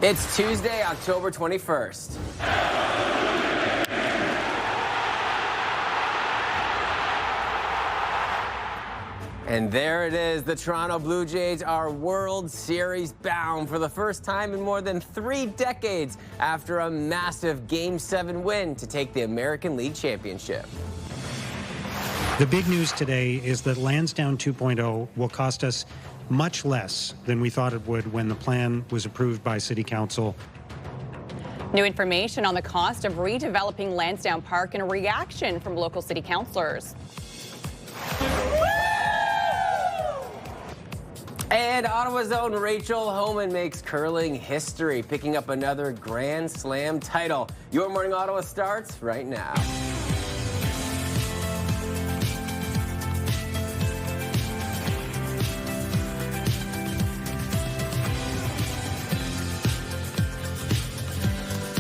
It's Tuesday, October 21st. And there it is. The Toronto Blue Jays are World Series bound for the first time in more than 3 decades after a massive Game 7 win to take the American League Championship. The big news today is that Lansdowne 2.0 will cost us much less than we thought it would when the plan was approved by City Council. New information on the cost of redeveloping Lansdowne Park and a reaction from local city councillors. And Ottawa's own Rachel Homan makes curling history, picking up another Grand Slam title. Your Morning Ottawa starts right now.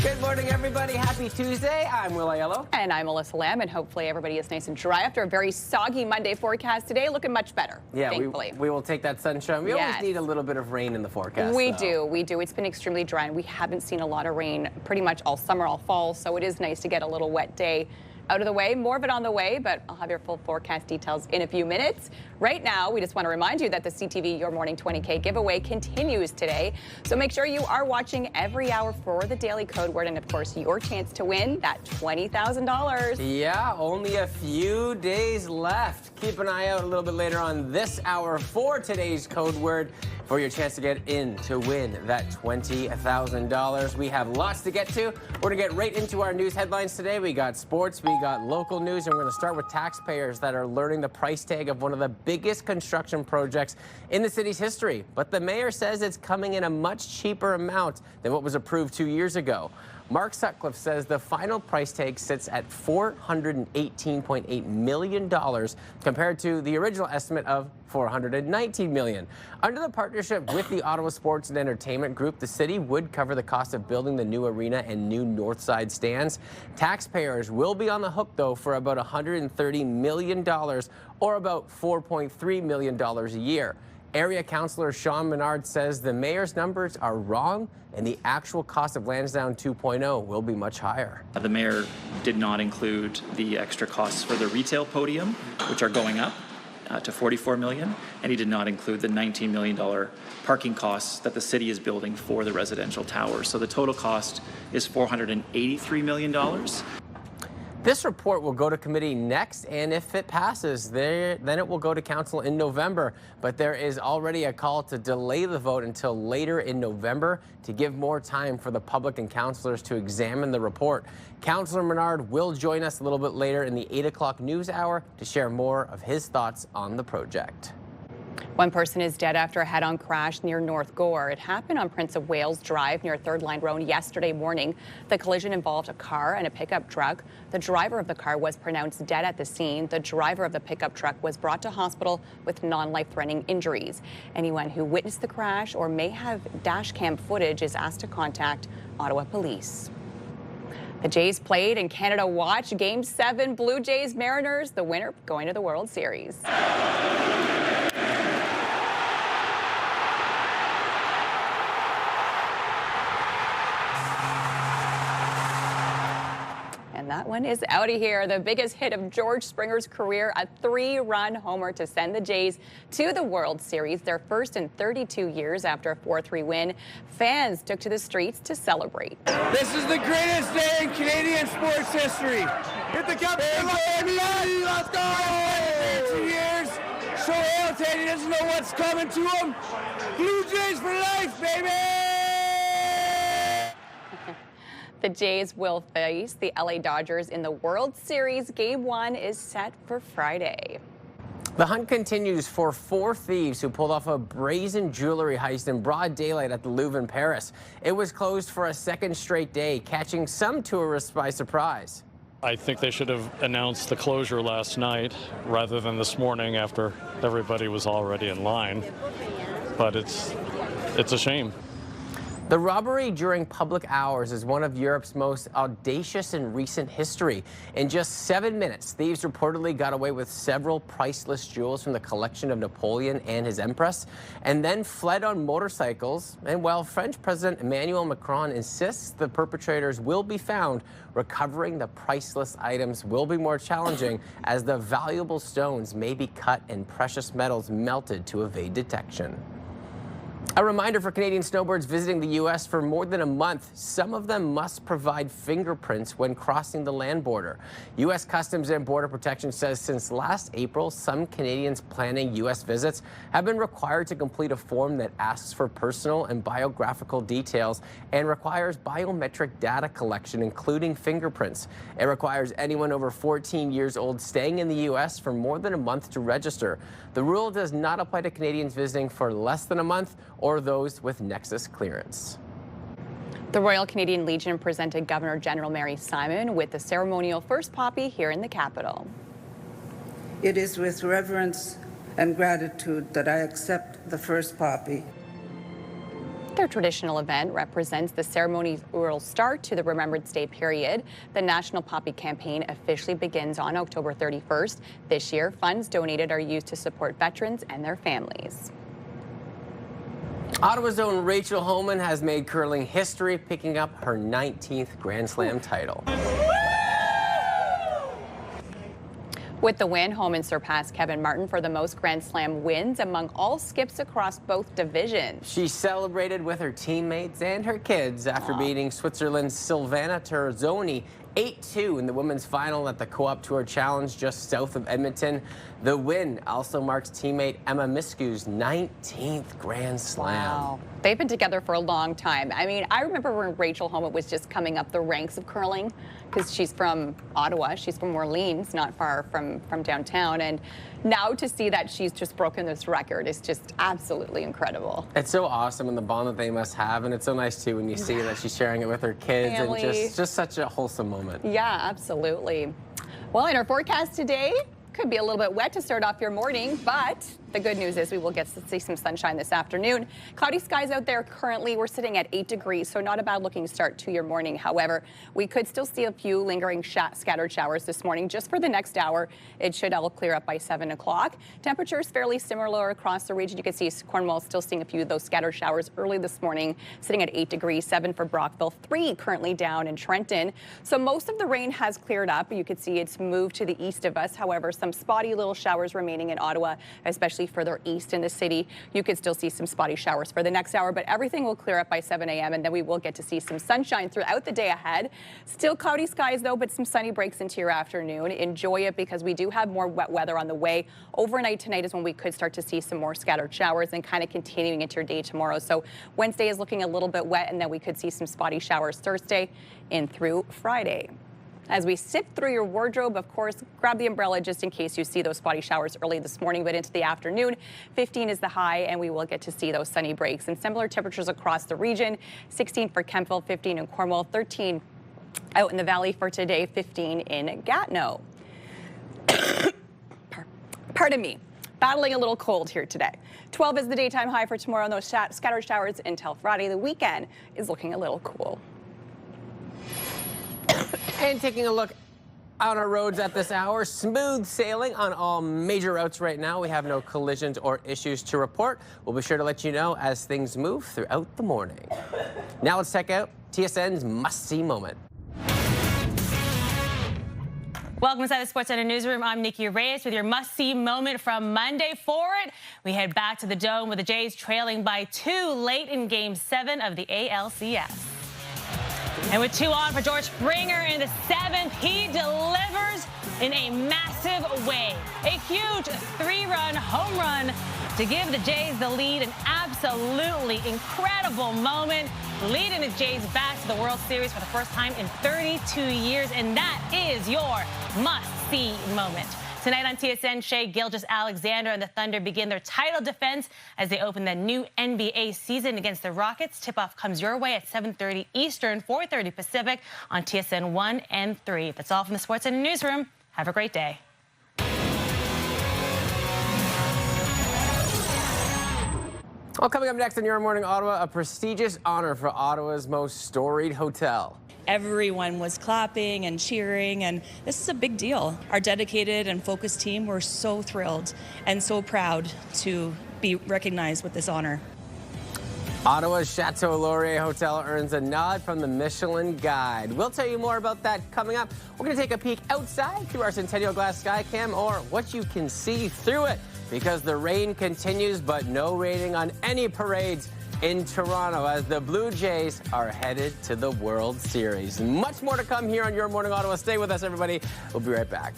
Good morning, everybody. Happy Tuesday. I'm Will Aiello. And I'm Melissa Lamb, and hopefully everybody is nice and dry after a very soggy Monday forecast today. Looking much better, thankfully. We will take that sunshine. We always need a little bit of rain in the forecast. We do. It's been extremely dry, and we haven't seen a lot of rain pretty much all summer, all fall, so it is nice to get a little wet day out of the way. More of it on the way, but I'll have your full forecast details in a few minutes. Right now, we just want to remind you that the CTV Your Morning 20K giveaway continues today. So make sure you are watching every hour for the daily code word and, of course, your chance to win that $20,000. Yeah, only a few days left. Keep an eye out a little bit later on this hour for today's code word for your chance to get in to win that $20,000. We have lots to get to. We're going to get right into our news headlines today. We got sports, we got local news, and we're going to start with taxpayers that are learning the price tag of one of the biggest construction projects in the city's history. But the mayor says it's coming in a much cheaper amount than what was approved 2 years ago. Mark Sutcliffe says the final price tag sits at $418.8 million compared to the original estimate of $419 million. Under the partnership with the Ottawa Sports and Entertainment Group, the city would cover the cost of building the new arena and new Northside stands. Taxpayers will be on the hook, though, for about $130 million or about $4.3 million a year. Area Councillor Sean Menard says the mayor's numbers are wrong and the actual cost of Lansdowne 2.0 will be much higher. The mayor did not include the extra costs for the retail podium, which are going up to $44 million, and he did not include the $19 million parking costs that the city is building for the residential tower. So the total cost is $483 million. This report will go to committee next, and if it passes, then it will go to council in November. But there is already a call to delay the vote until later in November to give more time for the public and councillors to examine the report. Councillor Menard will join us a little bit later in the 8 o'clock news hour to share more of his thoughts on the project. One person is dead after a head-on crash near North Gore. It happened on Prince of Wales Drive near Third Line Road yesterday morning. The collision involved a car and a pickup truck. The driver of the car was pronounced dead at the scene. The driver of the pickup truck was brought to hospital with non-life-threatening injuries. Anyone who witnessed the crash or may have dash cam footage is asked to contact Ottawa Police. The Jays played and Canada watched Game 7 Blue Jays Mariners, the winner going to the World Series. That one is out of here. The biggest hit of George Springer's career, a 3-run homer to send the Jays to the World Series, their first in 32 years after a 4-3 win. Fans took to the streets to celebrate. This is the greatest day in Canadian sports history. Hit the cup, baby! Let's go! 2 years. Shohei Ohtani doesn't know what's coming to him. Blue Jays for life, baby! The Jays will face the LA Dodgers in the World Series. Game 1 is set for Friday. The hunt continues for 4 thieves who pulled off a brazen jewelry heist in broad daylight at the Louvre in Paris. It was closed for a second straight day, catching some tourists by surprise. I think they should have announced the closure last night rather than this morning after everybody was already in line. But it's a shame. The robbery during public hours is one of Europe's most audacious in recent history. In just 7 minutes, thieves reportedly got away with several priceless jewels from the collection of Napoleon and his Empress, and then fled on motorcycles. And while French President Emmanuel Macron insists the perpetrators will be found, recovering the priceless items will be more challenging as the valuable stones may be cut and precious metals melted to evade detection. A reminder for Canadian snowbirds visiting the U.S. for more than a month. Some of them must provide fingerprints when crossing the land border. U.S. Customs and Border Protection says since last April, some Canadians planning U.S. visits have been required to complete a form that asks for personal and biographical details and requires biometric data collection, including fingerprints. It requires anyone over 14 years old staying in the U.S. for more than a month to register. The rule does not apply to Canadians visiting for less than a month or those with Nexus clearance. The Royal Canadian Legion presented Governor General Mary Simon with the ceremonial first poppy here in the capital. It is with reverence and gratitude that I accept the first poppy. Their traditional event represents the ceremonial start to the Remembrance Day period. The National Poppy Campaign officially begins on October 31st. This year, funds donated are used to support veterans and their families. Ottawa's own Rachel Homan has made curling history, picking up her 19th Grand Slam title. With the win, Homan surpassed Kevin Martin for the most Grand Slam wins among all skips across both divisions. She celebrated with her teammates and her kids after beating Switzerland's Silvana Terzoni 8-2 in the women's final at the Co-op Tour Challenge just south of Edmonton. The win also marks teammate Emma Misku's 19th Grand Slam. Wow. They've been together for a long time. I mean, I remember when Rachel Homan was just coming up the ranks of curling, because she's from Ottawa. She's from Orleans, not far from downtown. And now to see that she's just broken this record is just absolutely incredible. It's so awesome, and the bond that they must have. And it's so nice, too, when you see that she's sharing it with her kids. Family. And just such a wholesome moment. Yeah, absolutely. Well, in our forecast today, could be a little bit wet to start off your morning, but the good news is we will get to see some sunshine this afternoon. Cloudy skies out there currently. We're sitting at 8 degrees, so not a bad looking start to your morning. However, we could still see a few lingering scattered showers this morning. Just for the next hour, it should all clear up by 7 o'clock. Temperatures fairly similar across the region. You can see Cornwall still seeing a few of those scattered showers early this morning, sitting at 8 degrees, 7 for Brockville, 3 currently down in Trenton. So most of the rain has cleared up. You can see it's moved to the east of us. However, some spotty little showers remaining in Ottawa, especially further east in the city. You could still see some spotty showers for the next hour, but everything will clear up by 7 a.m. and then we will get to see some sunshine throughout the day ahead. Still cloudy skies though, but some sunny breaks into your afternoon. Enjoy it because we do have more wet weather on the way. Overnight tonight is when we could start to see some more scattered showers and kind of continuing into your day tomorrow. So Wednesday is looking a little bit wet, and then we could see some spotty showers Thursday in through Friday. As we sift through your wardrobe, of course, grab the umbrella just in case you see those spotty showers early this morning, but into the afternoon, 15 is the high, and we will get to see those sunny breaks and similar temperatures across the region. 16 for Kemptville, 15 in Cornwall, 13 out in the valley for today, 15 in Gatineau. Pardon me. Battling a little cold here today. 12 is the daytime high for tomorrow, and those scattered showers until Friday. The weekend is looking a little cool. And taking a look on our roads at this hour, smooth sailing on all major routes right now. We have no collisions or issues to report. We'll be sure to let you know as things move throughout the morning. Now let's check out TSN's must-see moment. Welcome inside the SportsCenter newsroom. I'm Nikki Reyes with your must-see moment from Monday. For it, we head back to the Dome with the Jays trailing by 2 late in Game 7 of the ALCS. And with 2 on for George Springer in the 7th, he delivers in a massive way. A huge 3-run home run to give the Jays the lead. An absolutely incredible moment, leading the Jays back to the World Series for the first time in 32 years. And that is your must-see moment. Tonight on TSN, Shai Gilgeous-Alexander and the Thunder begin their title defense as they open the new NBA season against the Rockets. Tip-off comes your way at 7:30 Eastern, 4:30 Pacific on TSN 1 and 3. That's all from the SportsCenter newsroom. Have a great day. Well, coming up next in Your Morning Ottawa, a prestigious honor for Ottawa's most storied hotel. Everyone was clapping and cheering, and this is a big deal. Our dedicated and focused team were so thrilled and so proud to be recognized with this honor. Ottawa's Chateau Laurier Hotel earns a nod from the Michelin Guide. We'll tell you more about that coming up. We're going to take a peek outside through our Centennial Glass Skycam, or what you can see through it, because the rain continues, but no raining on any parades in Toronto as the Blue Jays are headed to the World Series. Much more to come here on Your Morning Ottawa. Stay with us, everybody. We'll be right back.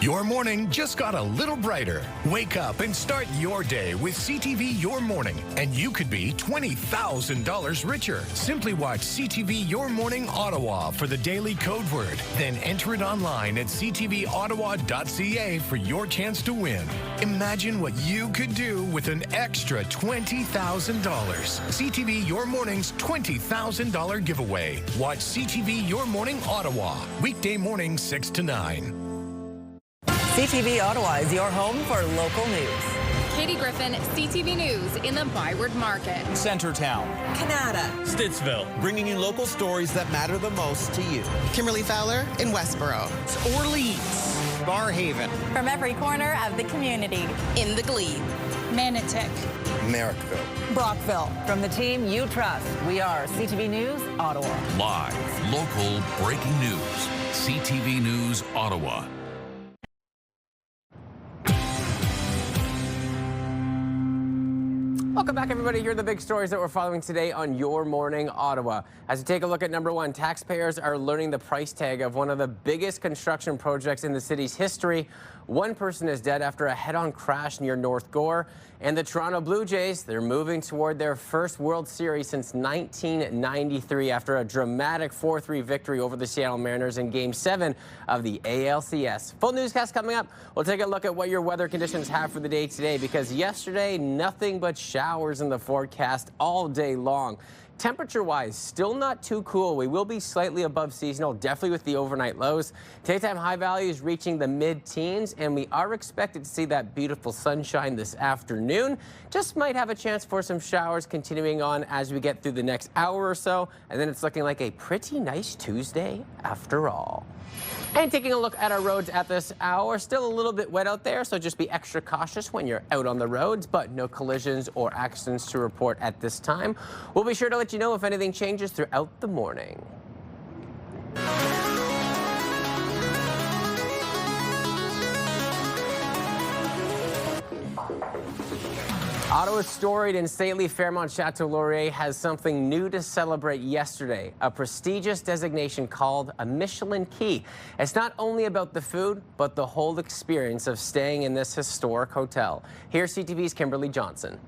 Your morning just got a little brighter. Wake up and start your day with CTV Your Morning, and you could be $20,000 richer. Simply watch CTV Your Morning Ottawa for the daily code word. Then enter it online at ctvottawa.ca for your chance to win. Imagine what you could do with an extra $20,000. CTV Your Morning's $20,000 giveaway. Watch CTV Your Morning Ottawa, weekday morning 6 to 9. CTV Ottawa is your home for local news. Katie Griffin, CTV News in the Byward Market. Centertown. Canada. Stittsville. Bringing you local stories that matter the most to you. Kimberly Fowler in Westboro. Orleans. Barhaven. From every corner of the community. In the Glebe. Manotick. Merrickville. Brockville. From the team you trust, we are CTV News Ottawa. Live, local, breaking news. CTV News Ottawa. Welcome back, everybody. Here are the big stories that we're following today on Your Morning Ottawa. As we take a look at number one, taxpayers are learning the price tag of one of the biggest construction projects in the city's history. One person is dead after a head-on crash near North Gore. And the Toronto Blue Jays, they're moving toward their first World Series since 1993 after a dramatic 4-3 victory over the Seattle Mariners in Game 7 of the ALCS. Full newscast coming up. We'll take a look at what your weather conditions have for the day today, because yesterday, nothing but showers in the forecast all day long. Temperature-wise, still not too cool. We will be slightly above seasonal, definitely with the overnight lows. Daytime high values reaching the mid-teens, and we are expected to see that beautiful sunshine this afternoon. Just might have a chance for some showers continuing on as we get through the next hour or so, and then it's looking like a pretty nice Tuesday after all. And taking a look at our roads at this hour, still a little bit wet out there, so just be extra cautious when you're out on the roads, but no collisions or accidents to report at this time. We'll be sure to let you know if anything changes throughout the morning. Ottawa's storied and stately Fairmont Chateau Laurier has something new to celebrate yesterday, a prestigious designation called a Michelin Key. It's not only about the food, but the whole experience of staying in this historic hotel. Here's CTV's Kimberly Johnson.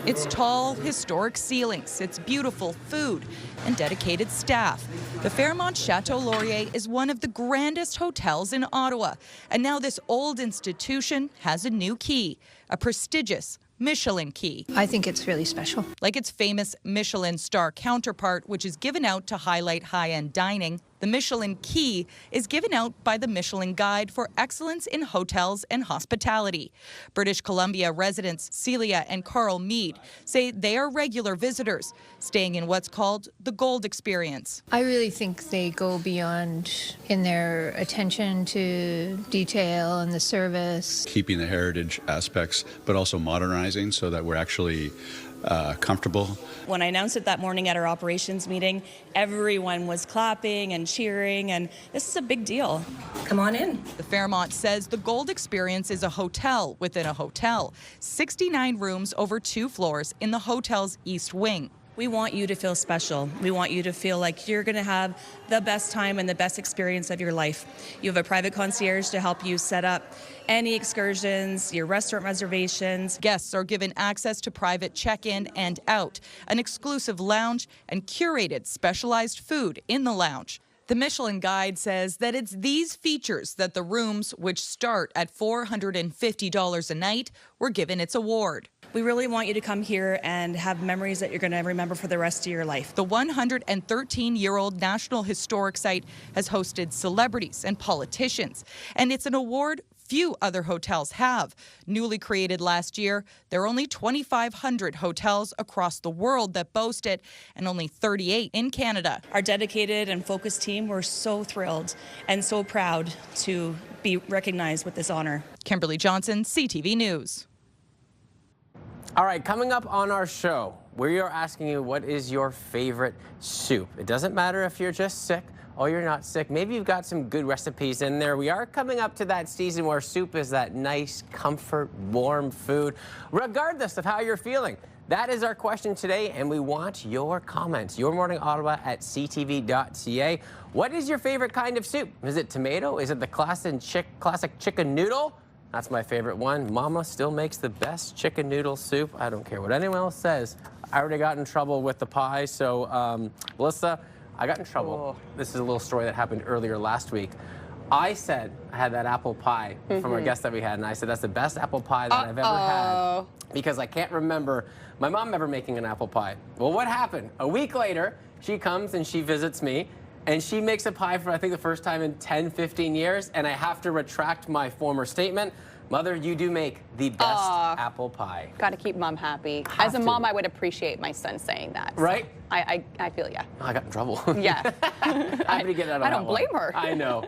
It's tall, historic ceilings, it's beautiful food, and dedicated staff. The Fairmont Chateau Laurier is one of the grandest hotels in Ottawa, and now this old institution has a new key, a prestigious Michelin Key. I think it's really special. Like its famous Michelin star counterpart, which is given out to highlight high-end dining, the Michelin Key is given out by the Michelin Guide for excellence in hotels and hospitality. British Columbia residents Celia and Carl Mead say they are regular visitors, staying in what's called the Gold Experience. I really think they go beyond in their attention to detail and the service. Keeping the heritage aspects, but also modernizing so that we're actually comfortable. When I announced it that morning at our operations meeting, everyone was clapping and cheering, and this is a big deal. Come on in. The Fairmont says the Gold Experience is a hotel within a hotel, 69 rooms over 2 floors in the hotel's East Wing. We want you to feel special. We want you to feel like you're going to have the best time and the best experience of your life. You have a private concierge to help you set up any excursions, your restaurant reservations. Guests are given access to private check-in and out, an exclusive lounge, and curated specialized food in the lounge. The Michelin Guide says that it's these features that the rooms, which start at $450 a night, were given its award. We really want you to come here and have memories that you're going to remember for the rest of your life. The 113-year-old National Historic Site has hosted celebrities and politicians, and it's an award few other hotels have. Newly created last year, there are only 2,500 hotels across the world that boast it, and only 38 in Canada. Our dedicated and focused team, we're so thrilled and so proud to be recognized with this honor. Kimberly Johnson, CTV News. All right, coming up on our show, we are asking you what is your favorite soup. It doesn't matter if you're just sick or you're not sick. Maybe you've got some good recipes in there. We are coming up to that season where soup is that nice, comfort, warm food, regardless of how you're feeling. That is our question today, and we want your comments. Your Morning Ottawa at ctv.ca. What is your favorite kind of soup? Is it tomato? Is it the classic chicken noodle? That's my favorite one. Mama still makes the best chicken noodle soup. I don't care what anyone else says. I already got in trouble with the pie, so Melissa, I got in trouble. This is a little story that happened earlier last week. I said I had that apple pie from our guest that we had, and I said that's the best apple pie that I've ever had because I can't remember my mom ever making an apple pie. Well, what happened? A week later, she comes and she visits me, and she makes a pie for, I think, the first time in 10, 15 years, and I have to retract my former statement. Mother, you do make the best apple pie. Got to keep Mom happy. As a mom, I would appreciate my son saying that. Right? So I feel ya. Oh, I got in trouble. Yeah. Happy to get out of I don't blame her. I know.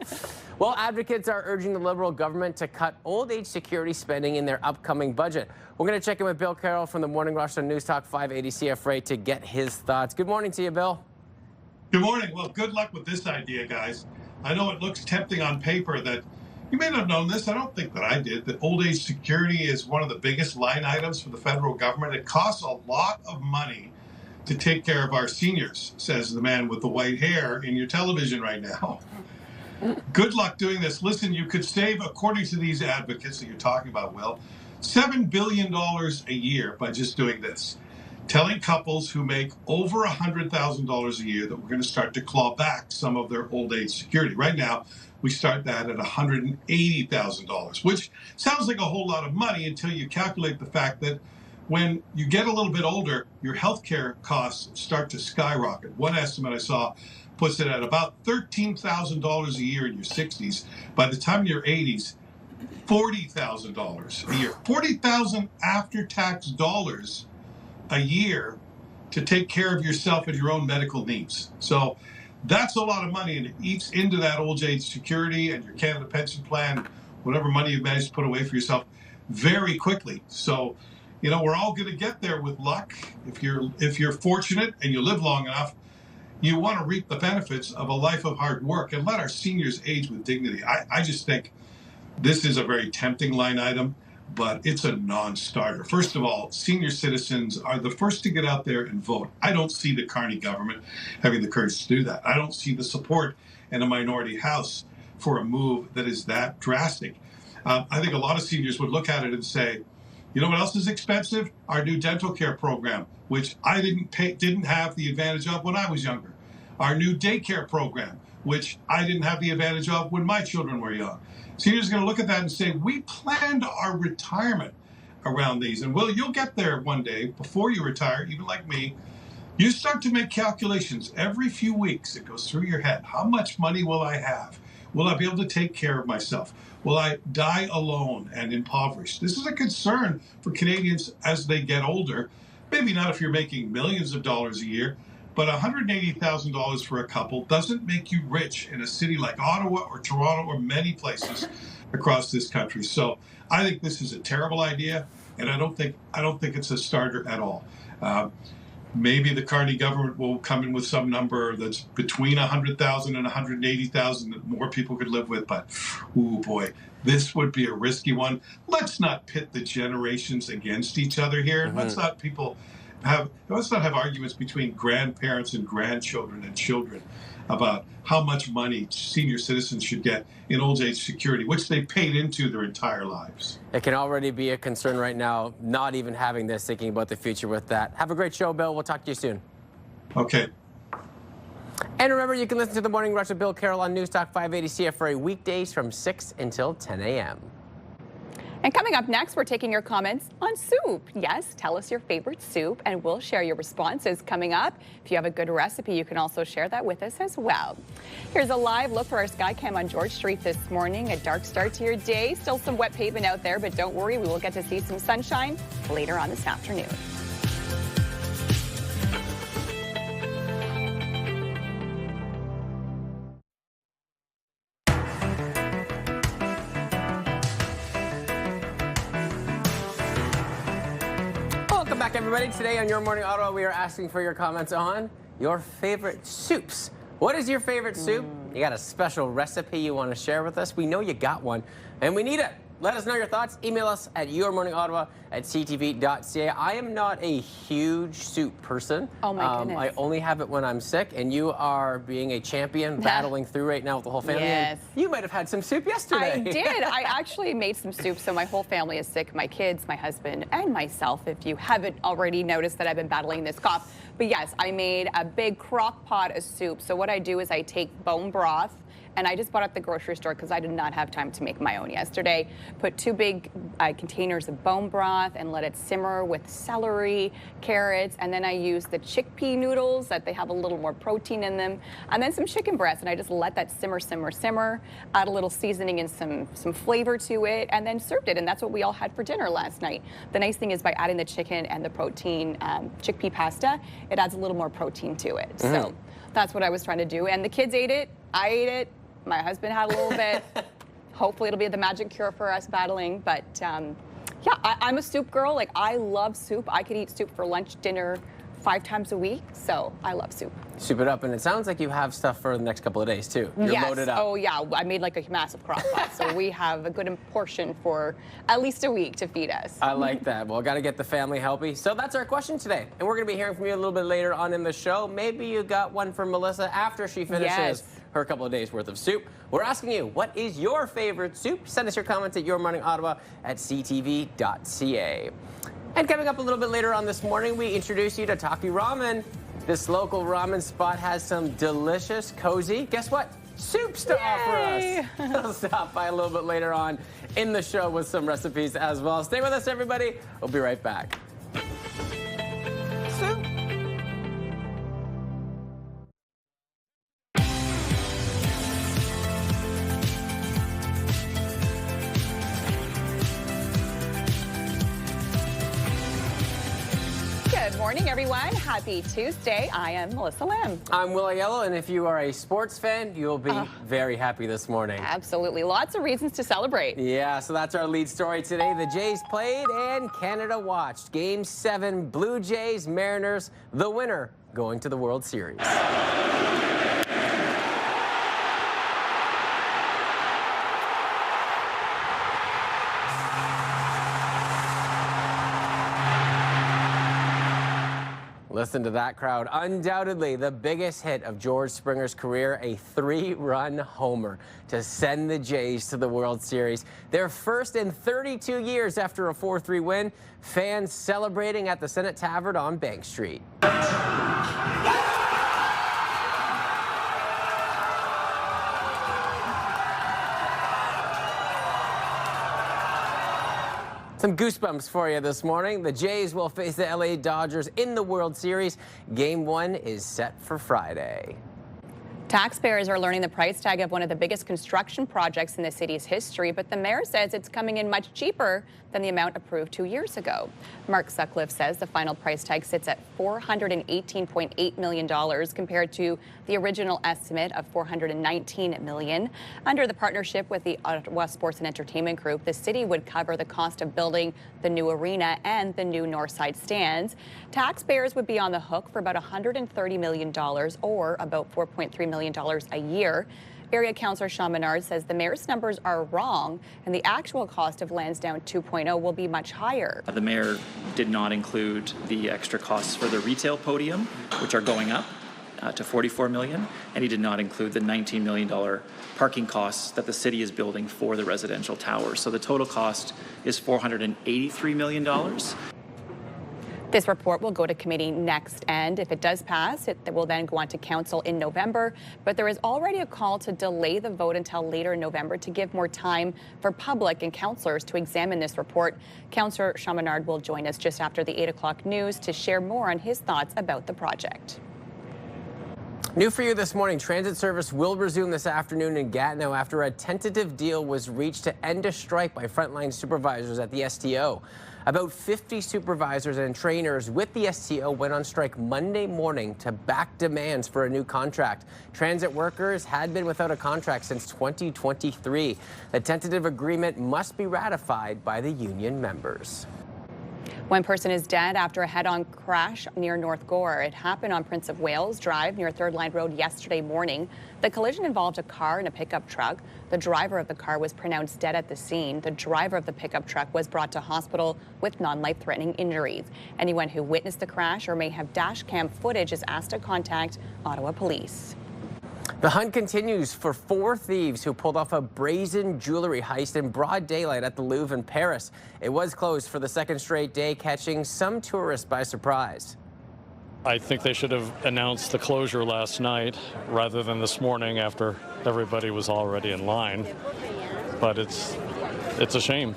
Well, advocates are urging the Liberal government to cut old age security spending in their upcoming budget. We're going to check in with Bill Carroll from the Morning Rush on News Talk 580 CFRA to get his thoughts. Good morning to you, Bill. Good morning. Well, good luck with this idea, guys. I know it looks tempting on paper that you may not have known this. I don't think that I did. That old age security is one of the biggest line items for the federal government. It costs a lot of money to take care of our seniors, says the man with the white hair in your television right now. Good luck doing this. Listen, you could save, according to these advocates that you're talking about, Will, $7 billion a year by just doing this. Telling couples who make over $100,000 a year that we're going to start to claw back some of their old age security. Right now, we start that at $180,000, which sounds like a whole lot of money until you calculate the fact that when you get a little bit older, your healthcare costs start to skyrocket. One estimate I saw puts it at about $13,000 a year in your 60s. By the time you're 80s, $40,000 a year. $40,000 after-tax dollars a year to take care of yourself and your own medical needs. So that's a lot of money, and it eats into that old age security and your Canada pension plan, whatever money you've managed to put away for yourself, very quickly. So, you know, we're all going to get there with luck. If you're fortunate and you live long enough, you want to reap the benefits of a life of hard work and let our seniors age with dignity. I just think this is a very tempting line item, but it's a non-starter. First of all, senior citizens are the first to get out there and vote. I don't see the Carney government having the courage to do that. I don't see the support in a minority house for a move that is that drastic. I think a lot of seniors would look at it and say, you know what else is expensive? Our new dental care program, which I didn't have the advantage of when I was younger. Our new daycare program, which I didn't have the advantage of when my children were young. Seniors are going to look at that and say, we planned our retirement around these. And Will, you'll get there one day before you retire, even like me. You start to make calculations every few weeks. It goes through your head. How much money will I have? Will I be able to take care of myself? Will I die alone and impoverished? This is a concern for Canadians as they get older. Maybe not if you're making millions of dollars a year, but $180,000 for a couple doesn't make you rich in a city like Ottawa or Toronto or many places across this country. So I think this is a terrible idea, and I don't think it's a starter at all. Maybe the Carney government will come in with some number that's between 100,000 and 180,000 that more people could live with. But, ooh boy, this would be a risky one. Let's not pit the generations against each other here. Mm-hmm. Let's not have arguments between grandparents and grandchildren and children about how much money senior citizens should get in old age security, which they paid into their entire lives. It can already be a concern right now, not even having this, thinking about the future with that. Have a great show, Bill. We'll talk to you soon. Okay. And remember, you can listen to The Morning Rush with Bill Carroll on News Talk 580 CFRA weekdays from 6 until 10 a.m. And coming up next, we're taking your comments on soup. Yes, tell us your favorite soup, and we'll share your responses coming up. If you have a good recipe, you can also share that with us as well. Here's a live look for our Skycam on George Street this morning. A dark start to your day. Still some wet pavement out there, but don't worry, we will get to see some sunshine later on this afternoon. Welcome back, everybody. Today on Your Morning Ottawa, we are asking for your comments on your favorite soups. What is your favorite soup? You got a special recipe you want to share with us? We know you got one, and we need it. Let us know your thoughts. Email us at yourmorningottawa@ctv.ca. I am not a huge soup person. Oh, my goodness. I only have it when I'm sick, and you are being a champion, battling through right now with the whole family. Yes. You might have had some soup yesterday. I did. I actually made some soup, so my whole family is sick. My kids, my husband, and myself, if you haven't already noticed that I've been battling this cough. But yes, I made a big crock pot of soup. So what I do is I take bone broth, and I just bought it at the grocery store because I did not have time to make my own yesterday. Put 2 big containers of bone broth and let it simmer with celery, carrots, and then I use the chickpea noodles that they have a little more protein in them, and then some chicken breast, and I just let that simmer, add a little seasoning and some flavor to it, and then served it, and that's what we all had for dinner last night. The nice thing is by adding the chicken and the protein chickpea pasta, it adds a little more protein to it. So that's what I was trying to do, and the kids ate it, I ate it, my husband had a little bit. Hopefully it'll be the magic cure for us battling. But yeah, I'm a soup girl. Like, I love soup. I could eat soup for lunch, dinner, 5 times a week. So I love soup. Soup it up. And it sounds like you have stuff for the next couple of days, too. You're loaded up. Oh, yeah. I made like a massive crock pot. So we have a good portion for at least a week to feed us. I like that. Well, got to get the family healthy. So that's our question today. And we're going to be hearing from you a little bit later on in the show. Maybe you got one from Melissa after she finishes her couple of days worth of soup. We're asking you, what is your favorite soup? Send us your comments at yourmorningottawa@ctv.ca. And coming up a little bit later on this morning, we introduce you to Taki Ramen. This local ramen spot has some delicious, cozy, guess what? Soups to offer us. We'll stop by a little bit later on in the show with some recipes as well. Stay with us, everybody. We'll be right back. Soup. Good morning, everyone. Happy Tuesday. I am Melissa Lamb. I'm Will Aiello, and if you are a sports fan, you'll be very happy this morning. Absolutely. Lots of reasons to celebrate. Yeah, so that's our lead story today. The Jays played and Canada watched. Game 7, Blue Jays, Mariners, the winner going to the World Series. Listen to that crowd. Undoubtedly the biggest hit of George Springer's career, a 3-run homer to send the Jays to the World Series. Their first in 32 years after a 4-3 win. Fans celebrating at the Senate Tavern on Bank Street. Some goosebumps for you this morning. The Jays will face the LA Dodgers in the World Series. Game 1 is set for Friday. Taxpayers are learning the price tag of one of the biggest construction projects in the city's history, but the mayor says it's coming in much cheaper than the amount approved 2 years ago. Mark Sutcliffe says the final price tag sits at $418.8 million compared to the original estimate of $419 million. Under the partnership with the Ottawa Sports and Entertainment Group, the city would cover the cost of building the new arena and the new Northside stands. Taxpayers would be on the hook for about $130 million or about $4.3 million a year. Area Councillor Sean Menard says the mayor's numbers are wrong and the actual cost of Lansdowne 2.0 will be much higher. The mayor did not include the extra costs for the retail podium, which are going up to $44 million, and he did not include the $19 million parking costs that the city is building for the residential towers. So the total cost is $483 million. This report will go to committee next, and if it does pass, it will then go on to council in November. But there is already a call to delay the vote until later in November to give more time for public and councillors to examine this report. Councillor Chaminade will join us just after the 8 o'clock news to share more on his thoughts about the project. New for you this morning, transit service will resume this afternoon in Gatineau after a tentative deal was reached to end a strike by frontline supervisors at the STO. About 50 supervisors and trainers with the STO went on strike Monday morning to back demands for a new contract. Transit workers had been without a contract since 2023. The tentative agreement must be ratified by the union members. One person is dead after a head-on crash near North Gore. It happened on Prince of Wales Drive near Third Line Road yesterday morning. The collision involved a car and a pickup truck. The driver of the car was pronounced dead at the scene. The driver of the pickup truck was brought to hospital with non-life-threatening injuries. Anyone who witnessed the crash or may have dash cam footage is asked to contact Ottawa Police. The hunt continues for 4 thieves who pulled off a brazen jewelry heist in broad daylight at the Louvre in Paris. It was closed for the second straight day, catching some tourists by surprise. I think they should have announced the closure last night rather than this morning after everybody was already in line. But it's a shame.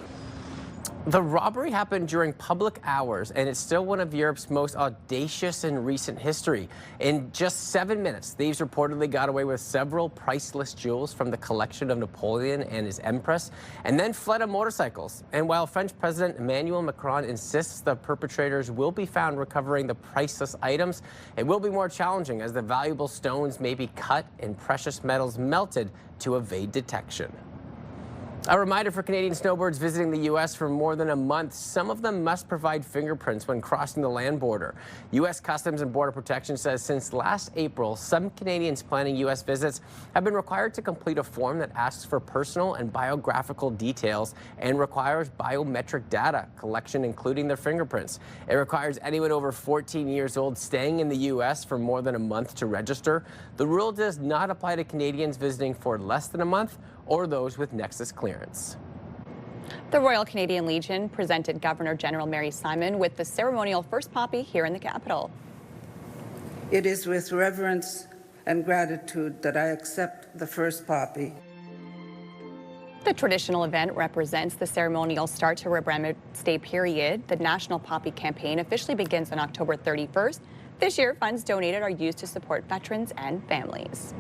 The robbery happened during public hours, and it's still one of Europe's most audacious in recent history. In just 7 minutes, thieves reportedly got away with several priceless jewels from the collection of Napoleon and his Empress, and then fled on motorcycles. And while French President Emmanuel Macron insists the perpetrators will be found recovering the priceless items, it will be more challenging as the valuable stones may be cut and precious metals melted to evade detection. A reminder for Canadian snowbirds visiting the U.S. for more than a month, some of them must provide fingerprints when crossing the land border. U.S. Customs and Border Protection says since last April, some Canadians planning U.S. visits have been required to complete a form that asks for personal and biographical details and requires biometric data collection, including their fingerprints. It requires anyone over 14 years old staying in the U.S. for more than a month to register. The rule does not apply to Canadians visiting for less than a month or those with Nexus clearance. The Royal Canadian Legion presented Governor General Mary Simon with the ceremonial first poppy here in the capital. It is with reverence and gratitude that I accept the first poppy. The traditional event represents the ceremonial start to Remembrance Day period. The National Poppy Campaign officially begins on October 31st. This year, funds donated are used to support veterans and families.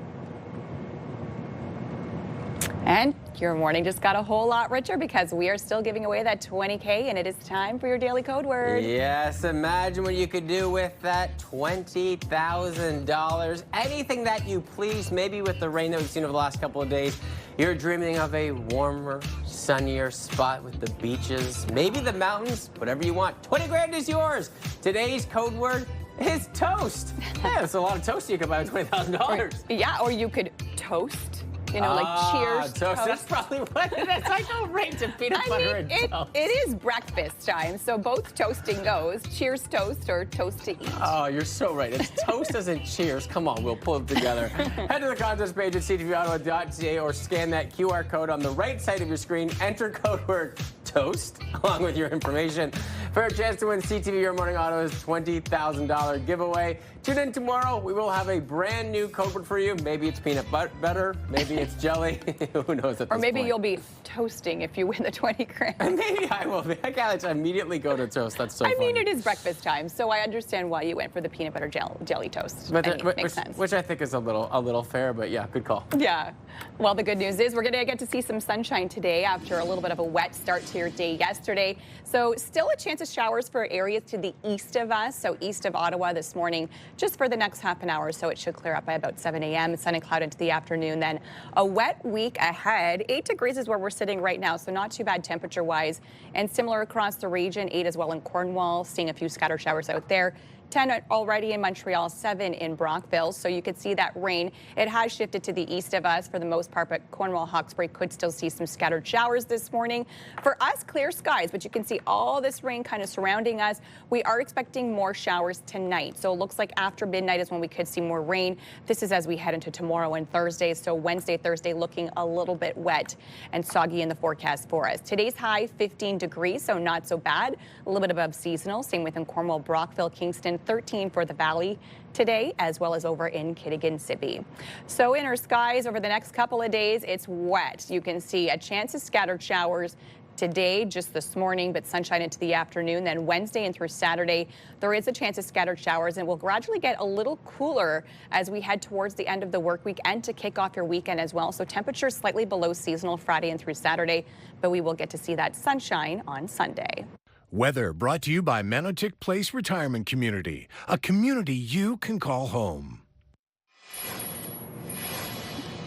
And your morning just got a whole lot richer because we are still giving away that $20K, and it is time for your daily code word. Yes, imagine what you could do with that $20,000. Anything that you please, maybe with the rain that we've seen over the last couple of days. You're dreaming of a warmer, sunnier spot with the beaches, maybe the mountains, whatever you want. 20 grand is yours. Today's code word is toast. Yeah, that's a lot of toast you could buy with $20,000. Yeah, or you could toast. You know, like cheers, toast. That's probably what it is. I go right to peanut butter and toast. It is breakfast time, so both toasting goes. Cheers toast or toast to eat. Oh, you're so right. It's toast as in cheers. Come on, we'll pull it together. Head to the contest page at ctvottawa.ca or scan that QR code on the right side of your screen. Enter code word toast along with your information for a chance to win CTV Your Morning Ottawa's $20,000 giveaway. Tune in tomorrow. We will have a brand new code word for you. Maybe it's peanut butter. Maybe it's jelly. Who knows at this Or maybe point. you'll be toasting if you win the 20 grand. Maybe I will be. I can't immediately go to toast. That's so funny. I mean, it is breakfast time, so I understand why you went for the peanut butter jelly toast. Makes sense. Which I think is a little fair, but yeah, good call. Yeah. Well, the good news is we're going to get to see some sunshine today after a little bit of a wet start to your day yesterday. So still a chance of showers for areas to the east of us, so east of Ottawa this morning, just for the next half an hour, so it should clear up by about 7 a.m. Sun and cloud into the afternoon. Then a wet week ahead. 8 degrees is where we're sitting right now, so not too bad temperature-wise. And similar across the region, 8 as well in Cornwall, seeing a few scattered showers out there. 10 already in Montreal, 7 in Brockville. So you could see that rain. It has shifted to the east of us for the most part, but Cornwall, Hawkesbury could still see some scattered showers this morning. For us, clear skies, but you can see all this rain kind of surrounding us. We are expecting more showers tonight. So it looks like after midnight is when we could see more rain. This is as we head into tomorrow and Thursday. So Wednesday, Thursday looking a little bit wet and soggy in the forecast for us. Today's high 15 degrees, so not so bad. A little bit above seasonal. Same within Cornwall, Brockville, Kingston. 13 for the Valley today, as well as over in Kittigan-Zippy. So in our skies over the next couple of days, it's wet. You can see a chance of scattered showers today, just this morning, but sunshine into the afternoon. Then Wednesday and through Saturday, there is a chance of scattered showers, and we'll gradually get a little cooler as we head towards the end of the work week and to kick off your weekend as well. So temperatures slightly below seasonal Friday and through Saturday, but we will get to see that sunshine on Sunday. Weather brought to you by Manotick Place Retirement Community, a community you can call home.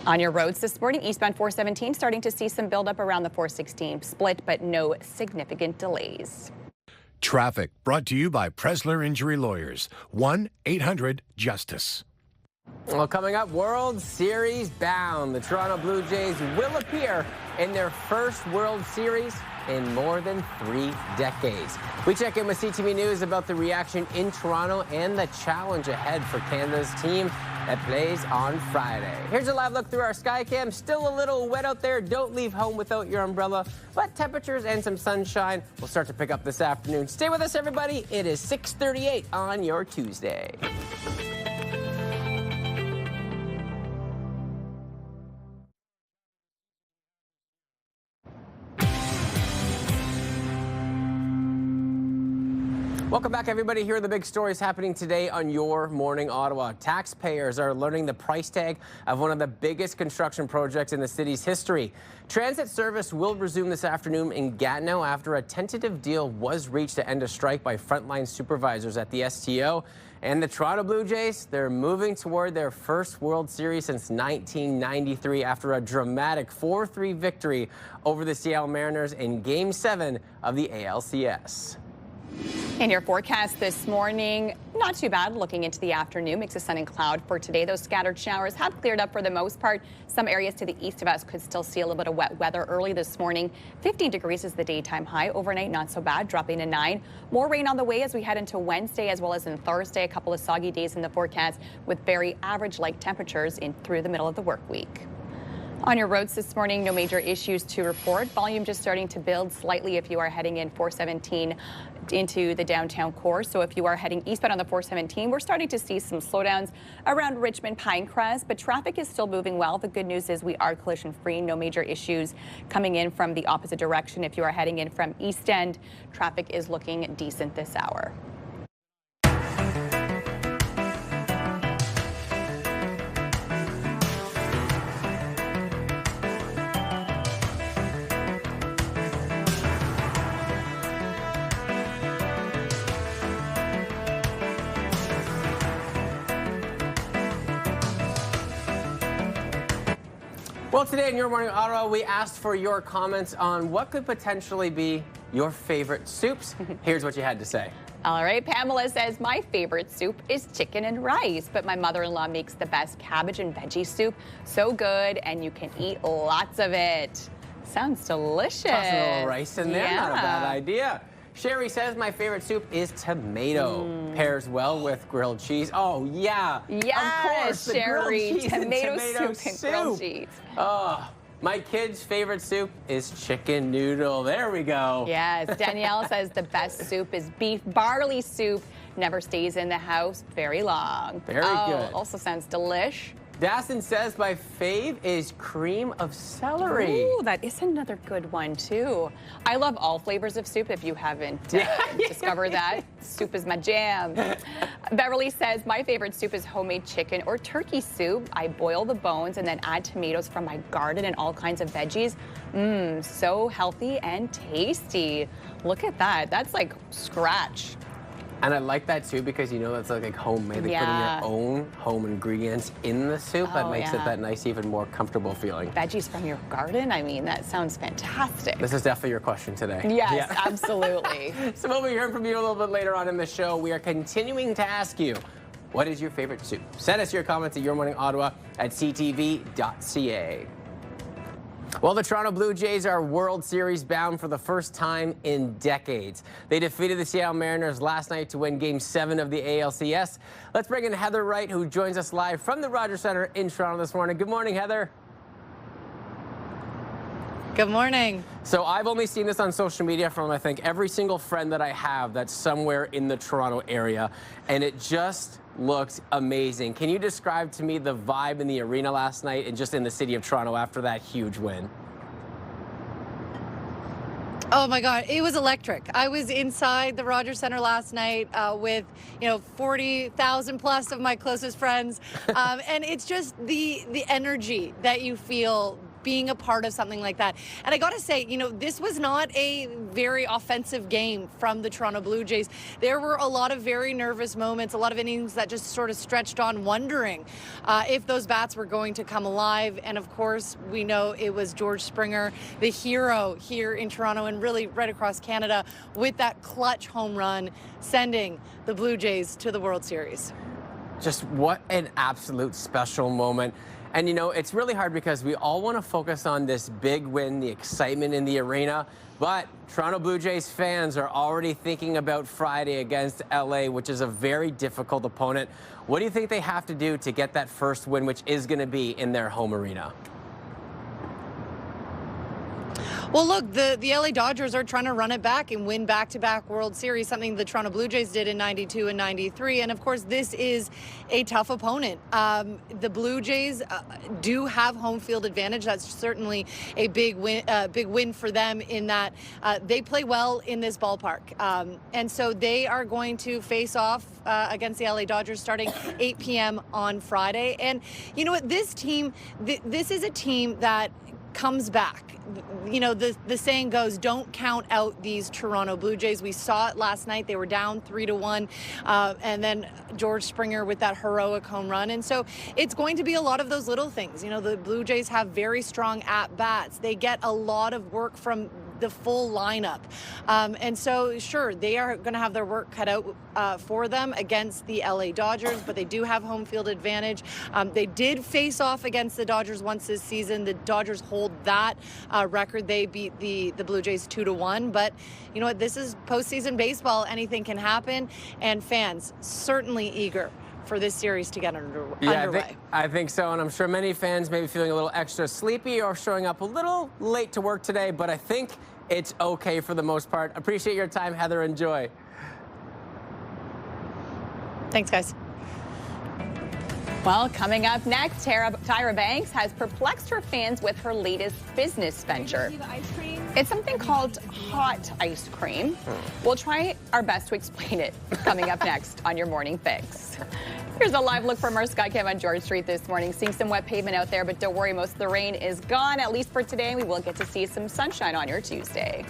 On your roads this morning, eastbound 417 starting to see some buildup around the 416 split, but no significant delays. Traffic brought to you by Presler Injury Lawyers, 1-800-JUSTICE. Well, coming up, World Series bound. The Toronto Blue Jays will appear in their first World Series in more than 3 decades. We check in with CTV News about the reaction in Toronto and the challenge ahead for Canada's team that plays on Friday. Here's a live look through our sky cam. Still a little wet out there. Don't leave home without your umbrella, but temperatures and some sunshine will start to pick up this afternoon. Stay with us, everybody. It is 6:38 on your Tuesday. Welcome back, everybody. Here are the big stories happening today on Your Morning Ottawa. Taxpayers are learning the price tag of one of the biggest construction projects in the city's history. Transit service will resume this afternoon in Gatineau after a tentative deal was reached to end a strike by frontline supervisors at the STO. And the Toronto Blue Jays, they're moving toward their first World Series since 1993 after a dramatic 4-3 victory over the Seattle Mariners in Game 7 of the ALCS. In your forecast this morning, not too bad looking into the afternoon. Mix of sun and cloud for today. Those scattered showers have cleared up for the most part. Some areas to the east of us could still see a little bit of wet weather early this morning. 15 degrees is the daytime high. Overnight, not so bad, dropping to 9. More rain on the way as we head into Wednesday as well as in Thursday. A couple of soggy days in the forecast with very average-like temperatures in through the middle of the work week. On your roads this morning, no major issues to report. Volume just starting to build slightly if you are heading in 417 into the downtown core. So if you are heading eastbound on the 417, we're starting to see some slowdowns around Richmond Pinecrest, but traffic is still moving well. The good news is we are collision free. No major issues coming in from the opposite direction. If you are heading in from East End, traffic is looking decent this hour. Well, today in Your Morning Ottawa, we asked for your comments on what could potentially be your favorite soups. Here's what you had to say. All right, Pamela says, my favorite soup is chicken and rice, but my mother-in-law makes the best cabbage and veggie soup. So good, and you can eat lots of it. Sounds delicious. Toss a little rice in there, Yeah. not a bad idea. Sherry says my favorite soup is tomato. Pairs well with grilled cheese. Oh, yeah. Yes, of course, the grilled Sherry. cheese and Tomato tomato soup and grilled cheese. Oh, my kid's favorite soup is chicken noodle. There we go. Yes, Danielle says the best soup is beef barley soup. Never stays in the house very long. Very good. Also sounds delish. Dassin says my fave is cream of celery. Ooh, that is another good one, too. I love all flavors of soup. If you haven't discovered that, soup is my jam. Beverly says my favorite soup is homemade chicken or turkey soup. I boil the bones and then add tomatoes from my garden and all kinds of veggies. So healthy and tasty. Look at that. That's like scratch. And I like that too because you know that's like homemade. They Yeah. put in your own home ingredients in the soup. That makes it that nice, even more comfortable feeling. Veggies from your garden? I mean, that sounds fantastic. This is definitely your question today. Yes, absolutely. So we'll be hearing from you a little bit later on in the show. We are continuing to ask you, what is your favorite soup? Send us your comments at yourmorningottawa@ctv.ca. Well, the Toronto Blue Jays are World Series bound for the first time in decades. They defeated the Seattle Mariners last night to win Game 7 of the ALCS. Let's bring in Heather Wright, who joins us live from the Rogers Centre in Toronto this morning. Good morning, Heather. Good morning. So I've only seen this on social media from, I think, every single friend that I have that's somewhere in the Toronto area, and it just looked amazing. Can you describe to me the vibe in the arena last night and just in the city of Toronto after that huge win? Oh my God, it was electric. I was inside the Rogers Centre last night with 40,000 plus of my closest friends, and it's just the energy that you feel being a part of something like that. And I got to say, this was not a very offensive game from the Toronto Blue Jays. There were a lot of very nervous moments, a lot of innings that just sort of stretched on, wondering if those bats were going to come alive. And of course, we know it was George Springer, the hero here in Toronto and really right across Canada, with that clutch home run, sending the Blue Jays to the World Series. Just what an absolute special moment. And it's really hard because we all want to focus on this big win, the excitement in the arena, but Toronto Blue Jays fans are already thinking about Friday against LA, which is a very difficult opponent. What do you think they have to do to get that first win, which is going to be in their home arena? Well, look, the LA Dodgers are trying to run it back and win back-to-back World Series, something the Toronto Blue Jays did in '92 and '93. And of course, this is a tough opponent. The Blue Jays do have home field advantage. That's certainly a big win for them in that they play well in this ballpark. And so they are going to face off against the LA Dodgers starting 8 p.m. on Friday. And you know what? This team, this is a team that comes back. The saying goes, don't count out these Toronto Blue Jays. We saw it last night. They were down 3-1, and then George Springer with that heroic home run. And so it's going to be a lot of those little things. The Blue Jays have very strong at-bats. They get a lot of work from the full lineup. And so, sure, they are going to have their work cut out for them against the LA Dodgers, but they do have home field advantage. They did face off against the Dodgers once this season. The Dodgers hold that record. They beat the Blue Jays 2-1. But you know what? This is postseason baseball. Anything can happen. And fans certainly eager for this series to get underway. I think so, and I'm sure many fans may be feeling a little extra sleepy or showing up a little late to work today, but I think it's okay for the most part. Appreciate your time, Heather. Enjoy. Thanks, guys. Well, coming up next, Tyra Banks has perplexed her fans with her latest business venture. It's something called hot ice cream. We'll try our best to explain it coming up next on your Morning Fix. Here's a live look from our Skycam on George Street this morning. Seeing some wet pavement out there, but don't worry, most of the rain is gone, at least for today. We will get to see some sunshine on your Tuesday.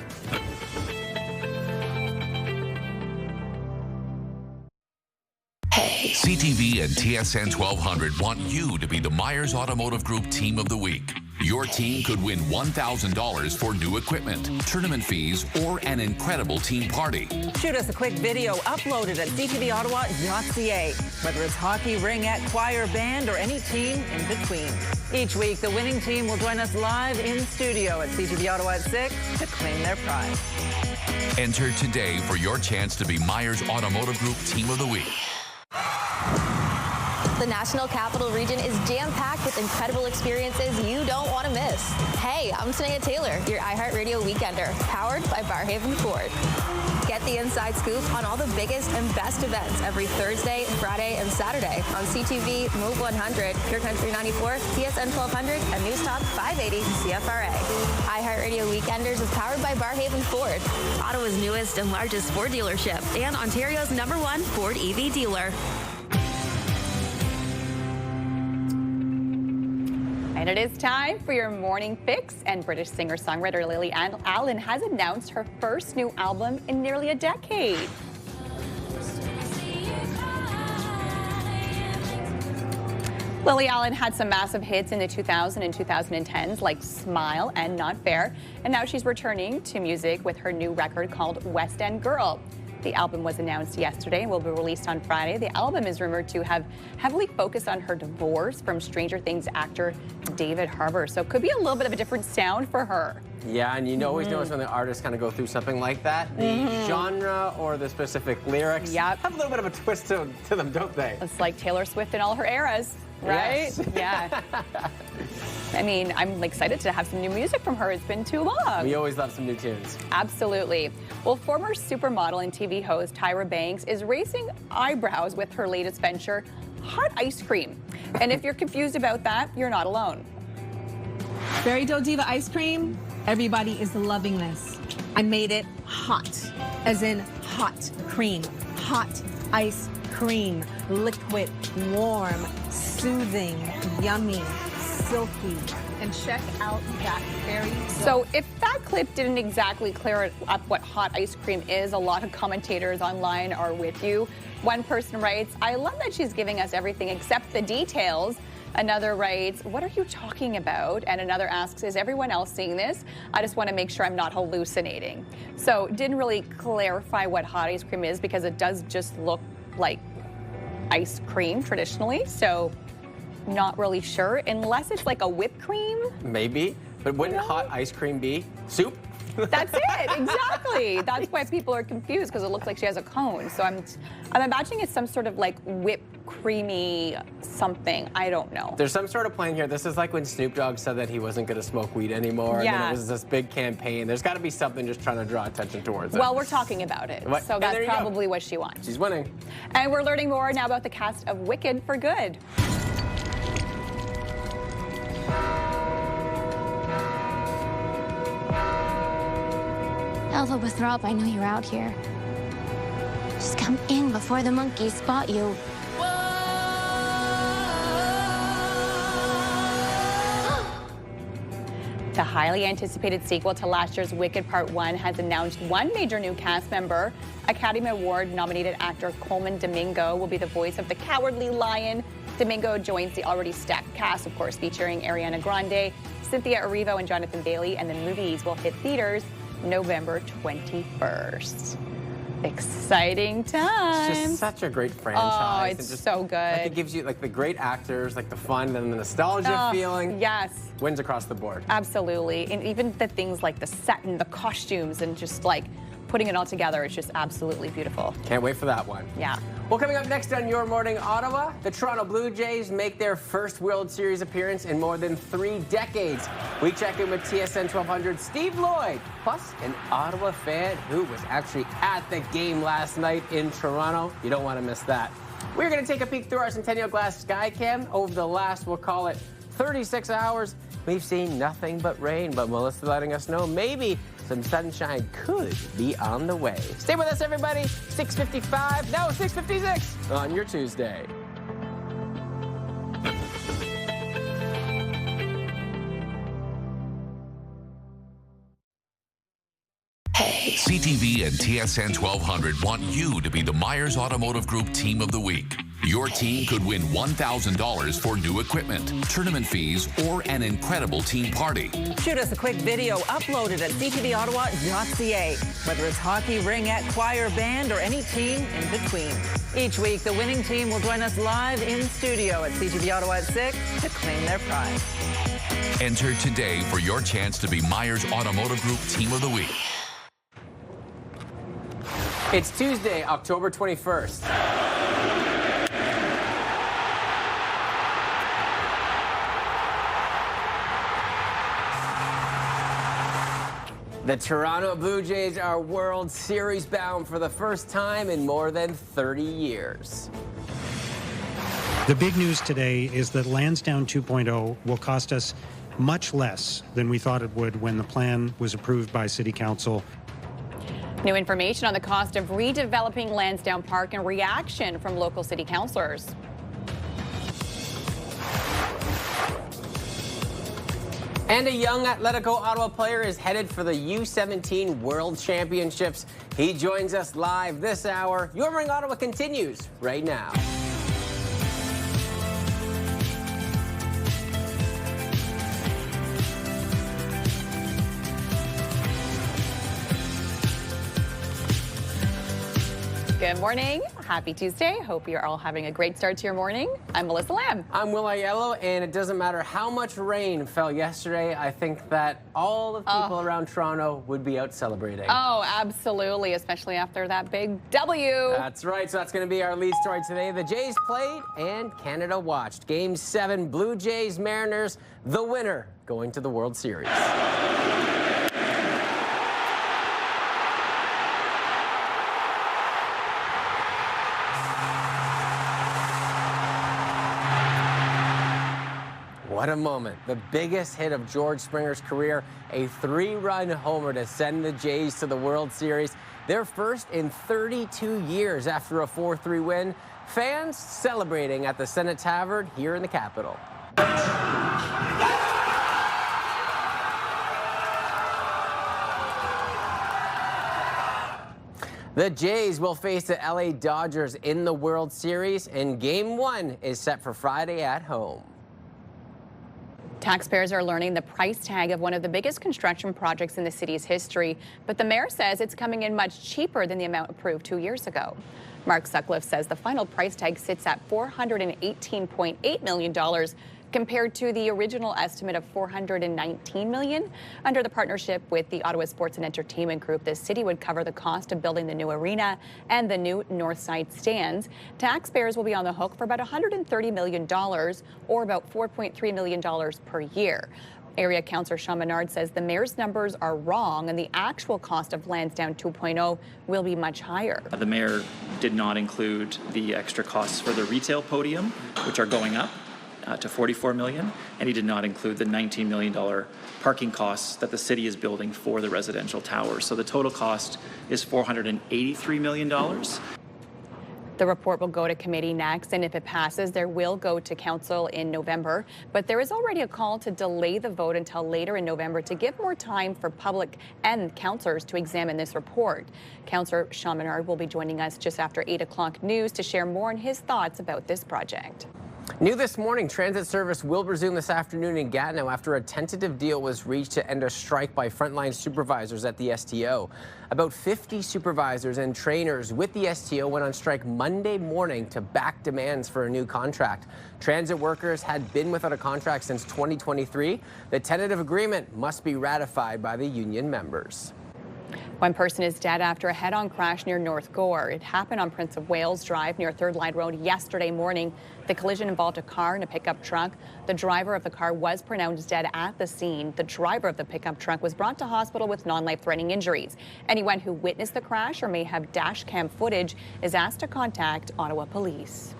Hey. CTV and TSN 1200 want you to be the Myers Automotive Group Team of the Week. Your team could win $1,000 for new equipment, tournament fees, or an incredible team party. Shoot us a quick video uploaded at ctvottawa.ca. Whether it's hockey, ringette, choir, band, or any team in between. Each week, the winning team will join us live in studio at CTV Ottawa at 6 to claim their prize. Enter today for your chance to be Myers Automotive Group Team of the Week. The National Capital Region is jam-packed with incredible experiences you don't want to miss. Hey, I'm Tanea Taylor, your iHeartRadio Weekender, powered by Barrhaven Ford. Get the inside scoop on all the biggest and best events every Thursday, Friday, and Saturday on CTV, Move 100, Pure Country 94, TSN 1200, and News Talk 580 CFRA. iHeartRadio Weekenders is powered by Barrhaven Ford, Ottawa's newest and largest Ford dealership, and Ontario's #1 Ford EV dealer. And it is time for your Morning Fix, and British singer-songwriter Lily Allen has announced her first new album in nearly a decade. Lily Allen had some massive hits in the 2000s and 2010s like Smile and Not Fair, and now she's returning to music with her new record called West End Girl. The album was announced yesterday and will be released on Friday. The album is rumored to have heavily focused on her divorce from Stranger Things actor David Harbour, so it could be a little bit of a different sound for her. Yeah, and you always notice when the artists kind of go through something like that, the genre or the specific lyrics have a little bit of a twist to them, don't they? It's like Taylor Swift in all her eras, right? Yes. Yeah. I mean, I'm excited to have some new music from her. It's been too long. We always love some new tunes. Absolutely. Well, former supermodel and TV host Tyra Banks is raising eyebrows with her latest venture, hot ice cream. And if you're confused about that, you're not alone. Fairy Dough Diva ice cream, everybody is loving this. I made it hot, as in hot cream, hot ice cream, liquid, warm, soothing, yummy, silky. And check out that fairy dough. So if that clip didn't exactly clear up what hot ice cream is, a lot of commentators online are with you. One person writes, I love that she's giving us everything except the details. Another writes, what are you talking about? And another asks, is everyone else seeing this? I just want to make sure I'm not hallucinating. So didn't really clarify what hot ice cream is because it does just look like ice cream traditionally. So not really sure, unless it's like a whipped cream. Maybe, but wouldn't hot ice cream be soup? That's it, exactly. That's why people are confused, because it looks like she has a cone. So I'm imagining it's some sort of like whipped creamy something. I don't know. There's some sort of plan here. This is like when Snoop Dogg said that he wasn't going to smoke weed anymore. Yeah. And then it was this big campaign. There's got to be something just trying to draw attention towards it. Well, we're talking about it. What? So that's probably what she wants. She's winning. And we're learning more now about the cast of Wicked for Good. Elva Withrop, I know you're out here. Just come in before the monkeys spot you. The highly anticipated sequel to last year's Wicked Part 1 has announced one major new cast member. Academy Award-nominated actor Coleman Domingo will be the voice of the Cowardly Lion. Domingo joins the already stacked cast, of course, featuring Ariana Grande, Cynthia Erivo, and Jonathan Bailey, and the movies will hit theaters November 21st. Exciting time. It's just such a great franchise. Oh, it's just so good. Like, it gives you like the great actors, like the fun and the nostalgia feeling. Yes. Wins across the board. Absolutely. And even the things like the set and the costumes and just like putting it all together, it's just absolutely beautiful. Can't wait for that one. Yeah. Well, coming up next on Your Morning Ottawa, the Toronto Blue Jays make their first World Series appearance in more than 3 decades. We check in with TSN 1200 Steve Lloyd, plus an Ottawa fan who was actually at the game last night in Toronto. You don't want to miss that. We're going to take a peek through our Centennial Glass Skycam. Over the last, we'll call it 36 hours, we've seen nothing but rain, but Melissa letting us know maybe some sunshine could be on the way. Stay with us, everybody. 6:55, no, 6:56 on your Tuesday. CTV and TSN 1200 want you to be the Myers Automotive Group Team of the Week. Your team could win $1,000 for new equipment, tournament fees, or an incredible team party. Shoot us a quick video uploaded at ctvottawa.ca. Whether it's hockey, ringette, choir, band, or any team in between. Each week, the winning team will join us live in studio at CTV Ottawa at 6 to claim their prize. Enter today for your chance to be Myers Automotive Group Team of the Week. It's Tuesday, October 21st. The Toronto Blue Jays are World Series bound for the first time in more than 30 years. The big news today is that Lansdowne 2.0 will cost us much less than we thought it would when the plan was approved by City Council. New information on the cost of redeveloping Lansdowne Park and reaction from local city councillors. And a young Atletico Ottawa player is headed for the U17 World Championships. He joins us live this hour. Your Morning Ottawa continues right now. Good morning. Happy Tuesday. Hope you're all having a great start to your morning. I'm Melissa Lamb. I'm Will Aiello, and it doesn't matter how much rain fell yesterday. I think that all the people around Toronto would be out celebrating. Oh, absolutely, especially after that big W. That's right. So that's going to be our lead story today. The Jays played and Canada watched. Game 7, Blue Jays, Mariners, the winner going to the World Series. What a moment. The biggest hit of George Springer's career, a 3-run homer to send the Jays to the World Series. Their first in 32 years after a 4-3 win. Fans celebrating at the Senate Tavern here in the capital. The Jays will face the LA Dodgers in the World Series, and Game 1 is set for Friday at home. Taxpayers are learning the price tag of one of the biggest construction projects in the city's history, but the mayor says it's coming in much cheaper than the amount approved 2 years ago. Mark Sutcliffe says the final price tag sits at $418.8 million compared to the original estimate of $419 million. Under the partnership with the Ottawa Sports and Entertainment Group, the city would cover the cost of building the new arena and the new north side stands. Taxpayers will be on the hook for about $130 million, or about $4.3 million per year. Area Councillor Homan says the mayor's numbers are wrong and the actual cost of Lansdowne 2.0 will be much higher. The mayor did not include the extra costs for the retail podium, which are going up to $44 million, and he did not include the $19 million parking costs that the city is building for the residential towers. So the total cost is $483 million. The report will go to committee next, and if it passes, there will go to council in November. But there is already a call to delay the vote until later in November to give more time for public and councillors to examine this report. Councillor Homan will be joining us just after 8 o'clock news to share more on his thoughts about this project. New this morning, transit service will resume this afternoon in Gatineau after a tentative deal was reached to end a strike by frontline supervisors at the STO. About 50 supervisors and trainers with the STO went on strike Monday morning to back demands for a new contract. Transit workers had been without a contract since 2023. The tentative agreement must be ratified by the union members. One person is dead after a head-on crash near North Gore. It happened on Prince of Wales Drive near 3rd Line Road yesterday morning. The collision involved a car and a pickup truck. The driver of the car was pronounced dead at the scene. The driver of the pickup truck was brought to hospital with non-life-threatening injuries. Anyone who witnessed the crash or may have dash cam footage is asked to contact Ottawa Police.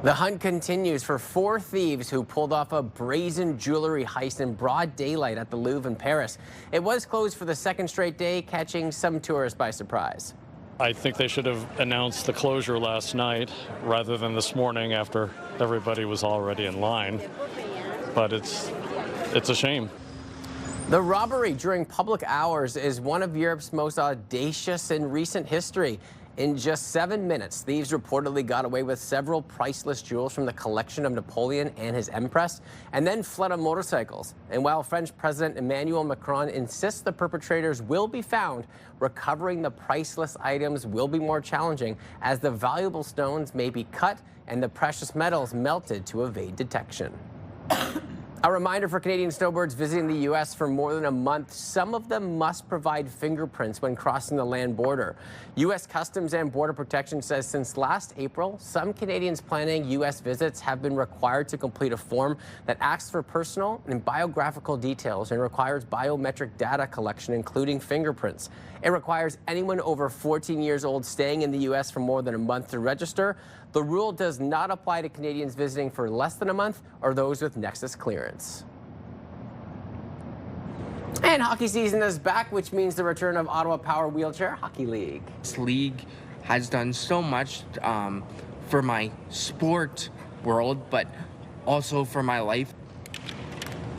The hunt continues for 4 thieves who pulled off a brazen jewelry heist in broad daylight at the Louvre in Paris. It was closed for the 2nd straight day, catching some tourists by surprise. I think they should have announced the closure last night rather than this morning after everybody was already in line. But it's a shame. The robbery during public hours is one of Europe's most audacious in recent history. In just 7 minutes, thieves reportedly got away with several priceless jewels from the collection of Napoleon and his Empress, and then fled on motorcycles. And while French President Emmanuel Macron insists the perpetrators will be found, recovering the priceless items will be more challenging as the valuable stones may be cut and the precious metals melted to evade detection. A reminder for Canadian snowbirds visiting the U.S. for more than a month, some of them must provide fingerprints when crossing the land border. U.S. Customs and Border Protection says since last April, some Canadians planning U.S. visits have been required to complete a form that asks for personal and biographical details and requires biometric data collection, including fingerprints. It requires anyone over 14 years old staying in the U.S. for more than a month to register. The rule does not apply to Canadians visiting for less than a month or those with Nexus clearance. And hockey season is back, which means the return of Ottawa Power Wheelchair Hockey League. This league has done so much for my sport world, but also for my life.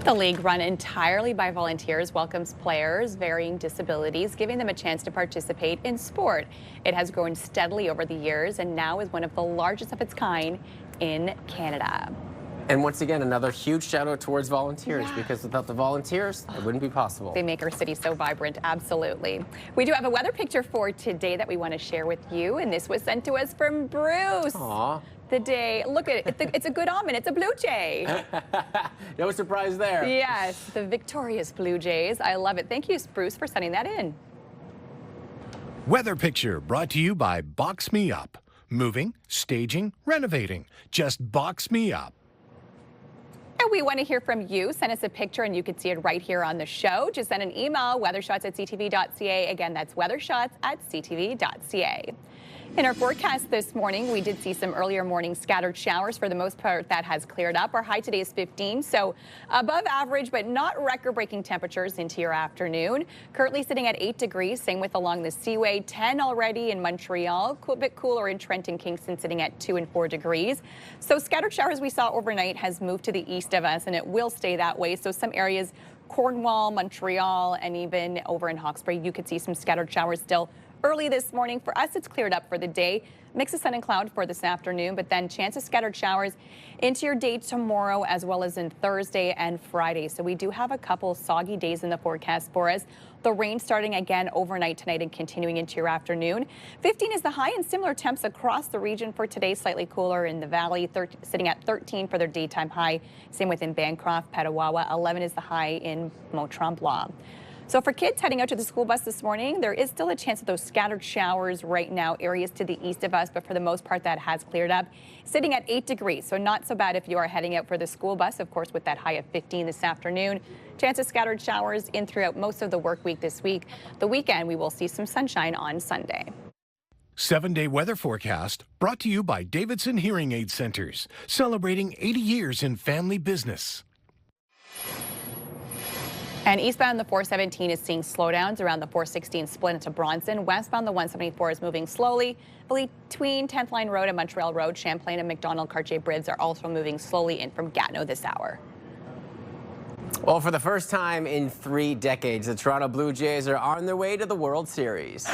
The league, run entirely by volunteers, welcomes players varying disabilities, giving them a chance to participate in sport. It has grown steadily over the years and now is one of the largest of its kind in Canada. And once again, another huge shout out towards volunteers, because without the volunteers, it wouldn't be possible. They make our city so vibrant, absolutely. We do have a weather picture for today that we want to share with you, and this was sent to us from Bruce. Aww. The day, look at it, it's a good omen, it's a Blue Jay. No surprise there. Yes, the victorious Blue Jays. I love it. Thank you, Bruce, for sending that in. Weather picture brought to you by Box Me Up. Moving, staging, renovating. Just box me up. And we want to hear from you. Send us a picture and you can see it right here on the show. Just send an email, weathershots@ctv.ca. Again, that's weathershots@ctv.ca. In our forecast this morning, we did see some earlier morning scattered showers. For the most part, that has cleared up. Our high today is 15, so above average, but not record-breaking temperatures into your afternoon. Currently sitting at 8 degrees, same with along the Seaway, 10 already in Montreal, a bit cooler in Trenton, Kingston, sitting at 2 and 4 degrees. So scattered showers we saw overnight has moved to the east of us, and it will stay that way. So some areas, Cornwall, Montreal, and even over in Hawkesbury, you could see some scattered showers still early this morning. For us, it's cleared up for the day. Mix of sun and cloud for this afternoon, but then chance of scattered showers into your day tomorrow as well as in Thursday and Friday. So we do have a couple soggy days in the forecast for us. The rain starting again overnight tonight and continuing into your afternoon. 15 is the high, and similar temps across the region for today. Slightly cooler in the valley, sitting at 13 for their daytime high. Same within Bancroft, Petawawa. 11 is the high in Mont-Tremblant. So for kids heading out to the school bus this morning, there is still a chance of those scattered showers right now, areas to the east of us, but for the most part that has cleared up. Sitting at 8 degrees, so not so bad if you are heading out for the school bus, of course, with that high of 15 this afternoon. Chance of scattered showers in throughout most of the work week this week. The weekend, we will see some sunshine on Sunday. 7-day weather forecast brought to you by Davidson Hearing Aid Centers, celebrating 80 years in family business. And eastbound, the 417 is seeing slowdowns around the 416 split into Bronson. Westbound, the 174 is moving slowly. Between 10th Line Road and Montreal Road, Champlain and McDonald-Cartier Bridge are also moving slowly in from Gatineau this hour. Well, for the first time in 3 decades, the Toronto Blue Jays are on their way to the World Series.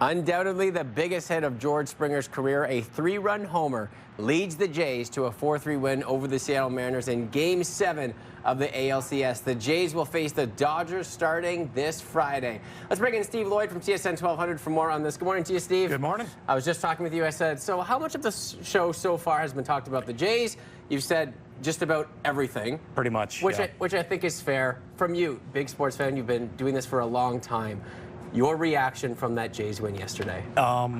Undoubtedly the biggest hit of George Springer's career, a 3-run homer, leads the Jays to a 4-3 win over the Seattle Mariners in Game 7 of the ALCS. The Jays will face the Dodgers starting this Friday. Let's bring in Steve Lloyd from TSN 1200 for more on this. Good morning to you, Steve. Good morning. I was just talking with you. I said, so how much of the show so far has been talked about the Jays? You've said just about everything. Pretty much, which yeah. I think is fair. From you, big sports fan, you've been doing this for a long time. Your reaction from that Jays win yesterday?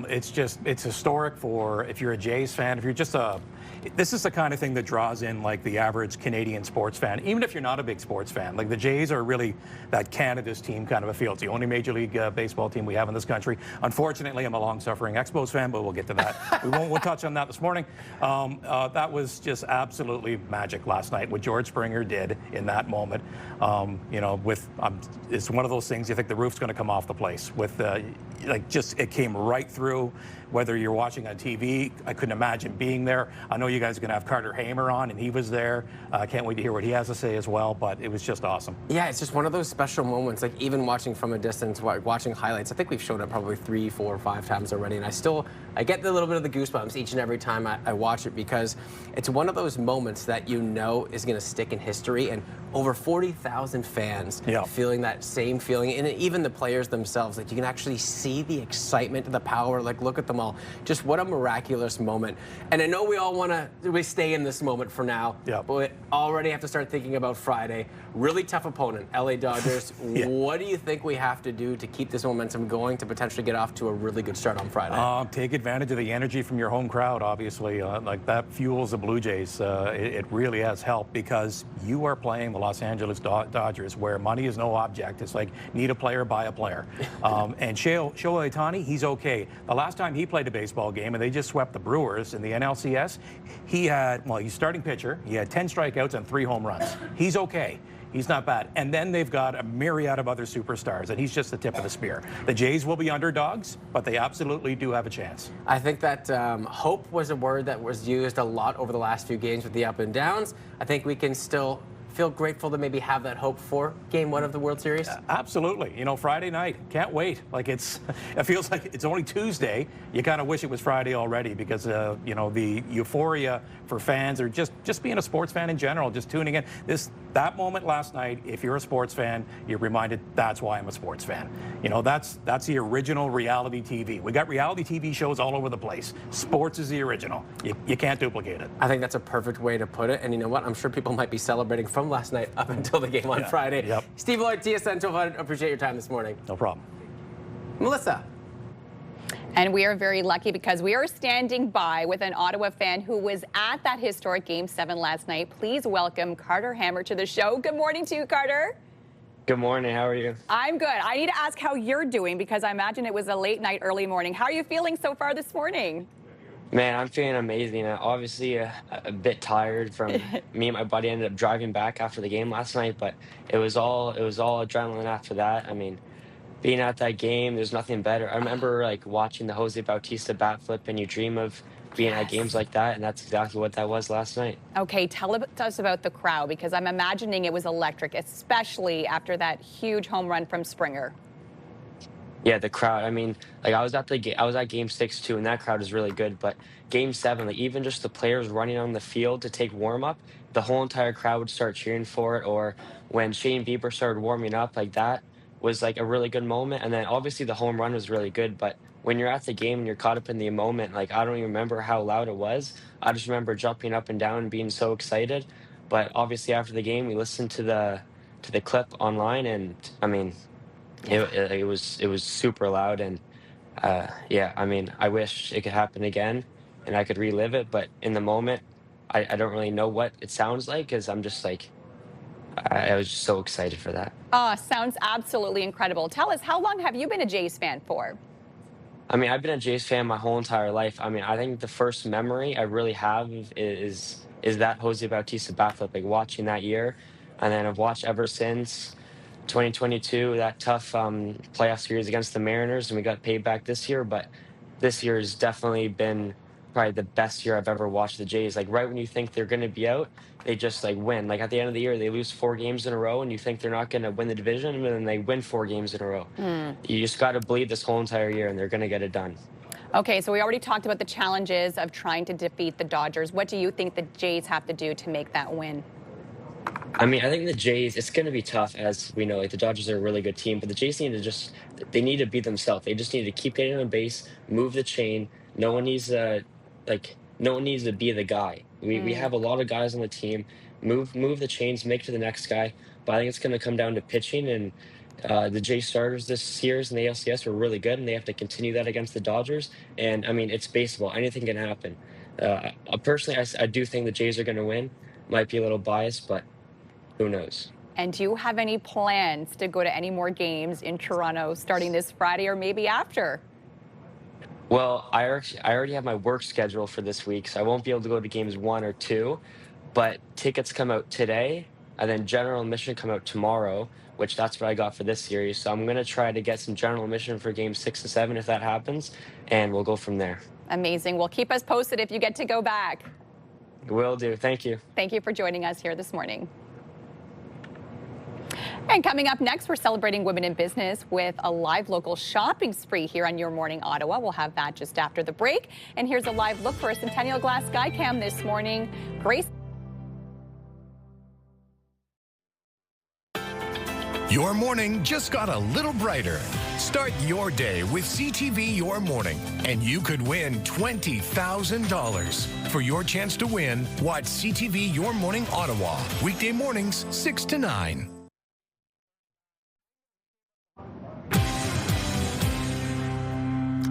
It's historic for, if you're a Jays fan, if you're just this is the kind of thing that draws in like the average Canadian sports fan, even if you're not a big sports fan. Like the Jays are really that Canada's team kind of a feel. It's the only Major League Baseball team we have in this country. Unfortunately, I'm a long-suffering Expos fan, but we'll get to that. We'll touch on that this morning. That was just absolutely magic last night, what George Springer did in that moment. You know, it's one of those things you think the roof's going to come off the place. With it came right through. Whether you're watching on TV, I couldn't imagine being there. I know you guys are going to have Carter Hamer on, and he was there. I can't wait to hear what he has to say as well, but it was just awesome. Yeah, it's just one of those special moments, like even watching from a distance, watching highlights. I think we've shown it probably 3, 4, 5 times already, and I get a little bit of the goosebumps each and every time I watch it, because it's one of those moments that you know is going to stick in history, and over 40,000 fans feeling that same feeling, and even the players themselves, like you can actually see the excitement, the power, like look at them all. Just what a miraculous moment. And I know we all want to stay in this moment for now, but we already have to start thinking about Friday. Really tough opponent, LA Dodgers. What do you think we have to do to keep this momentum going to potentially get off to a really good start on Friday? Take advantage of the energy from your home crowd, obviously. Like that fuels the Blue Jays. It really has helped because you are playing the Los Angeles Dodgers, where money is no object. It's like, need a player, buy a player. And Shohei Ohtani, he's okay. The last time he played a baseball game and they just swept the Brewers in the NLCS, he's starting pitcher. He had 10 strikeouts and 3 home runs. He's okay. He's not bad. And then they've got a myriad of other superstars, and he's just the tip of the spear. The Jays will be underdogs, but they absolutely do have a chance. I think that hope was a word that was used a lot over the last few games with the up and downs. I think we can still feel grateful to maybe have that hope for Game 1 of the World Series? Absolutely. You know, Friday night, can't wait. Like it feels like it's only Tuesday. You kind of wish it was Friday already because, you know, the euphoria for fans or just being a sports fan in general, just tuning in. That moment last night, if you're a sports fan, you're reminded that's why I'm a sports fan. You know, that's the original reality TV. We got reality TV shows all over the place. Sports is the original. You can't duplicate it. I think that's a perfect way to put it. And you know what? I'm sure people might be celebrating from last night up until the game on Friday. Yep. Steve Lloyd, TSN 1200, appreciate your time this morning. No problem. Melissa. And we are very lucky because we are standing by with an Ottawa fan who was at that historic Game 7 last night. Please welcome Carter Hammer to the show. Good morning to you, Carter. Good morning. How are you? I'm good. I need to ask how you're doing because I imagine it was a late night, early morning. How are you feeling so far this morning? Man, I'm feeling amazing. Obviously, a bit tired from me and my buddy ended up driving back after the game last night, but it was all adrenaline after that. I mean, being at that game, there's nothing better. I remember like watching the Jose Bautista bat flip, and you dream of being at games like that, and that's exactly what that was last night. Okay, tell us about the crowd because I'm imagining it was electric, especially after that huge home run from Springer. Yeah, the crowd. I mean, like I was at Game 6 too, and that crowd is really good. But Game 7, like even just the players running on the field to take warm up, the whole entire crowd would start cheering for it. Or when Shane Bieber started warming up, like that was like a really good moment. And then obviously the home run was really good. But when you're at the game and you're caught up in the moment, like I don't even remember how loud it was. I just remember jumping up and down and being so excited. But obviously after the game, we listened to the clip online, and I mean. It was super loud, and yeah, I mean, I wish it could happen again and I could relive it, but in the moment, I don't really know what it sounds like because I'm just like, I was just so excited for that. Sounds absolutely incredible. Tell us, how long have you been a Jays fan for? I mean, I've been a Jays fan my whole entire life. I mean, I think the first memory I really have is that Jose Bautista bat flip, like watching that year, and then I've watched ever since. 2022, that tough playoff series against the Mariners, and we got paid back this year. But this year has definitely been probably the best year I've ever watched the Jays. Like right when you think they're going to be out, they just like win. Like at the end of the year, they lose 4 games in a row, and you think they're not going to win the division, and then they win 4 games in a row. You just got to believe this whole entire year, and they're going to get it done. Okay, so we already talked about the challenges of trying to defeat the Dodgers. What do you think the Jays have to do to make that win? I mean, I think the Jays, it's going to be tough, as we know. Like, the Dodgers are a really good team, but the Jays need to they need to be themselves. They just need to keep getting on base, move the chain. No one needs to be the guy. We have a lot of guys on the team. Move the chains, make it to the next guy. But I think it's going to come down to pitching, and the Jays starters this series in the ALCS were really good, and they have to continue that against the Dodgers. And, I mean, it's baseball. Anything can happen. Personally, I do think the Jays are going to win. Might be a little biased, but who knows? And do you have any plans to go to any more games in Toronto starting this Friday or maybe after? Well, I already have my work schedule for this week, so I won't be able to go to games 1 or 2. But tickets come out today, and then general admission come out tomorrow, which that's what I got for this series. So I'm going to try to get some general admission for games 6 and 7 if that happens, and we'll go from there. Amazing. Well, keep us posted if you get to go back. Will do. Thank you. Thank you for joining us here this morning. And coming up next, we're celebrating women in business with a live local shopping spree here on Your Morning Ottawa. We'll have that just after the break. And here's a live look for a Centennial Glass Skycam this morning. Grace. Your morning just got a little brighter. Start your day with CTV Your Morning, and you could win $20,000. For your chance to win, watch CTV Your Morning Ottawa, weekday mornings 6 to 9.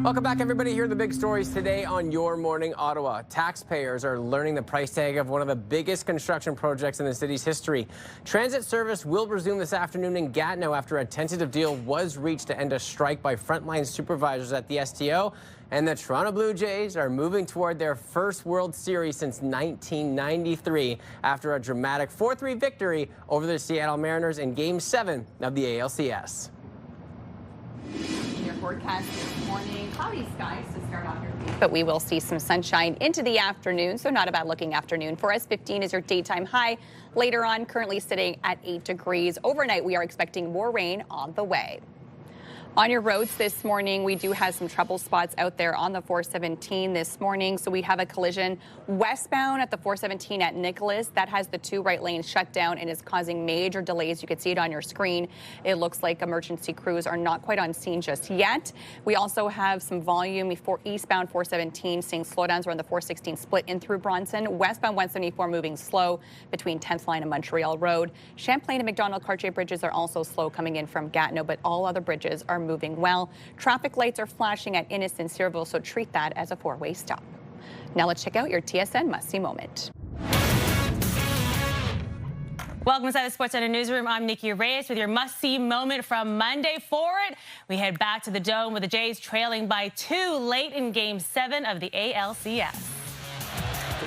Welcome back, everybody. Here are the big stories today on Your Morning Ottawa. Taxpayers are learning the price tag of one of the biggest construction projects in the city's history. Transit service will resume this afternoon in Gatineau after a tentative deal was reached to end a strike by frontline supervisors at the STO. And the Toronto Blue Jays are moving toward their first World Series since 1993 after a dramatic 4-3 victory over the Seattle Mariners in Game 7 of the ALCS. Your forecast this morning, cloudy skies to start off your week, but we will see some sunshine into the afternoon, so not a bad looking afternoon for us. 15 is your daytime high. Later on, currently sitting at 8 degrees. Overnight, we are expecting more rain on the way. On your roads this morning, we do have some trouble spots out there on the 417 this morning. So we have a collision westbound at the 417 at Nicholas. That has the 2 right lanes shut down and is causing major delays. You can see it on your screen. It looks like emergency crews are not quite on scene just yet. We also have some volume for eastbound 417, seeing slowdowns around the 416 split in through Bronson. Westbound 174 moving slow between 10th line and Montreal Road. Champlain and McDonald-Cartier bridges are also slow coming in from Gatineau, but all other bridges are moving well. Traffic lights are flashing at Innis and Searville, so treat that as a 4-way stop. Now let's check out your TSN must-see moment. Welcome inside the SportsCenter newsroom. I'm Nikki Reyes with your must-see moment from Monday forward. We head back to the Dome with the Jays trailing by 2 late in Game 7 of the ALCS.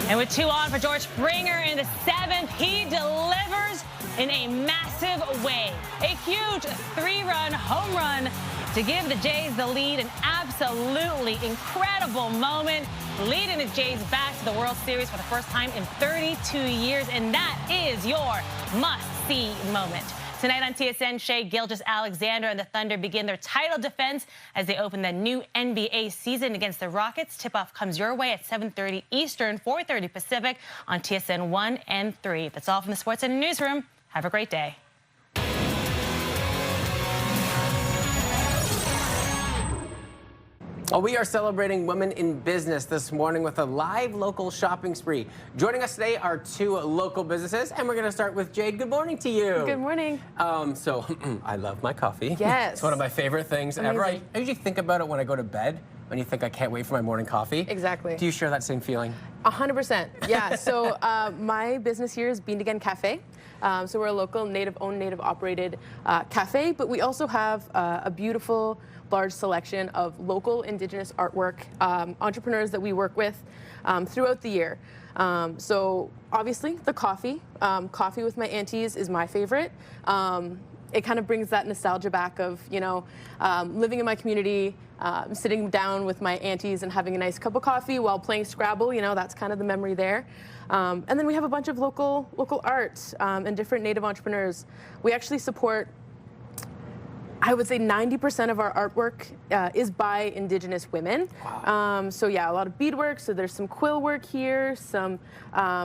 And with 2 on for George Springer in the 7th, he delivers in a massive way. A huge 3-run home run to give the Jays the lead. An absolutely incredible moment, leading the Jays back to the World Series for the first time in 32 years. And that is your must-see moment. Tonight on TSN, Shai Gilgeous-Alexander and the Thunder begin their title defense as they open the new NBA season against the Rockets. Tip-off comes your way at 7:30 Eastern, 4:30 Pacific on TSN 1 and 3. That's all from the SportsCenter newsroom. Have a great day. Well, we are celebrating women in business this morning with a live local shopping spree. Joining us today are 2 local businesses, and we're going to start with Jade. Good morning to you. Good morning. I love my coffee. Yes. It's one of my favorite things ever. I usually think about it when I go to bed, when you think I can't wait for my morning coffee. Exactly. Do you share that same feeling? 100%. Yeah. So my business here is Bean Again Cafe. So we're a local native-owned, native-operated cafe, but we also have a beautiful, large selection of local Indigenous artwork entrepreneurs that we work with throughout the year. So obviously the coffee with my aunties is my favorite. It kind of brings that nostalgia back of, living in my community, sitting down with my aunties and having a nice cup of coffee while playing Scrabble. That's kind of the memory there. And then we have a bunch of local art and different Native entrepreneurs. We actually support, I would say 90% of our artwork is by Indigenous women. Wow. So yeah, a lot of beadwork. So there's some quill work here, some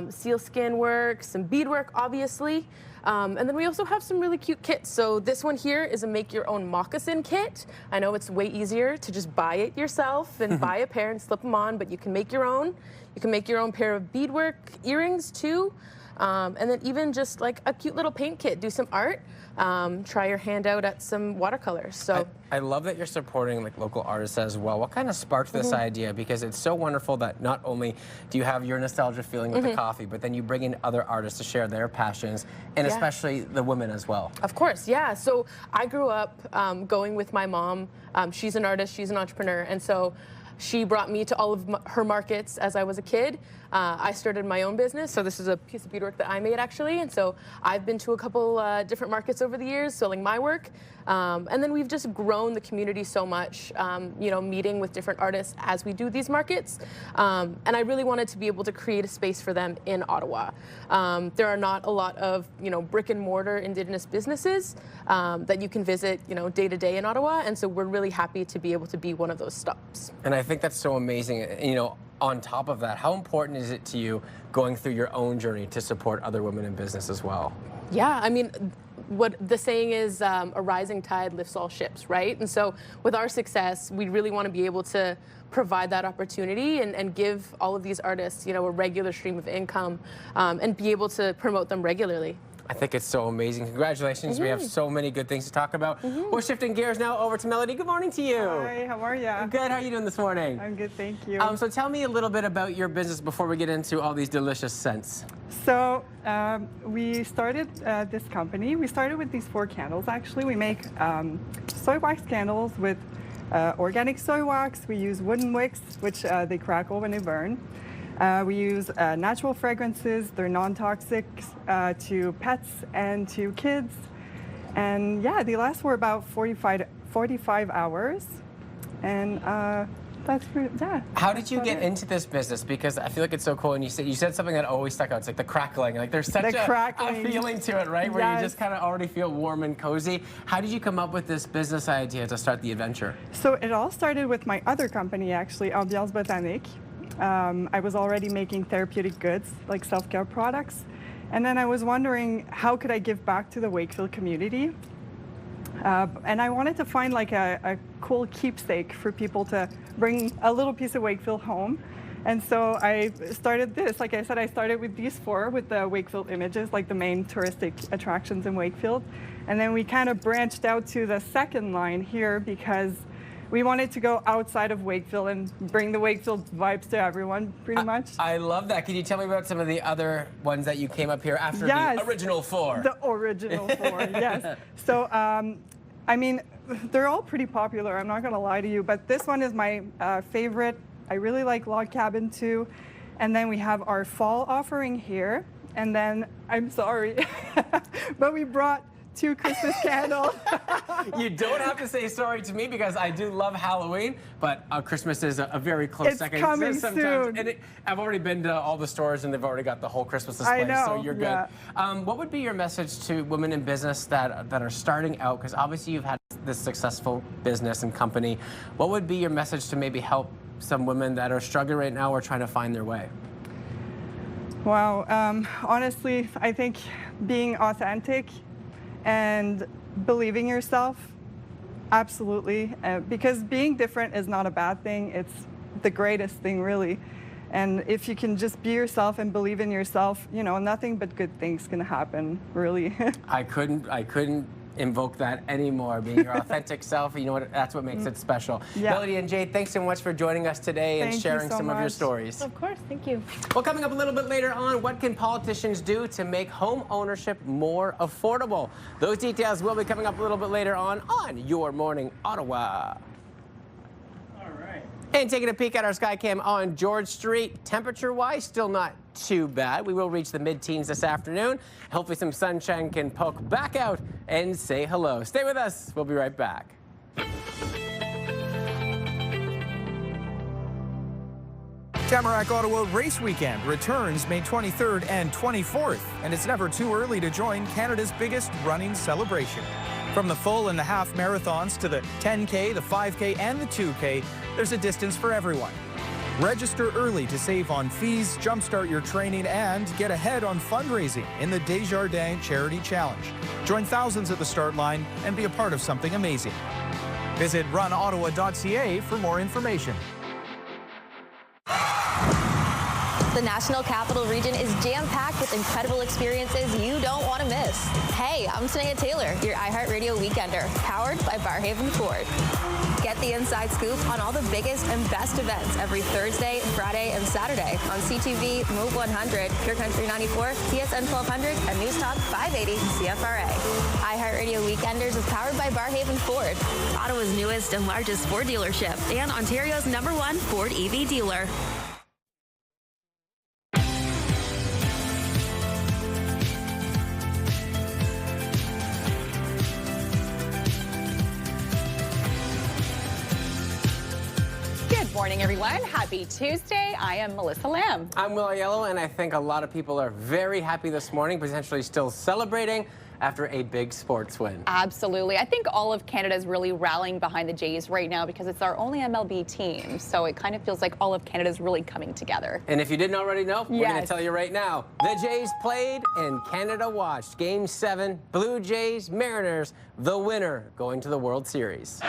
sealskin work, some beadwork, obviously. And then we also have some really cute kits. So this one here is a make-your-own moccasin kit. I know it's way easier to just buy it yourself and buy a pair and slip them on, but you can make your own. You can make your own pair of beadwork earrings too. And then even just like a cute little paint kit, do some art, try your hand out at some watercolors. So I love that you're supporting like local artists as well. What kind of sparked this idea? Because it's so wonderful that not only do you have your nostalgia feeling with the coffee, but then you bring in other artists to share their passions, and especially the women as well. Of course, yeah. So I grew up going with my mom. She's an artist, she's an entrepreneur, and so she brought me to all of her markets as I was a kid. I started my own business, so this is a piece of beadwork that I made actually, and so I've been to a couple different markets over the years selling my work, and then we've just grown the community so much, meeting with different artists as we do these markets, and I really wanted to be able to create a space for them in Ottawa. There are not a lot of brick and mortar Indigenous businesses that you can visit day to day in Ottawa, and so we're really happy to be able to be one of those stops. And I think that's so amazing. On top of that, how important is it to you going through your own journey to support other women in business as well? Yeah, I mean, what the saying is, a rising tide lifts all ships, right? And so with our success, we really want to be able to provide that opportunity and give all of these artists, a regular stream of income and be able to promote them regularly. I think it's so amazing. Congratulations. We have so many good things to talk about. We're shifting gears now over to Melody. Good morning to you. Hi, how are you? Good. How are you doing this morning? I'm good, thank you. So tell me a little bit about your business before we get into all these delicious scents. So we started this company. We started with these 4 candles, actually. We make soy wax candles with organic soy wax. We use wooden wicks, which they crackle when they burn. We use natural fragrances. They're non-toxic to pets and to kids. And yeah, they last for about 45 hours. And that's pretty, yeah. How did you get into this business? Because I feel like it's so cool. And you said something that always stuck out. It's like the crackling. Like there's such a feeling to it, right? Where you just kind of already feel warm and cozy. How did you come up with this business idea to start the adventure? So it all started with my other company, actually, Ambiance Botanique. I was already making therapeutic goods, like self-care products. And then I was wondering, how could I give back to the Wakefield community? And I wanted to find like a cool keepsake for people to bring a little piece of Wakefield home. And so I started this. Like I said, I started with these 4 with the Wakefield images, like the main touristic attractions in Wakefield. And then we kind of branched out to the second line here because we wanted to go outside of Wakefield and bring the Wakefield vibes to everyone, pretty much. I love that. Can you tell me about some of the other ones that you came up here after the original 4? The original 4, yes. So, I mean, they're all pretty popular, I'm not going to lie to you, but this one is my favorite. I really like Log Cabin too. And then we have our fall offering here. And then, I'm sorry, but we brought 2 Christmas candles. You don't have to say sorry to me because I do love Halloween, but Christmas is a very close second. It's coming soon. And I've already been to all the stores and they've already got the whole Christmas display, I know, so you're good. yeah. What would be your message to women in business that are starting out? Because obviously you've had this successful business and company. What would be your message to maybe help some women that are struggling right now or trying to find their way? Wow, honestly, I think being authentic and believing yourself, absolutely, because being different is not a bad thing. It's the greatest thing, really. And if you can just be yourself and believe in yourself, you know, nothing but good things can happen, really. I couldn't invoke that anymore. Being your authentic self, you know what? That's what makes it special. Yeah. Melody and Jade, thanks so much for joining us today and sharing some of your stories. Of course, thank you. Well, coming up a little bit later on, what can politicians do to make home ownership more affordable? Those details will be coming up a little bit later on Your Morning Ottawa. And taking a peek at our Skycam on George Street, temperature-wise, still not too bad. We will reach the mid-teens this afternoon. Hopefully some sunshine can poke back out and say hello. Stay with us. We'll be right back. Tamarack Ottawa Race Weekend returns May 23rd and 24th, and it's never too early to join Canada's biggest running celebration. From the full and the half marathons to the 10K, the 5K, and the 2K, there's a distance for everyone. Register early to save on fees, jumpstart your training, and get ahead on fundraising in the Desjardins Charity Challenge. Join thousands at the start line and be a part of something amazing. Visit runottawa.ca for more information. The National Capital Region is jam-packed with incredible experiences you don't want to miss. Hey, I'm Sneha Taylor, your iHeartRadio Weekender, powered by Barhaven Ford. Get the inside scoop on all the biggest and best events every Thursday, Friday, and Saturday on CTV, Move 100, Pure Country 94, TSN 1200, and News Talk 580 CFRA. iHeartRadio Weekenders is powered by Barhaven Ford, Ottawa's newest and largest Ford dealership, and Ontario's #1 Ford EV dealer. Good morning, everyone. Happy Tuesday. I am Melissa Lamb. I'm Will Aiello, and I think a lot of people are very happy this morning, potentially still celebrating after a big sports win. Absolutely. I think all of Canada is really rallying behind the Jays right now because it's our only MLB team. So it kind of feels like all of Canada is really coming together. And if you didn't already know, we're going to Yes. tell you right now. The Jays played and Canada watched. Game 7, Blue Jays, Mariners, the winner going to the World Series.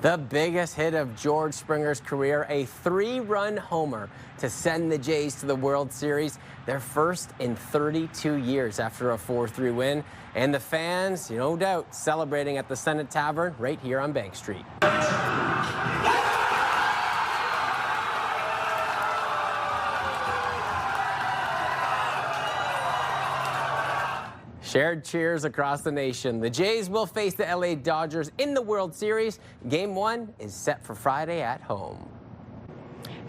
The biggest hit of George Springer's career, a 3-run homer to send the Jays to the World Series, their first in 32 years after a 4-3 win. And the fans, no doubt, celebrating at the Senate Tavern right here on Bank Street. Shared cheers across the nation. The Jays will face the LA Dodgers in the World Series. Game 1 is set for Friday at home.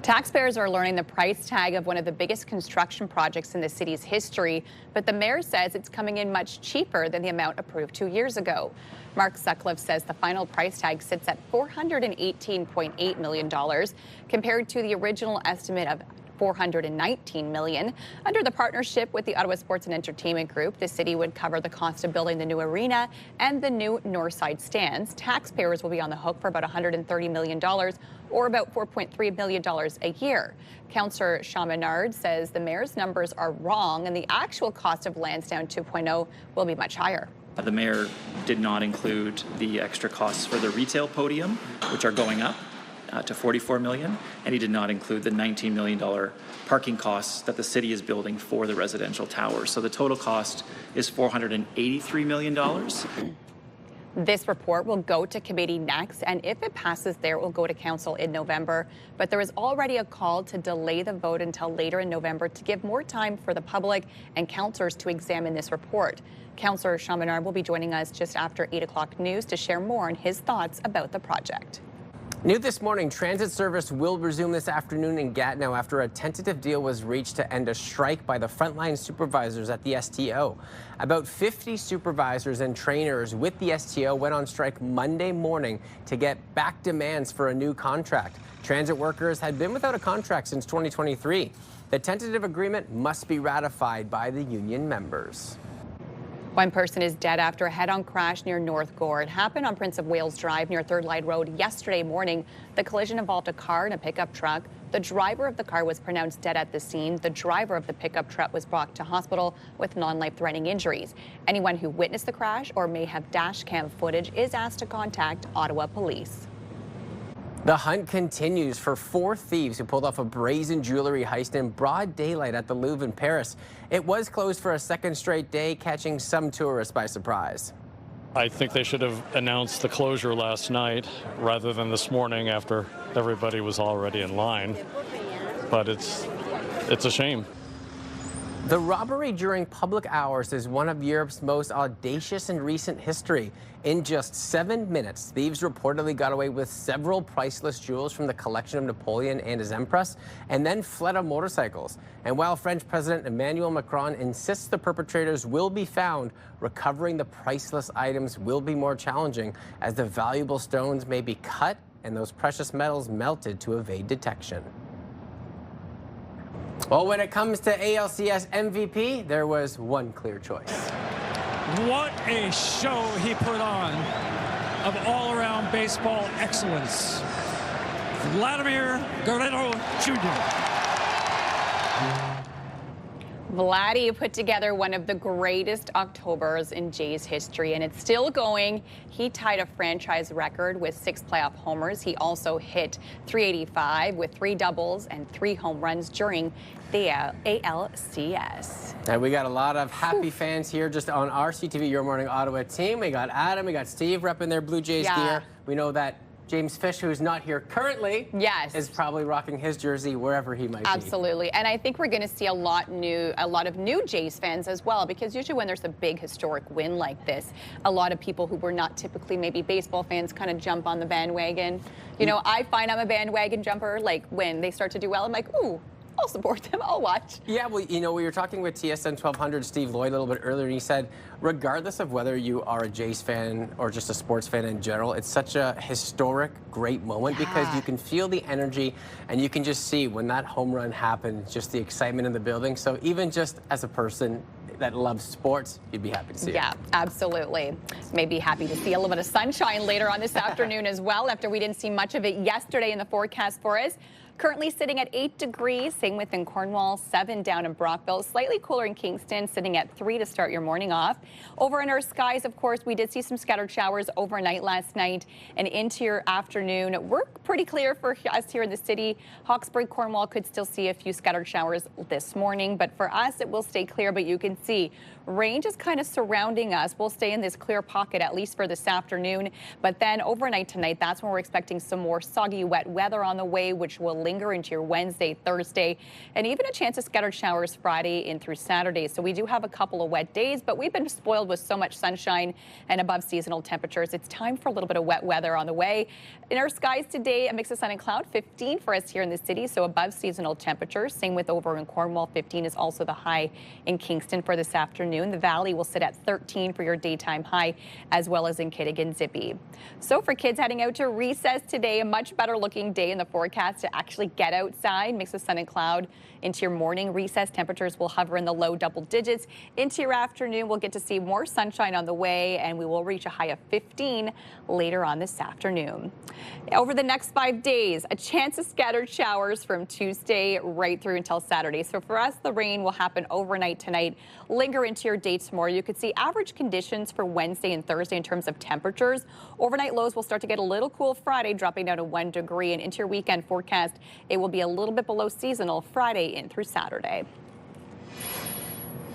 Taxpayers are learning the price tag of one of the biggest construction projects in the city's history, but the mayor says it's coming in much cheaper than the amount approved 2 years ago. Mark Sutcliffe says the final price tag sits at $418.8 million compared to the original estimate of $419 million. Under the partnership with the Ottawa Sports and Entertainment Group, the city would cover the cost of building the new arena and the new Northside stands. Taxpayers will be on the hook for about $130 million, or about $4.3 million a year. Councillor Sean Menard says the mayor's numbers are wrong and the actual cost of Lansdowne 2.0 will be much higher. The mayor did not include the extra costs for the retail podium, which are going up to $44 million, and he did not include the $19 million parking costs that the city is building for the residential tower. So the total cost is $483 million. This report will go to committee next, and if it passes there, it will go to council in November. But there is already a call to delay the vote until later in November to give more time for the public and councillors to examine this report. Councillor Sean Menard will be joining us just after 8 o'clock news to share more on his thoughts about the project. New this morning, transit service will resume this afternoon in Gatineau after a tentative deal was reached to end a strike by the frontline supervisors at the STO. About 50 supervisors and trainers with the STO went on strike Monday morning to get back demands for a new contract. Transit workers had been without a contract since 2023. The tentative agreement must be ratified by the union members. One person is dead after a head-on crash near North Gore. It happened on Prince of Wales Drive near Third Line Road yesterday morning. The collision involved a car and a pickup truck. The driver of the car was pronounced dead at the scene. The driver of the pickup truck was brought to hospital with non-life-threatening injuries. Anyone who witnessed the crash or may have dash cam footage is asked to contact Ottawa Police. The hunt continues for 4 thieves who pulled off a brazen jewelry heist in broad daylight at the Louvre in Paris. It was closed for a second straight day, catching some tourists by surprise. I think they should have announced the closure last night rather than this morning after everybody was already in line. But it's a shame. The robbery during public hours is one of Europe's most audacious in recent history. In just 7 minutes, thieves reportedly got away with several priceless jewels from the collection of Napoleon and his Empress, and then fled on motorcycles. And while French President Emmanuel Macron insists the perpetrators will be found, recovering the priceless items will be more challenging, as the valuable stones may be cut and those precious metals melted to evade detection. Well, when it comes to ALCS MVP, there was one clear choice. What a show he put on of all-around baseball excellence. Vladimir Guerrero Jr. Vladdy put together one of the greatest Octobers in Jays history, and it's still going. He tied a franchise record with 6 playoff homers. He also hit .385 with 3 doubles and 3 home runs during the ALCS. And we got a lot of happy fans here just on our CTV Your Morning Ottawa team. We got Adam, we got Steve repping their Blue Jays gear. We know that James Fish, who's not here currently, is probably rocking his jersey wherever he might be. Absolutely, and I think we're going to see a lot of new Jays fans as well, because usually when there's a big historic win like this, a lot of people who were not typically maybe baseball fans kind of jump on the bandwagon. You know, I find I'm a bandwagon jumper. Like when they start to do well, I'm like, ooh, I'll support them. I'll watch. Yeah, well, you know, we were talking with TSN 1200 Steve Lloyd a little bit earlier, and he said, regardless of whether you are a Jays fan or just a sports fan in general, it's such a historic, great moment because you can feel the energy and you can just see when that home run happened, just the excitement in the building. So even just as a person that loves sports, you'd be happy to see it. Yeah, absolutely. Maybe happy to see a little bit of sunshine later on this afternoon as well, after we didn't see much of it yesterday in the forecast for us. Currently sitting at 8 degrees, same within Cornwall, 7 down in Brockville, slightly cooler in Kingston, sitting at 3 to start your morning off. Over in our skies, of course, we did see some scattered showers overnight last night and into your afternoon. We're pretty clear for us here in the city. Hawkesbury, Cornwall could still see a few scattered showers this morning, but for us, it will stay clear. But you can see rain just kind of surrounding us. We'll stay in this clear pocket at least for this afternoon, but then overnight tonight, that's when we're expecting some more soggy, wet weather on the way, which will linger into your Wednesday, Thursday, and even a chance of scattered showers Friday in through Saturday. So we do have a couple of wet days, but we've been spoiled with so much sunshine and above seasonal temperatures. It's time for a little bit of wet weather on the way. In our skies today, a mix of sun and cloud, 15 for us here in the city, so above seasonal temperatures. Same with over in Cornwall, 15 is also the high in Kingston for this afternoon. The valley will sit at 13 for your daytime high, as well as in Kitigan, Zippy. So for kids heading out to recess today, a much better looking day in the forecast to actually get outside. Mix of sun and cloud into your morning. Recess temperatures will hover in the low double digits. Into your afternoon, we'll get to see more sunshine on the way, and we will reach a high of 15 later on this afternoon. Over the next 5 days, a chance of scattered showers from Tuesday right through until Saturday. So for us, the rain will happen overnight tonight, linger into your day tomorrow. You could see average conditions for Wednesday and Thursday in terms of temperatures. Overnight lows will start to get a little cool Friday, dropping down to 1 degree. And into your weekend forecast, it will be a little bit below seasonal Friday in through Saturday.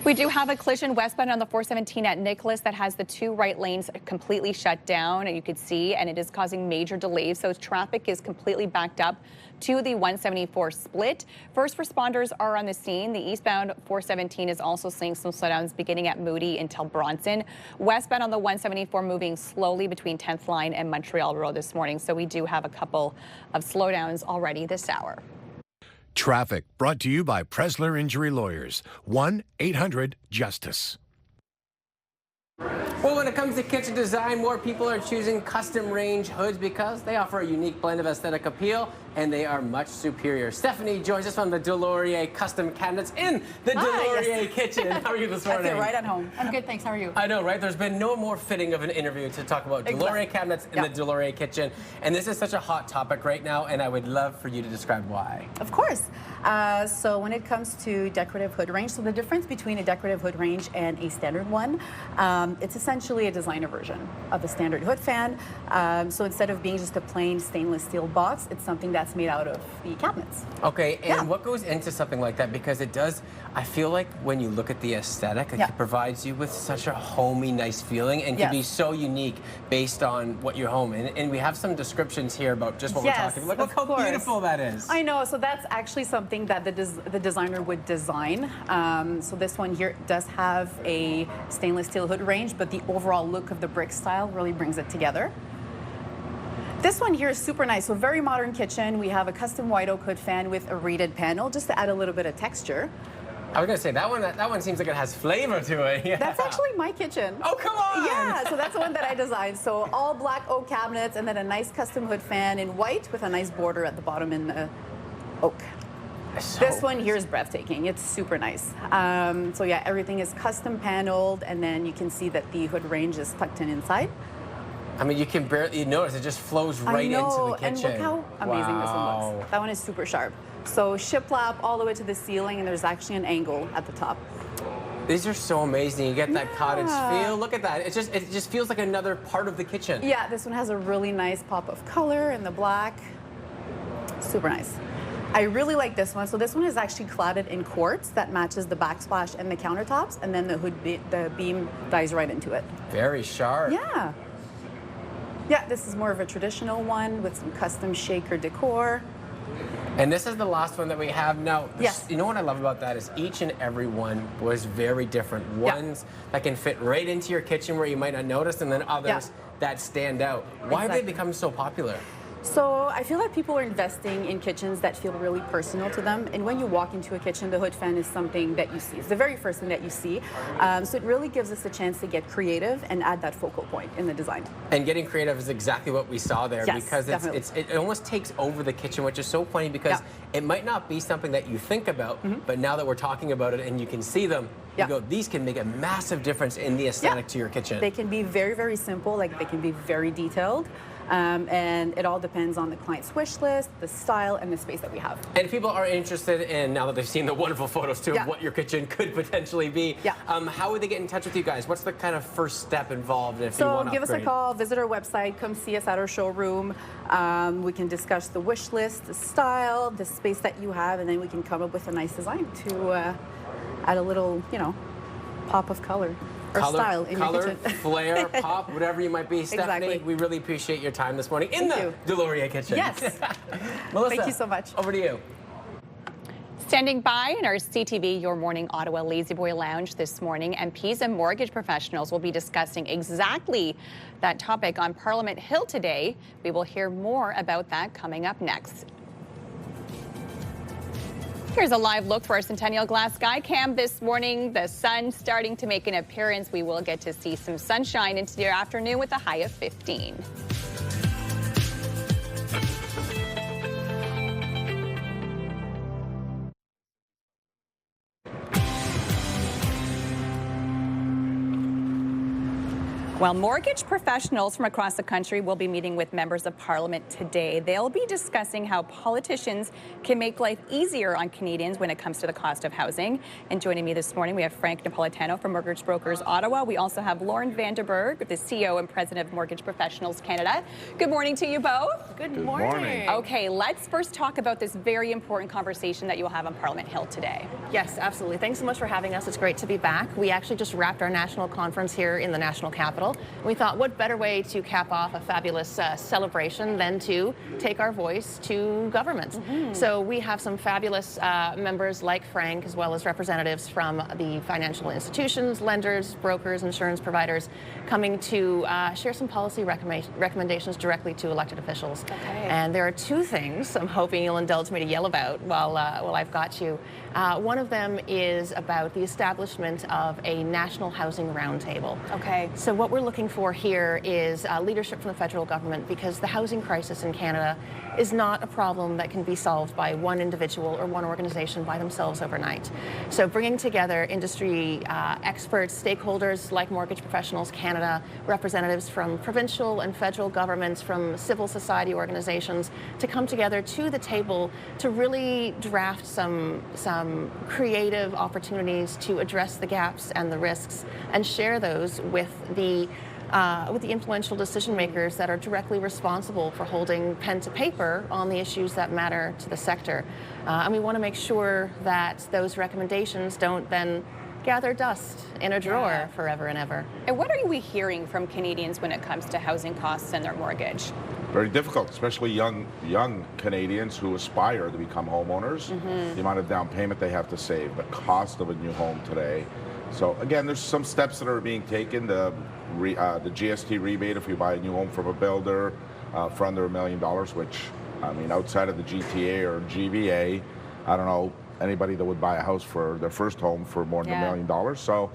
We do have a collision westbound on the 417 at Nicholas that has the 2 right lanes completely shut down, and you could see, and it is causing major delays. So traffic is completely backed up to the 174 split. First responders are on the scene. The eastbound 417 is also seeing some slowdowns beginning at Moody until Bronson. Westbound on the 174 moving slowly between 10th line and Montreal Road this morning. So we do have a couple of slowdowns already this hour. Traffic brought to you by Presler Injury Lawyers. 1-800-JUSTICE. Well, when it comes to kitchen design, more people are choosing custom range hoods because they offer a unique blend of aesthetic appeal and they are much superior. Stephanie joins us from the Laurier custom cabinets in the Laurier kitchen. How are you this morning? I feel right at home. I'm good, thanks. How are you? I know, right? There's been no more fitting of an interview to talk about Laurier cabinets in the Laurier kitchen. And this is such a hot topic right now, and I would love for you to describe why. Of course. So when it comes to decorative hood range, so the difference between a decorative hood range and a standard one, it's essentially a designer version of a standard hood fan. So instead of being just a plain stainless steel box, it's something that's made out of the cabinets. Okay, and what goes into something like that? Because it does, I feel like when you look at the aesthetic, it provides you with such a homey, nice feeling and can be so unique based on what your home. And we have some descriptions here about just what we're talking about. Look how beautiful that is. I know, so that's actually something that the designer would design. So this one here does have a stainless steel hood range, but the overall look of the brick style really brings it together. This one here is super nice. So very modern kitchen. We have a custom white oak hood fan with a reeded panel just to add a little bit of texture. I was gonna say that one seems like it has flavor to it. Yeah. That's actually my kitchen. Oh, come on! Yeah, so that's the one that I designed. So all black oak cabinets and then a nice custom hood fan in white with a nice border at the bottom in the oak. This one here is breathtaking. It's super nice. So yeah, everything is custom paneled, and then you can see that the hood range is tucked in inside. I mean, you can barely notice. It just flows right into the kitchen. And look how amazing this one looks. That one is super sharp. So shiplap all the way to the ceiling, and there's actually an angle at the top. These are so amazing. You get that cottage feel. Look at that. It just feels like another part of the kitchen. Yeah, this one has a really nice pop of color in the black. Super nice. I really like this one. So this one is actually cladded in quartz that matches the backsplash and the countertops, and then the beam dies right into it. Very sharp. Yeah. Yeah, this is more of a traditional one with some custom shaker decor. And this is the last one that we have now. Yes. You know what I love about that is each and every one was very different. Ones that can fit right into your kitchen where you might not notice, and then others that stand out. Why have they become so popular? So I feel like people are investing in kitchens that feel really personal to them. And when you walk into a kitchen, the hood fan is something that you see. It's the very first thing that you see. So it really gives us a chance to get creative and add that focal point in the design. And getting creative is exactly what we saw there, because it almost takes over the kitchen, which is so funny because it might not be something that you think about, but now that we're talking about it and you can see them, you go, these can make a massive difference in the aesthetic to your kitchen. They can be very, very simple, like they can be very detailed. And it all depends on the client's wish list, the style, and the space that we have. And if people are interested in, now that they've seen the wonderful photos too of what your kitchen could potentially be, how would they get in touch with you guys? What's the kind of first step involved if you want to give us a call, visit our website, come see us at our showroom. We can discuss the wish list, the style, the space that you have, and then we can come up with a nice design to add a little, pop of color. or style in your color, kitchen. flair, pop, whatever you might be. Stephanie, Exactly. we really appreciate your time this morning in the Laurier kitchen. Yes. Melissa, Thank you so much. Over to you. Standing by in our CTV Your Morning Ottawa Lazy Boy Lounge this morning, MPs and mortgage professionals will be discussing exactly that topic on Parliament Hill today. We will hear more about that coming up next. Here's a live look for our Centennial Glass Sky Cam this morning. The sun starting to make an appearance. We will get to see some sunshine into the afternoon with a high of 15. Well, mortgage professionals from across the country will be meeting with members of Parliament today. They'll be discussing how politicians can make life easier on Canadians when it comes to the cost of housing. And joining me this morning, we have Frank Napolitano from Mortgage Brokers Ottawa. We also have Lauren Vanderberg, the CEO and President of Mortgage Professionals Canada. Good morning to you both. Good morning. Okay, let's first talk about this very important conversation that you'll have on Parliament Hill today. Yes, absolutely. Thanks so much for having us. It's great to be back. We actually just wrapped our national conference here in the National Capital. We thought, what better way to cap off a fabulous celebration than to take our voice to government. So we have some fabulous members like Frank, as well as representatives from the financial institutions, lenders, brokers, insurance providers, coming to share some policy recommendations directly to elected officials. Okay. And there are two things I'm hoping you'll indulge me to yell about while I've got you. One of them is about the establishment of a national housing roundtable. Okay. So what we're looking for here is leadership from the federal government, because the housing crisis in Canada is not a problem that can be solved by one individual or one organization by themselves overnight. So bringing together industry experts, stakeholders like Mortgage Professionals Canada, representatives from provincial and federal governments, from civil society organizations, to come together to the table to really draft some creative opportunities to address the gaps and the risks and share those with the influential decision makers that are directly responsible for holding pen to paper on the issues that matter to the sector. And we want to make sure that those recommendations don't then gather dust in a drawer forever and ever. And what are we hearing from Canadians when it comes to housing costs and their mortgage? Very difficult, especially young Canadians who aspire to become homeowners. The amount of down payment they have to save, the cost of a new home today. So again, there's some steps that are being taken. The GST rebate if you buy a new home from a builder for under $1 million, which, I mean, outside of the GTA or GVA, I don't know anybody that would buy a house for their first home for more than $1 million. So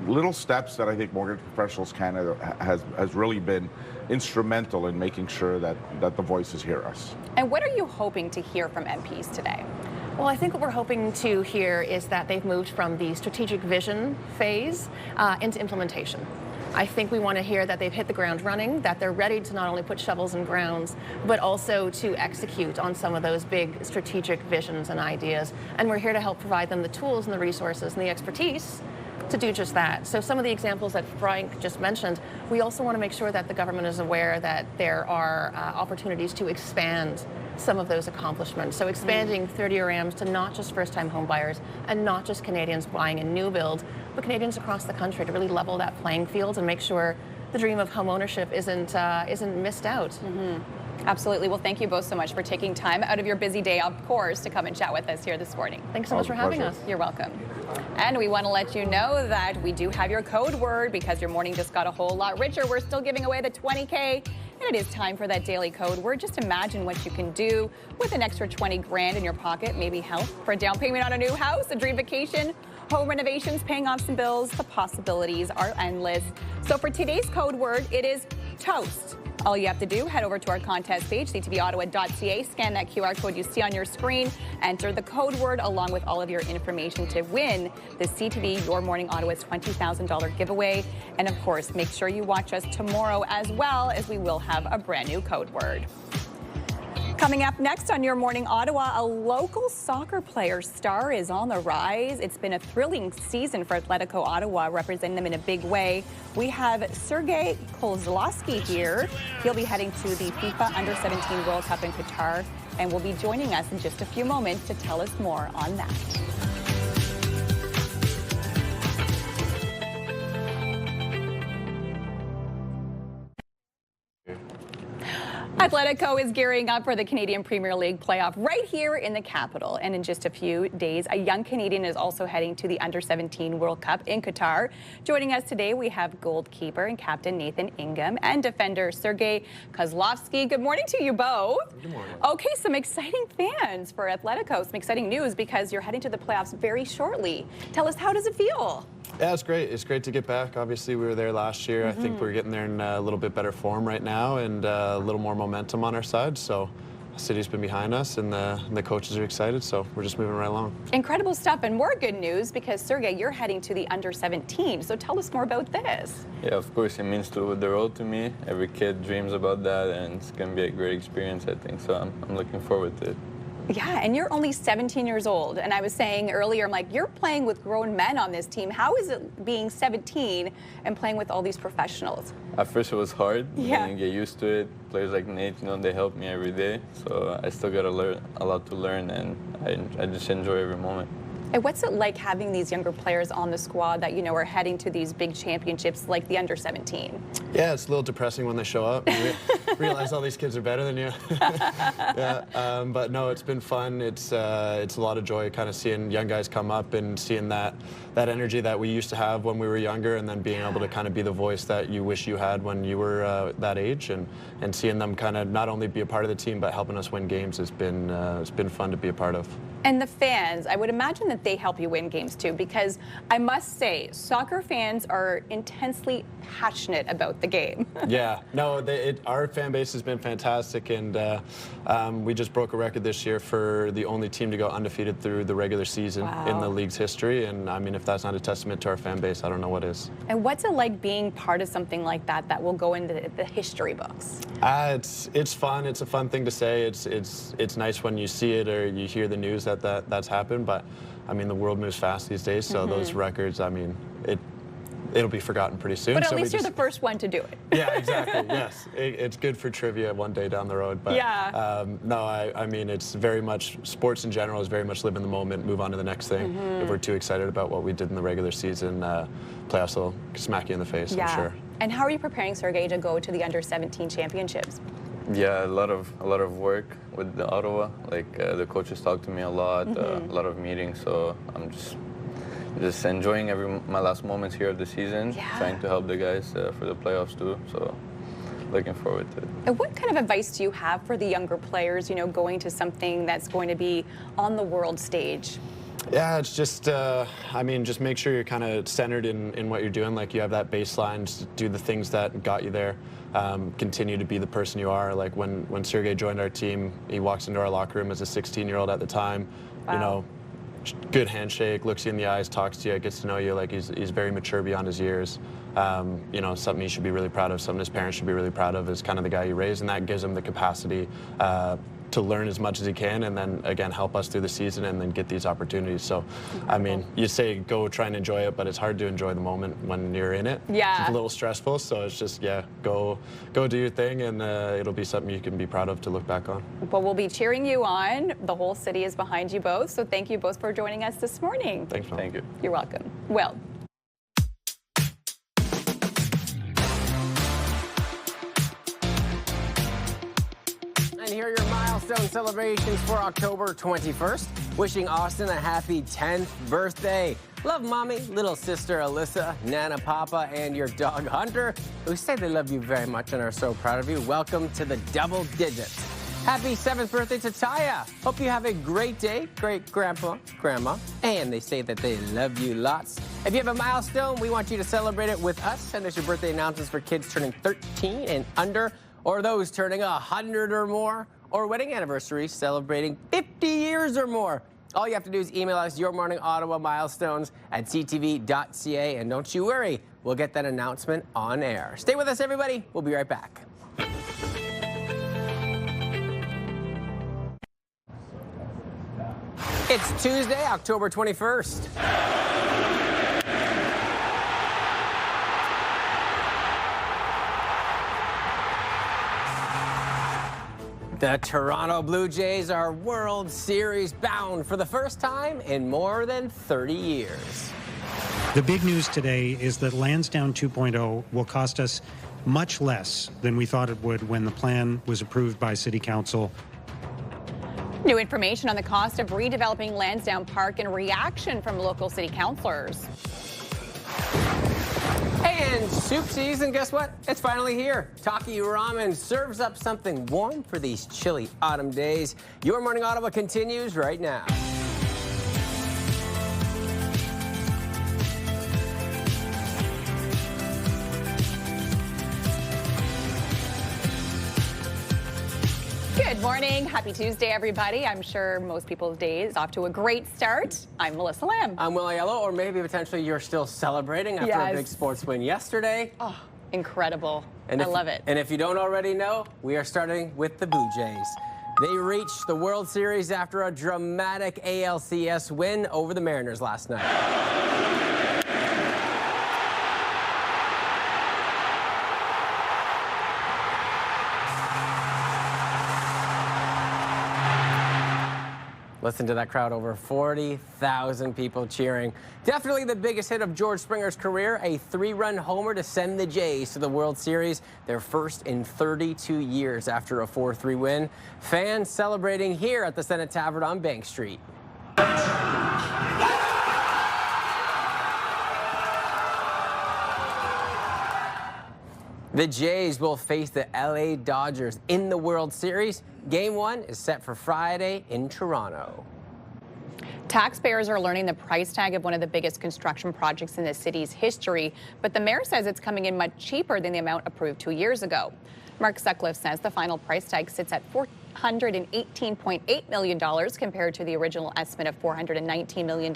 little steps that I think Mortgage Professionals Canada has really been instrumental in making sure that the voices hear us. And what are you hoping to hear from MPs today? Well, I think what we're hoping to hear is that they've moved from the strategic vision phase into implementation. I think we want to hear that they've hit the ground running, that they're ready to not only put shovels in grounds, but also to execute on some of those big strategic visions and ideas. And we're here to help provide them the tools and the resources and the expertise to do just that. So some of the examples that Frank just mentioned, we also want to make sure that the government is aware that there are opportunities to expand some of those accomplishments. So expanding 30-year AMs to not just first-time home buyers and not just Canadians buying a new build, but Canadians across the country, to really level that playing field and make sure the dream of home ownership isn't missed out. Absolutely. Well, thank you both so much for taking time out of your busy day, of course, to come and chat with us here this morning. Thanks so much for having us. You're welcome. And we want to let you know that we do have your code word, because your morning just got a whole lot richer. We're still giving away the 20K, and it is time for that daily code word. Just imagine what you can do with an extra 20 grand in your pocket. Maybe help for a down payment on a new house, a dream vacation, home renovations, paying off some bills. The possibilities are endless. So for today's code word, it is toast. All you have to do, head over to our contest page, ctvottawa.ca, scan that QR code you see on your screen, enter the code word along with all of your information to win the CTV Your Morning Ottawa's $20,000 giveaway. And of course, make sure you watch us tomorrow as well, as we will have a brand new code word. Coming up next on Your Morning Ottawa, a local soccer player star is on the rise. It's been a thrilling season for Atletico Ottawa, representing them in a big way. We have Sergei Kozlowski here. He'll be heading to the FIFA Under-17 World Cup in Qatar, and will be joining us in just a few moments to tell us more on that. Atletico is gearing up for the Canadian Premier League playoff right here in the capital. And in just a few days, a young Canadian is also heading to the Under-17 World Cup in Qatar. Joining us today, we have goalkeeper and captain Nathan Ingham and defender Sergei Kozlovsky. Good morning to you both. Good morning. Okay, some exciting fans for Atletico. Some exciting news because you're heading to the playoffs very shortly. Tell us, how does it feel? Yeah, it's great. It's great to get back. Obviously, we were there last year. I think we're getting there in a little bit better form right now and a little more momentum on our side. So the city's been behind us and the coaches are excited. So we're just moving right along. Incredible stuff, and more good news because, Sergei, you're heading to the Under-17. So tell us more about this. Yeah, of course, it means the world to me. Every kid dreams about that, and it's going to be a great experience, I think. So I'm looking forward to it. Yeah, and you're only 17 years old. And I was saying earlier, I'm like, you're playing with grown men on this team. How is it being 17 and playing with all these professionals? At first it was hard. Yeah. And get used to it. Players like Nate, they help me every day. So I still got to learn a lot to learn, and I just enjoy every moment. And what's it like having these younger players on the squad that, are heading to these big championships like the Under-17? Yeah, it's a little depressing when they show up and realize all these kids are better than you. Yeah, but no, it's been fun. It's a lot of joy kind of seeing young guys come up and seeing that energy that we used to have when we were younger, and then being able to kind of be the voice that you wish you had when you were that age, and seeing them kind of not only be a part of the team but helping us win games has been it's been fun to be a part of. And the fans, I would imagine that they help you win games too, because I must say, soccer fans are intensely passionate about the game. Yeah, no, our fan base has been fantastic, and we just broke a record this year for the only team to go undefeated through the regular season in the league's history. And I mean, if that's not a testament to our fan base, I don't know what is. And what's it like being part of something like that will go into the history books? It's fun. It's a fun thing to say. It's nice when you see it or you hear the news that's happened. But I mean, the world moves fast these days, so those records, I mean, it'll be forgotten pretty soon. But at least you're the first one to do it. Yeah, exactly. Yes, it's good for trivia one day down the road. But yeah. No, I mean, it's very much, sports in general is very much live in the moment, move on to the next thing. If we're too excited about what we did in the regular season, playoffs will smack you in the face, I'm sure. And how are you preparing, Sergei, to go to the Under-17 championships? Yeah, a lot of work with the Ottawa. Like the coaches talk to me a lot, a lot of meetings. So I'm just enjoying my last moments here of the season, trying to help the guys for the playoffs too. So looking forward to it. And what kind of advice do you have for the younger players, going to something that's going to be on the world stage? Yeah, it's just, I mean, just make sure you're kind of centered in what you're doing. Like you have that baseline, just do the things that got you there. Continue to be the person you are. Like when Sergei joined our team, he walks into our locker room as a 16-year-old at the time. Wow. Good handshake, looks you in the eyes, talks to you, gets to know you. Like he's very mature beyond his years. Something he should be really proud of, something his parents should be really proud of is kind of the guy you raised, and that gives him the capacity to learn as much as he can, and then again help us through the season and then get these opportunities. So I mean, you say go try and enjoy it, but it's hard to enjoy the moment when you're in it. Yeah, it's a little stressful, so it's just go do your thing, and it'll be something you can be proud of to look back on. Well, we'll be cheering you on. The whole city is behind you both, so thank you both for joining us this morning. Thanks, Thank you. You're welcome. Well, and here are your milestone celebrations for October 21st. Wishing Austin a happy 10th birthday. Love Mommy, little sister Alyssa, Nana Papa, and your dog Hunter, who say they love you very much and are so proud of you. Welcome to the double digits. Happy 7th birthday to Taya. Hope you have a great day, great grandpa, grandma, and they say that they love you lots. If you have a milestone, we want you to celebrate it with us. Send us your birthday announcements for kids turning 13 and under, or those turning 100 or more, or wedding anniversaries celebrating 50 years or more. All you have to do is email us your morning Ottawa milestones at ctv.ca, and don't you worry, we'll get that announcement on air. Stay with us, everybody. We'll be right back. It's Tuesday, October 21st. The Toronto Blue Jays are World Series bound for the first time in more than 30 years. The big news today is that Lansdowne 2.0 will cost us much less than we thought it would when the plan was approved by City Council. New information on the cost of redeveloping Lansdowne Park in reaction from local city councillors. And soup season, guess what? It's finally here. Taki Ramen serves up something warm for these chilly autumn days. Your Morning Ottawa continues right now. Good morning. Happy Tuesday, everybody. I'm sure most people's day is off to a great start. I'm Melissa Lamb. I'm Will Aiello, or maybe potentially you're still celebrating after a big sports win yesterday. Oh, incredible. And I love it. And if you don't already know, we are starting with the Blue Jays. They reached the World Series after a dramatic ALCS win over the Mariners last night. Listen to that crowd, over 40,000 people cheering. Definitely the biggest hit of George Springer's career, a 3-run homer to send the Jays to the World Series, their first in 32 years after a 4-3 win. Fans celebrating here at the Senate Tavern on Bank Street. The Jays will face the LA Dodgers in the World Series. Game 1 is set for Friday in Toronto. Taxpayers are learning the price tag of one of the biggest construction projects in the city's history, but the mayor says it's coming in much cheaper than the amount approved 2 years ago. Mark Sutcliffe says the final price tag sits at $418.8 million compared to the original estimate of $419 million.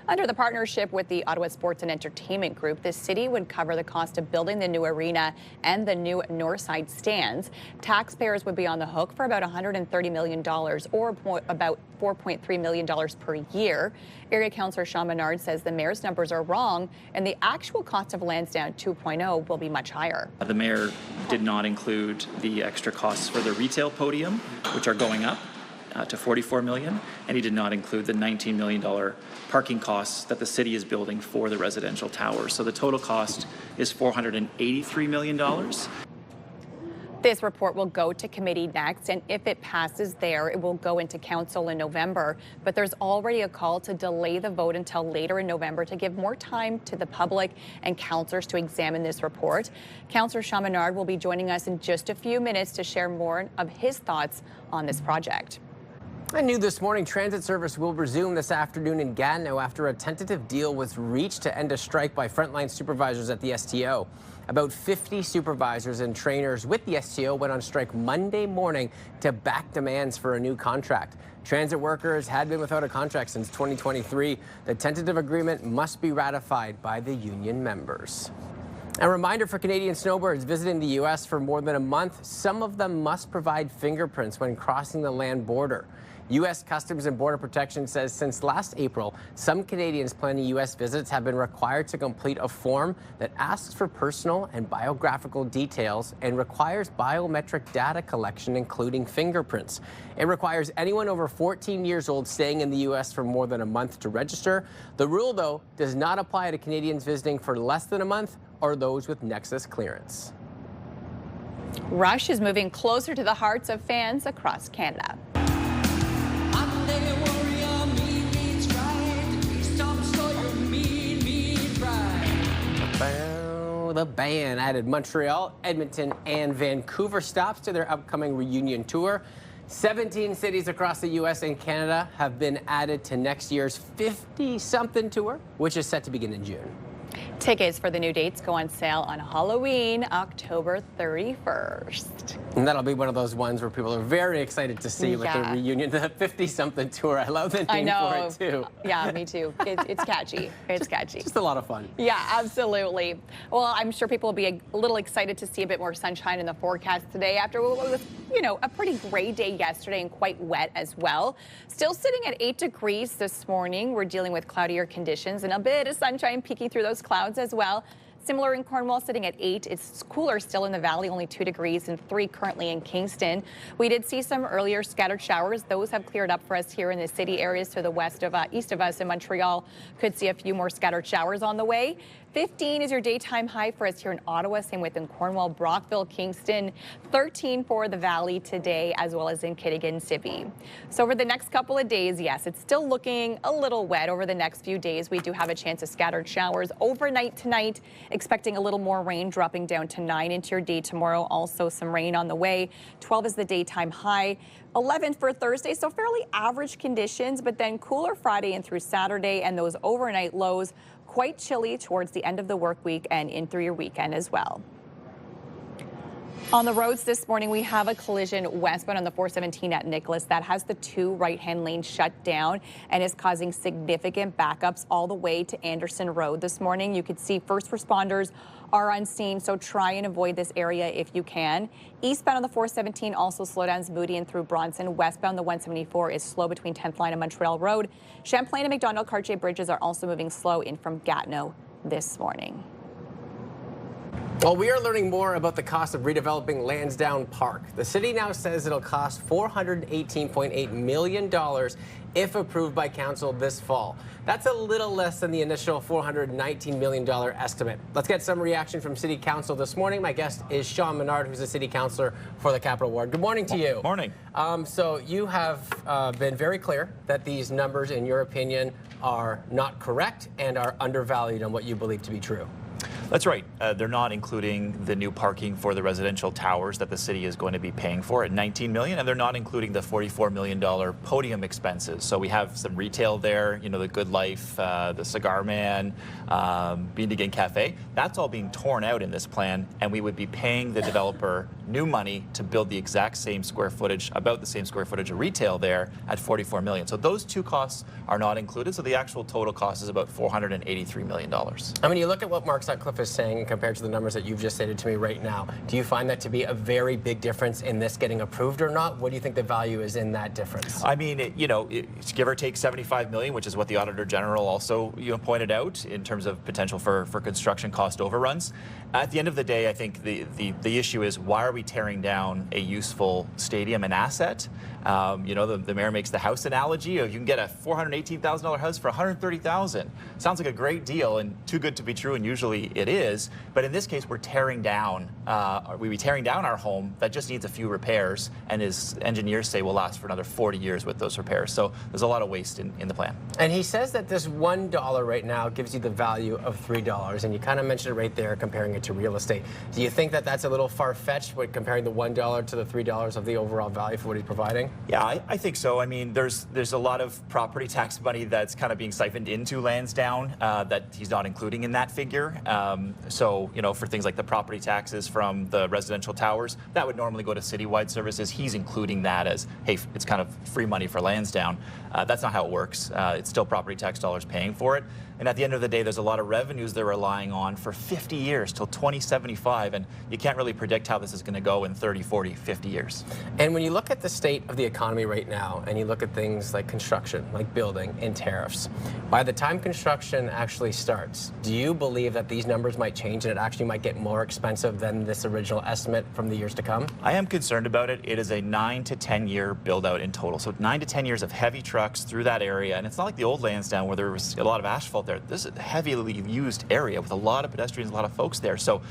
Under the partnership with the Ottawa Sports and Entertainment Group, the city would cover the cost of building the new arena and the new Northside stands. Taxpayers would be on the hook for about $130 million, or about $4.3 million per year. Area Councillor Sean Menard says the mayor's numbers are wrong, and the actual cost of Lansdowne 2.0 will be much higher. The mayor did not include the extra costs for the retail podium, which are going up to $44 million, and he did not include the $19 million parking costs that the city is building for the residential towers. So the total cost is $483 million. This report will go to committee next, and if it passes there, it will go into council in November. But there's already a call to delay the vote until later in November to give more time to the public and councillors to examine this report. Councillor Sean Menard will be joining us in just a few minutes to share more of his thoughts on this project. And new this morning, transit service will resume this afternoon in Gatineau after a tentative deal was reached to end a strike by frontline supervisors at the STO. About 50 supervisors and trainers with the STO went on strike Monday morning to back demands for a new contract. Transit workers had been without a contract since 2023. The tentative agreement must be ratified by the union members. A reminder for Canadian snowbirds visiting the U.S. for more than a month, some of them must provide fingerprints when crossing the land border. U.S. Customs and Border Protection says since last April, some Canadians planning U.S. visits have been required to complete a form that asks for personal and biographical details and requires biometric data collection, including fingerprints. It requires anyone over 14 years old staying in the U.S. for more than a month to register. The rule, though, does not apply to Canadians visiting for less than a month or those with Nexus clearance. Rush is moving closer to the hearts of fans across Canada. The band added Montreal, Edmonton, and Vancouver stops to their upcoming reunion tour. 17 cities across the U.S. and Canada have been added to next year's 50-something tour, which is set to begin in June. Tickets for the new dates go on sale on Halloween, October 31st. And that'll be one of those ones where people are very excited to see with the reunion, the 50-something tour. I love the name for it, too. Yeah, me too. It's catchy. It's catchy. Just a lot of fun. Yeah, absolutely. Well, I'm sure people will be a little excited to see a bit more sunshine in the forecast today after what was, a pretty gray day yesterday and quite wet as well. Still sitting at 8 degrees this morning. We're dealing with cloudier conditions and a bit of sunshine peeking through those clouds as well. Similar in Cornwall, sitting at 8. It's cooler still in the valley, only 2 degrees and 3 currently in Kingston. We did see some earlier scattered showers. Those have cleared up for us here in the city areas to the east of us in Montreal. Could see a few more scattered showers on the way. 15 is your daytime high for us here in Ottawa, same with in Cornwall, Brockville, Kingston. 13 for the valley today, as well as in Kitigan, Sibi. So over the next couple of days, yes, it's still looking a little wet. Over the next few days, we do have a chance of scattered showers. Overnight tonight, expecting a little more rain, dropping down to 9 into your day tomorrow. Also some rain on the way. 12 is the daytime high. 11 for Thursday, so fairly average conditions, but then cooler Friday and through Saturday, and those overnight lows quite chilly towards the end of the work week and in through your weekend as well. On the roads this morning, we have a collision westbound on the 417 at Nicholas that has the 2 right-hand lanes shut down and is causing significant backups all the way to Anderson Road this morning. You could see first responders are on scene, so try and avoid this area if you can. Eastbound on the 417 also slowdowns Moody and through Bronson. Westbound the 174 is slow between 10th line and Montreal Road. Champlain and McDonald Cartier bridges are also moving slow in from Gatineau this morning. Well, we are learning more about the cost of redeveloping Lansdowne Park. The city now says it'll cost $418.8 million if approved by council this fall. That's a little less than the initial $419 million estimate. Let's get some reaction from City Council this morning. My guest is Sean Menard, who's a City Councilor for the Capital Ward. Good morning to you. Morning. So you have been very clear that these numbers, in your opinion, are not correct and are undervalued on what you believe to be true. That's right. They're not including the new parking for the residential towers that the city is going to be paying for at $19 million, and they're not including the $44 million podium expenses. So we have some retail there, you know, the Good Life, the Cigar Man, Bean Again Cafe. That's all being torn out in this plan, and we would be paying the developer new money to build the exact same square footage, about the same square footage of retail there at $44 million. So those two costs are not included. So the actual total cost is about $483 million. I mean, you look at what Mark Sutcliffe is saying compared to the numbers that you've just stated to me right now. Do you find that to be a very big difference in this getting approved or not? What do you think the value is in that difference? I mean, it's give or take $75 million, which is what the Auditor General also pointed out in terms of potential for construction cost overruns. At the end of the day, I think the issue is, why are we tearing down a useful stadium and asset? The mayor makes the house analogy. You can get a $418,000 house for $130,000. Sounds like a great deal and too good to be true, and usually it is. But in this case, we're tearing down. We'd be tearing down our home that just needs a few repairs, and as engineers say, will last for another 40 years with those repairs. So there's a lot of waste in the plan. And he says that this $1 right now gives you the value of $3, and you kind of mentioned it right there, comparing it to real estate. Do you think that that's a little far-fetched when comparing the $1 to the $3 of the overall value for what he's providing? Yeah, I think so. I mean, there's a lot of property tax money that's kind of being siphoned into Lansdowne that he's not including in that figure. So, for things like the property taxes from the residential towers, that would normally go to citywide services. He's including that as, hey, it's kind of free money for Lansdowne. That's not how it works. It's still property tax dollars paying for it. And at the end of the day, there's a lot of revenues they're relying on for 50 years till 2075, and you can't really predict how this is going to go in 30, 40, 50 years. And when you look at the state of the economy right now, and you look at things like construction, like building, and tariffs, by the time construction actually starts, do you believe that these numbers might change and it actually might get more expensive than this original estimate from the years to come? I am concerned about it. It is a 9 to 10 year build out in total. So 9 to 10 years of heavy trucks through that area. And it's not like the old Lansdowne where there was a lot of asphalt there. This is a heavily used area with a lot of pedestrians, a lot of folks there. So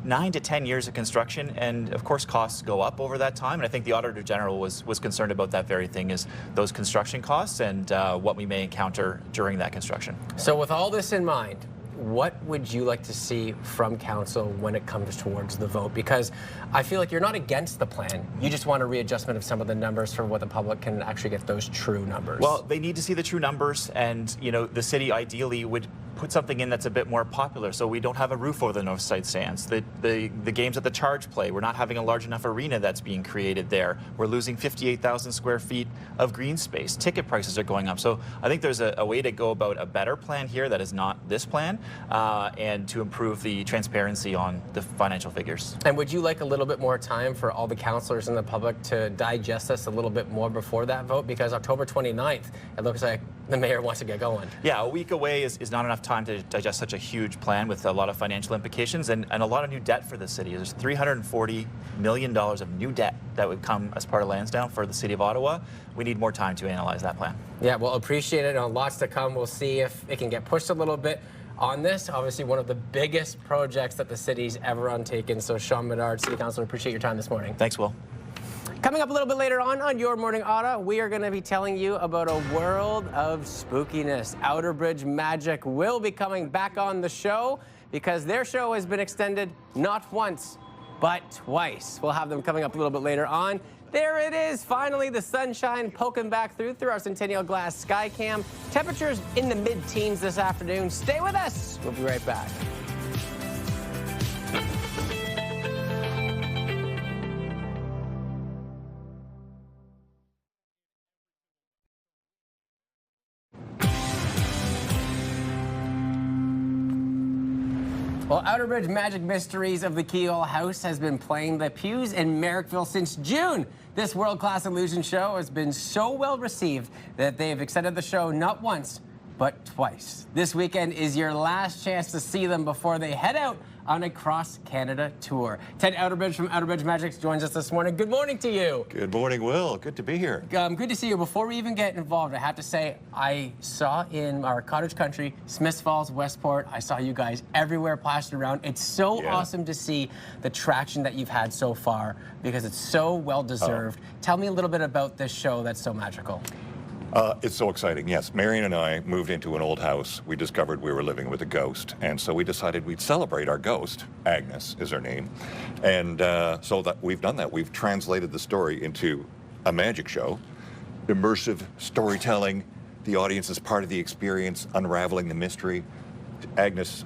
9 to 10 years of construction, and of course costs go up over that time. And I think the Auditor General was concerned about that very thing, is those construction costs and what we may encounter during that construction. So with all this in mind, what would you like to see from council when it comes towards the vote? Because I feel like you're not against the plan. You just want a readjustment of some of the numbers for what the public can actually get those true numbers. Well, they need to see the true numbers, and the city ideally would put something in that's a bit more popular, so we don't have a roof over the north side stands. The games at the Charge play, we're not having a large enough arena that's being created there. We're losing 58,000 square feet of green space. Ticket prices are going up. So I think there's a way to go about a better plan here that is not this plan, and to improve the transparency on the financial figures. And would you like a little bit more time for all the councillors and the public to digest this a little bit more before that vote? Because October 29th, it looks like the mayor wants to get going. Yeah, a week away is not enough time time to digest such a huge plan with a lot of financial implications and a lot of new debt for the city. There's $340 million of new debt that would come as part of Lansdowne for the city of Ottawa. We need more time to analyze that plan. Yeah, we'll appreciate it. Lots to come. We'll see if it can get pushed a little bit on this. Obviously, one of the biggest projects that the city's ever undertaken. So, Sean Menard, City Councilor, appreciate your time this morning. Thanks, Will. Coming up a little bit later on Your Morning Ottawa, we are going to be telling you about a world of spookiness. Outerbridge Magic will be coming back on the show because their show has been extended not once, but twice. We'll have them coming up a little bit later on. There it is, finally, the sunshine poking back through our Centennial Glass sky cam. Temperatures in the mid-teens this afternoon. Stay with us. We'll be right back. Well, Outerbridge Magic Mysteries of the Keyhole House has been playing the pews in Merrickville since June. This world-class illusion show has been so well received that they have extended the show not once, but twice. This weekend is your last chance to see them before they head out on a cross-Canada tour. Ted Outerbridge from Outerbridge Magic joins us this morning. Good morning to you. Good morning, Will. Good to be here. Good to see you. Before we even get involved, I have to say, I saw in our cottage country, Smiths Falls, Westport, I saw you guys everywhere plastered around. It's so awesome to see the traction that you've had so far because it's so well-deserved. Tell me a little bit about this show that's so magical. It's so exciting. Yes, Marion and I moved into an old house. We discovered we were living with a ghost, and so we decided we'd celebrate our ghost. Agnes is her name, and so that we've done that. We've translated the story into a magic show, immersive storytelling. The audience is part of the experience, unraveling the mystery. Agnes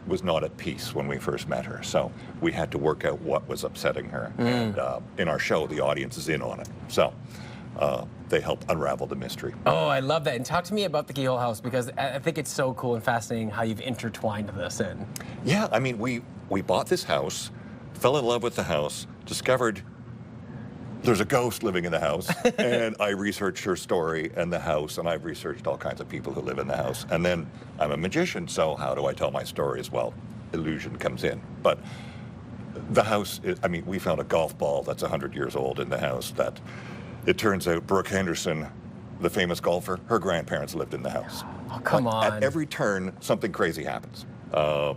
was not at peace when we first met her, so we had to work out what was upsetting her. And in our show, the audience is in on it. So. They help unravel the mystery. Oh, I love that. And talk to me about the Keyhole House because I think it's so cool and fascinating how you've intertwined this in. Yeah, I mean, we bought this house, fell in love with the house, discovered there's a ghost living in the house, and I researched her story and the house, and I've researched all kinds of people who live in the house. And then I'm a magician, so how do I tell my story as well? Illusion comes in. But the house, I mean, we found a golf ball that's 100 years old in the house that it turns out Brooke Henderson, the famous golfer, her grandparents lived in the house. Oh, come on. At every turn, something crazy happens. Yeah,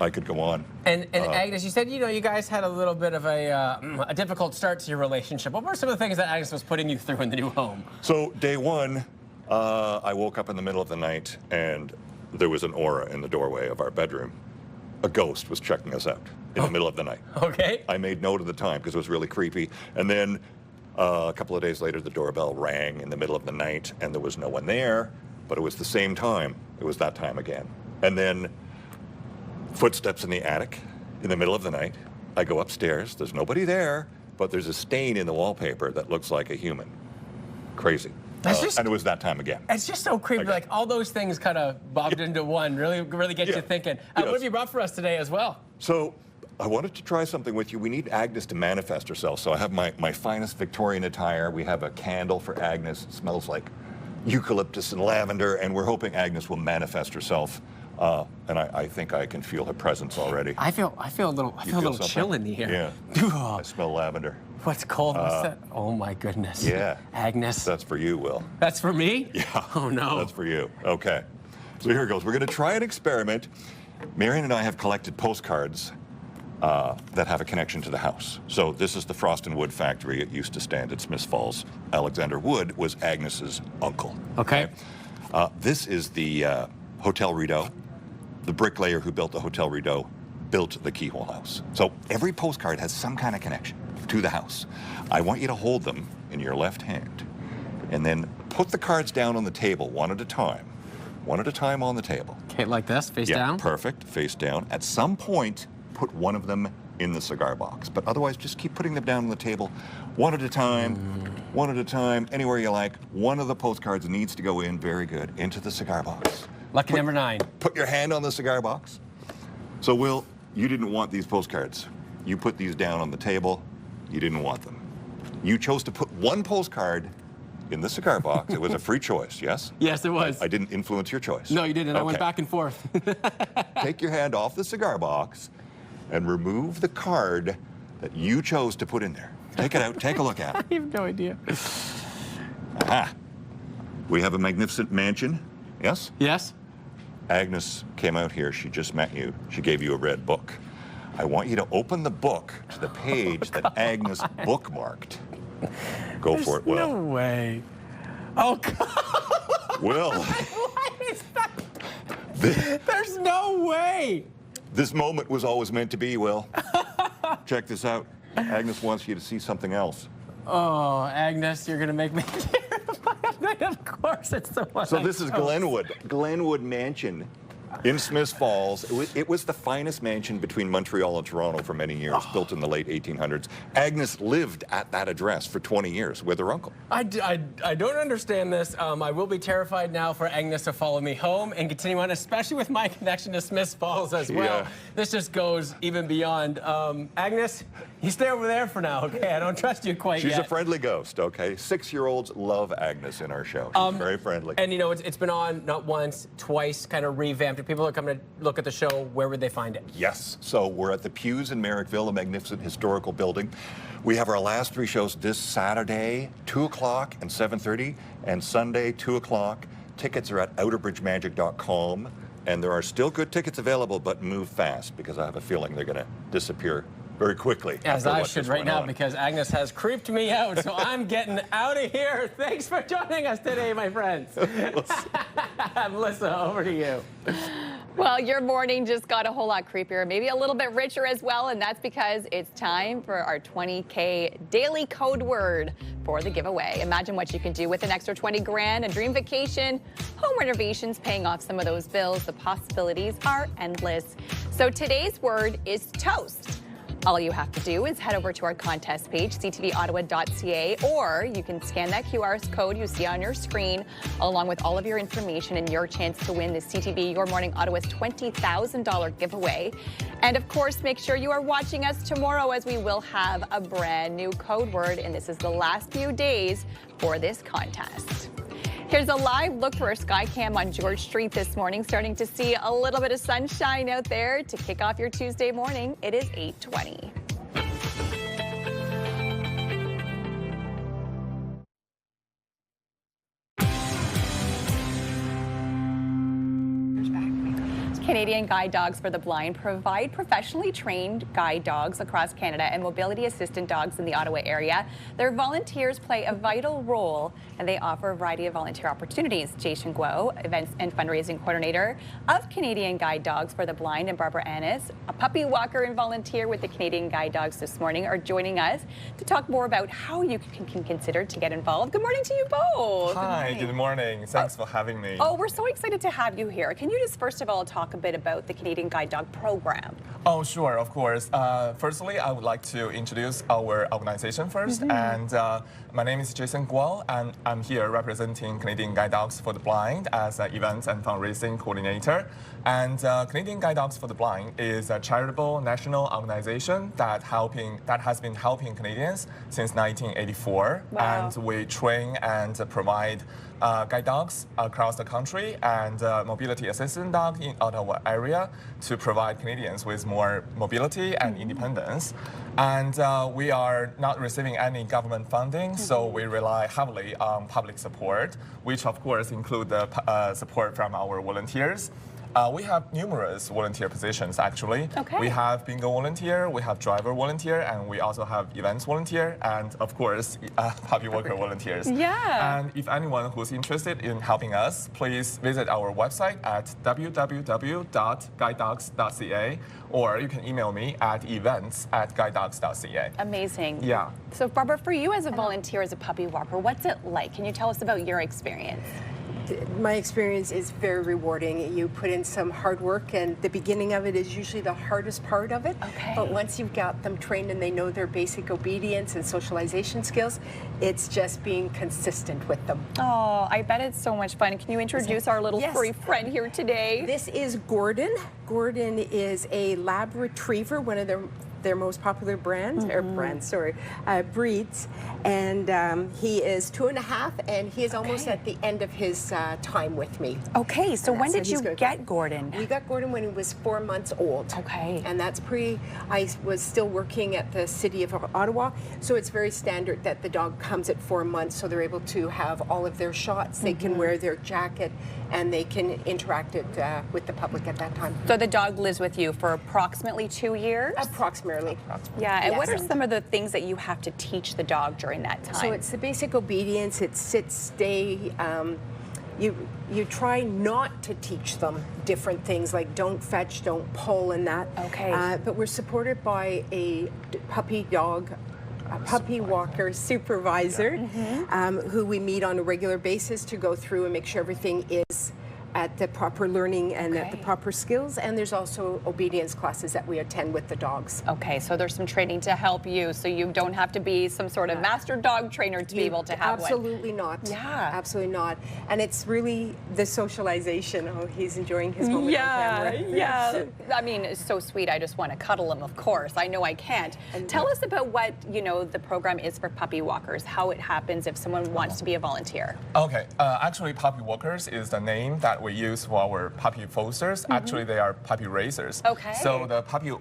I could go on. And Agnes, you said, you guys had a little bit of a difficult start to your relationship. What were some of the things that Agnes was putting you through in the new home? So day one, I woke up in the middle of the night and there was an aura in the doorway of our bedroom. A ghost was checking us out in the middle of the night. Okay. I made note of the time because it was really creepy. And then a couple of days later, the doorbell rang in the middle of the night and there was no one there, but it was the same time. It was that time again. And then footsteps in the attic in the middle of the night. I go upstairs. There's nobody there, but there's a stain in the wallpaper that looks like a human. Crazy. And it was that time again. It's just so creepy. Like all those things kind of bobbed into one. Really get you thinking. What have you brought for us today as well? So I wanted to try something with you. We need Agnes to manifest herself. So I have my finest Victorian attire. We have a candle for Agnes. It smells like eucalyptus and lavender, and we're hoping Agnes will manifest herself. And I think I can feel her presence already. I feel a little chill in the air. Yeah. I smell lavender. What's cold? What's that? Oh my goodness. Yeah. Agnes. That's for you, Will. That's for me? Yeah. Oh no. That's for you. Okay. So here it goes. We're going to try an experiment. Marion and I have collected postcards that have a connection to the house. So this is the Frost and Wood factory. It used to stand at Smiths Falls. Alexander Wood was Agnes's uncle. Okay. This is the Hotel Rideau. The bricklayer who built the Hotel Rideau built the Keyhole House. So every postcard has some kind of connection to the house. I want you to hold them in your left hand and then put the cards down on the table one at a time. One at a time on the table. Okay, like this, face down? Perfect, face down. At some point, put one of them in the cigar box. But otherwise, just keep putting them down on the table one at a time, one at a time, anywhere you like. One of the postcards needs to go in, very good, into the cigar box. Lucky number 9. Put your hand on the cigar box. So, Will, you didn't want these postcards. You put these down on the table. You didn't want them. You chose to put one postcard in the cigar box. It was a free choice, yes? Yes, it was. I didn't influence your choice. No, you didn't. I went Okay. back and forth. Take your hand off the cigar box and remove the card that you chose to put in there. Take it out. Take a look at it. I have no idea. Aha. We have a magnificent mansion. Yes? Yes. Agnes came out here. She just met you. She gave you a red book. I want you to open the book to the page that Agnes bookmarked. Go for it, Will. No way. Oh, God. Will. What is that? There's no way. This moment was always meant to be, Will. Check this out. Agnes wants you to see something else. Oh, Agnes, you're going to make me terrified. Of course, it's the one. So this is Glenwood Mansion in Smiths Falls. It was the finest mansion between Montreal and Toronto for many years, built in the late 1800s. Agnes lived at that address for 20 years with her uncle. I don't understand this. I will be terrified now for Agnes to follow me home and continue on, especially with my connection to Smiths Falls as well. Yeah. This just goes even beyond. Agnes, you stay over there for now, okay? I don't trust you quite yet. She's a friendly ghost, okay? 6-year-olds love Agnes in our show. She's very friendly. And you know, it's been on not once, twice, kind of revamped. If people are coming to look at the show, where would they find it? Yes, so we're at the Pews in Merrickville, a magnificent historical building. We have our last 3 shows this Saturday, 2 o'clock and 7:30, and Sunday, 2 o'clock. Tickets are at outerbridgemagic.com, and there are still good tickets available, but move fast, because I have a feeling they're going to disappear very quickly. As after I what should just right went now, on. because Agnes has creeped me out, so I'm getting out of here. Thanks for joining us today, my friends. Melissa, over to you. Well, your morning just got a whole lot creepier, maybe a little bit richer as well, and that's because it's time for our 20K daily code word for the giveaway. Imagine what you can do with an extra 20 grand, a dream vacation, home renovations, paying off some of those bills. The possibilities are endless. So today's word is toast. All you have to do is head over to our contest page, ctvottawa.ca, or you can scan that QR code you see on your screen, along with all of your information and your chance to win the CTV Your Morning Ottawa's $20,000 giveaway. And of course, make sure you are watching us tomorrow, as we will have a brand new code word, and this is the last few days for this contest. Here's a live look for a sky cam on George Street this morning. Starting to see a little bit of sunshine out there to kick off your Tuesday morning. It is 8:20. Canadian Guide Dogs for the Blind provide professionally trained guide dogs across Canada and mobility assistant dogs in the Ottawa area. Their volunteers play a vital role, and they offer a variety of volunteer opportunities. Jason Guo, events and fundraising coordinator of Canadian Guide Dogs for the Blind, and Barbara Annis, a puppy walker and volunteer with the Canadian Guide Dogs this morning, are joining us to talk more about how you can consider to get involved. Good morning to you both. Hi, good morning. Thanks for having me. Oh, we're so excited to have you here. Can you just first of all talk a bit about the Canadian Guide Dog program? Oh, sure, of course. Firstly, I would like to introduce our organization first. And my name is Jason Guo, and I'm here representing Canadian Guide Dogs for the Blind as an events and fundraising coordinator. And Canadian Guide Dogs for the Blind is a charitable national organization that has been helping Canadians since 1984. Wow. And we train and provide guide dogs across the country and mobility assistant dog in Ottawa area to provide Canadians with more mobility and independence. And we are not receiving any government funding, so we rely heavily on public support, which of course include the support from our volunteers. We have numerous volunteer positions, actually. Okay. We have bingo volunteer, we have driver volunteer, and we also have events volunteer, and of course, puppy walker volunteers. Yeah. And if anyone who's interested in helping us, please visit our website at www.guidedogs.ca, or you can email me at events@guidedogs.ca. Amazing. Yeah. So Barbara, for you as a volunteer, as a puppy walker, what's it like? Can you tell us about your experience? My experience is very rewarding. You put in some hard work, and the beginning of it is usually the hardest part of it. Okay. But once you've got them trained and they know their basic obedience and socialization skills, it's just being consistent with them. Oh, I bet it's so much fun. Can you introduce our little Yes. furry friend here today? This is Gordon. Gordon is a Lab Retriever, one of their most popular brands, breeds. And he is 2.5, and he is almost at the end of his time with me. Okay, so when did you get Gordon? We got Gordon when he was 4 months old. Okay. And that's I was still working at the city of Ottawa, so it's very standard that the dog comes at 4 months, so they're able to have all of their shots. They can wear their jacket, and they can interact with the public at that time. So the dog lives with you for approximately 2 years? Approximately. Yeah, and Yes. what are some of the things that you have to teach the dog during that time? So it's the basic obedience. It's sit, stay. You try not to teach them different things like don't fetch, don't pull, and that. Okay. But we're supported by a puppy walker supervisor who we meet on a regular basis to go through and make sure everything is at the proper learning and at the proper skills. And there's also obedience classes that we attend with the dogs. Okay, so there's some training to help you, so you don't have to be some sort of master dog trainer to be able to have absolutely one. not. Yeah. Absolutely not. And it's really the socialization. Oh, he's enjoying his moment on camera. Yeah. I mean, it's so sweet. I just want to cuddle him, of course. I know I can't. Tell us about what, the program is for puppy walkers, how it happens if someone wants to be a volunteer. Okay, actually Puppy Walkers is the name that we use for our puppy fosters. Actually, they are puppy raisers. Okay. So the puppy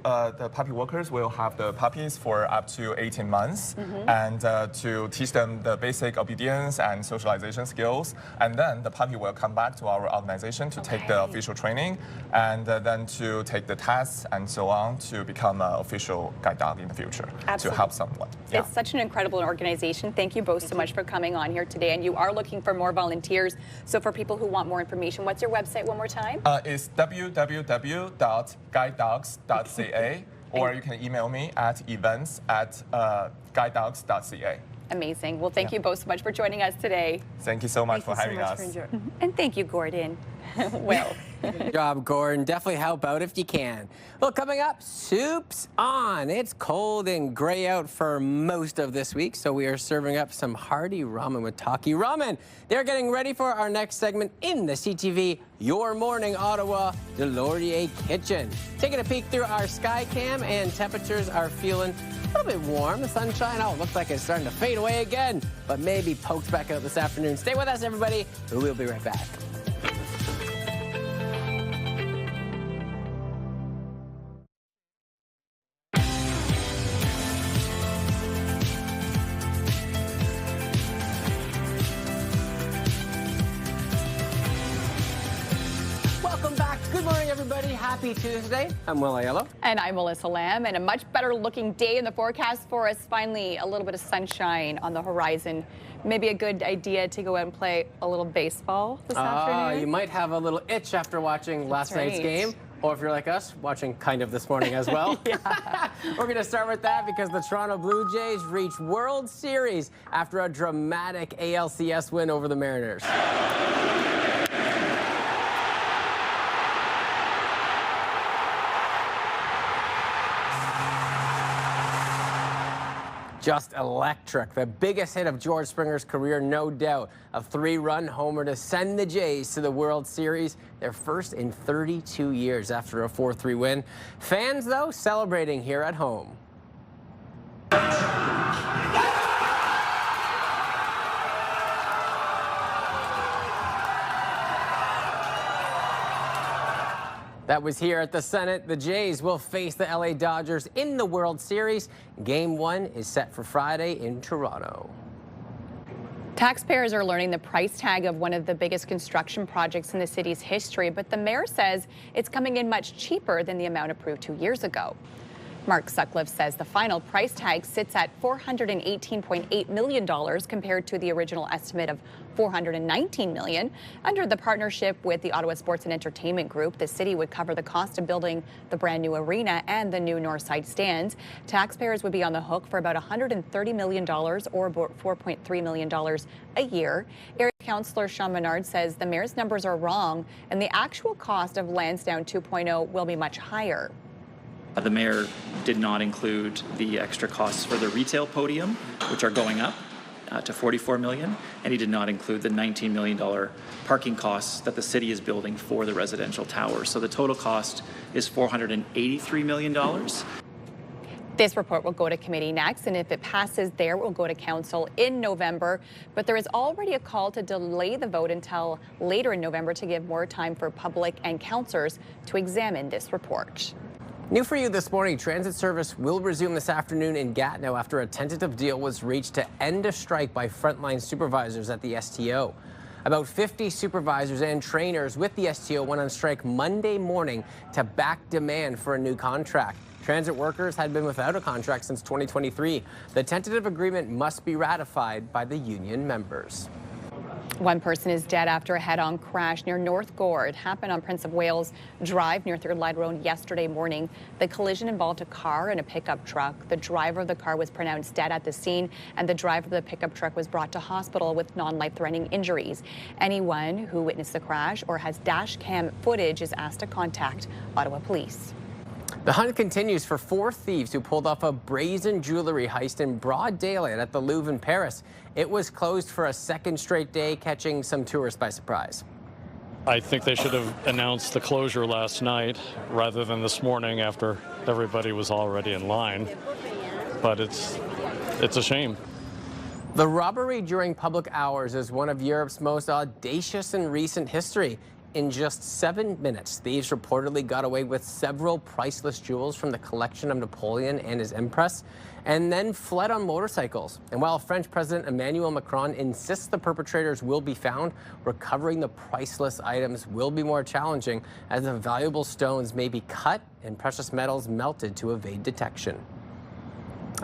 walkers will have the puppies for up to 18 months and to teach them the basic obedience and socialization skills. And then the puppy will come back to our organization to take the official training and then to take the tests and so on to become an official guide dog in the future to help someone. Yeah. It's such an incredible organization. Thank you both so much for coming on here today. And you are looking for more volunteers. So for people who want more information, what's your website one more time? It's www.guidedogs.ca, or you can email me at events@guidedogs.ca. Amazing. Well, thank you both so much for joining us today. Thank you so much for having us. And thank you, Gordon. Well. Good job, Gordon. Definitely help out if you can. Well, coming up, soup's on. It's cold and gray out for most of this week, so we are serving up some hearty ramen with Taki Ramen. They're getting ready for our next segment in the CTV Your Morning Ottawa Chateau Laurier kitchen. Taking a peek through our sky cam, and temperatures are feeling a little bit warm. The sunshine, looks like it's starting to fade away again, but maybe pokes back out this afternoon. Stay with us, everybody. We'll be right back. Good morning, everybody. Happy Tuesday. I'm Will Aiello. And I'm Melissa Lamb. And a much better looking day in the forecast for us. Finally, a little bit of sunshine on the horizon. Maybe a good idea to go out and play a little baseball this afternoon. You might have a little itch after watching last night's game. Or if you're like us, watching kind of this morning as well. We're going to start with that because the Toronto Blue Jays reached World Series after a dramatic ALCS win over the Mariners. Just electric. The biggest hit of George Springer's career, no doubt. A 3-run homer to send the Jays to the World Series, their first in 32 years after a 4-3 win. Fans, though, celebrating here at home. That was here at the Senate. The Jays will face the LA Dodgers in the World Series. Game 1 is set for Friday in Toronto. Taxpayers are learning the price tag of one of the biggest construction projects in the city's history, but the mayor says it's coming in much cheaper than the amount approved 2 years ago. Mark Sutcliffe says the final price tag sits at $418.8 million compared to the original estimate of $419 million. Under the partnership with the Ottawa Sports and Entertainment Group, the city would cover the cost of building the brand new arena and the new Northside stands. Taxpayers would be on the hook for about $130 million or about $4.3 million a year. Area Councillor Sean Menard says the mayor's numbers are wrong and the actual cost of Lansdowne 2.0 will be much higher. The mayor did not include the extra costs for the retail podium, which are going up to $44 million, and he did not include the $19 million parking costs that the city is building for the residential towers. So the total cost is $483 million. This report will go to committee next, and if it passes there, it will go to council in November. But there is already a call to delay the vote until later in November to give more time for public and councillors to examine this report. New for you this morning, transit service will resume this afternoon in Gatineau after a tentative deal was reached to end a strike by frontline supervisors at the STO. About 50 supervisors and trainers with the STO went on strike Monday morning to back demand for a new contract. Transit workers had been without a contract since 2023. The tentative agreement must be ratified by the union members. One person is dead after a head-on crash near North Gore. It happened on Prince of Wales Drive near Third Line Road yesterday morning. The collision involved a car and a pickup truck. The driver of the car was pronounced dead at the scene, and the driver of the pickup truck was brought to hospital with non-life-threatening injuries. Anyone who witnessed the crash or has dash cam footage is asked to contact Ottawa Police. The hunt continues for 4 thieves who pulled off a brazen jewelry heist in broad daylight at the Louvre in Paris. It was closed for a second straight day, catching some tourists by surprise. I think they should have announced the closure last night rather than this morning after everybody was already in line. But it's a shame. The robbery during public hours is one of Europe's most audacious in recent history. In just 7 minutes, thieves reportedly got away with several priceless jewels from the collection of Napoleon and his Empress, and then fled on motorcycles. And while French President Emmanuel Macron insists the perpetrators will be found, recovering the priceless items will be more challenging, as the valuable stones may be cut and precious metals melted to evade detection.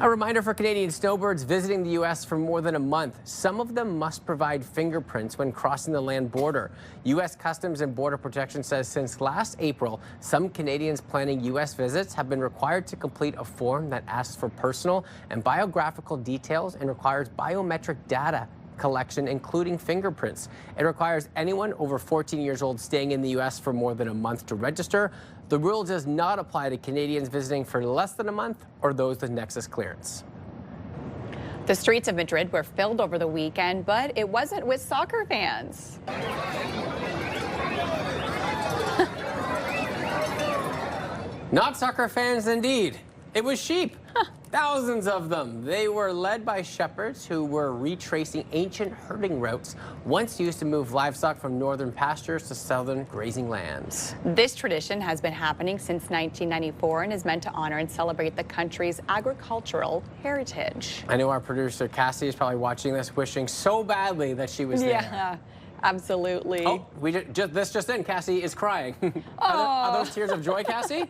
A reminder for Canadian snowbirds visiting the U.S. for more than a month. Some of them must provide fingerprints when crossing the land border. U.S. Customs and Border Protection says since last April, some Canadians planning U.S. visits have been required to complete a form that asks for personal and biographical details and requires biometric data collection, including fingerprints. It requires anyone over 14 years old staying in the U.S. for more than a month to register. The rule does not apply to Canadians visiting for less than a month or those with Nexus clearance. The streets of Madrid were filled over the weekend, but it wasn't with soccer fans. Not soccer fans, indeed. It was sheep. Thousands of them. They were led by shepherds who were retracing ancient herding routes once used to move livestock from northern pastures to southern grazing lands. This tradition has been happening since 1994 and is meant to honor and celebrate the country's agricultural heritage. I know our producer Cassie is probably watching this, wishing so badly that she was there. Yeah, absolutely. Oh, this just in, Cassie is crying. Are those tears of joy, Cassie?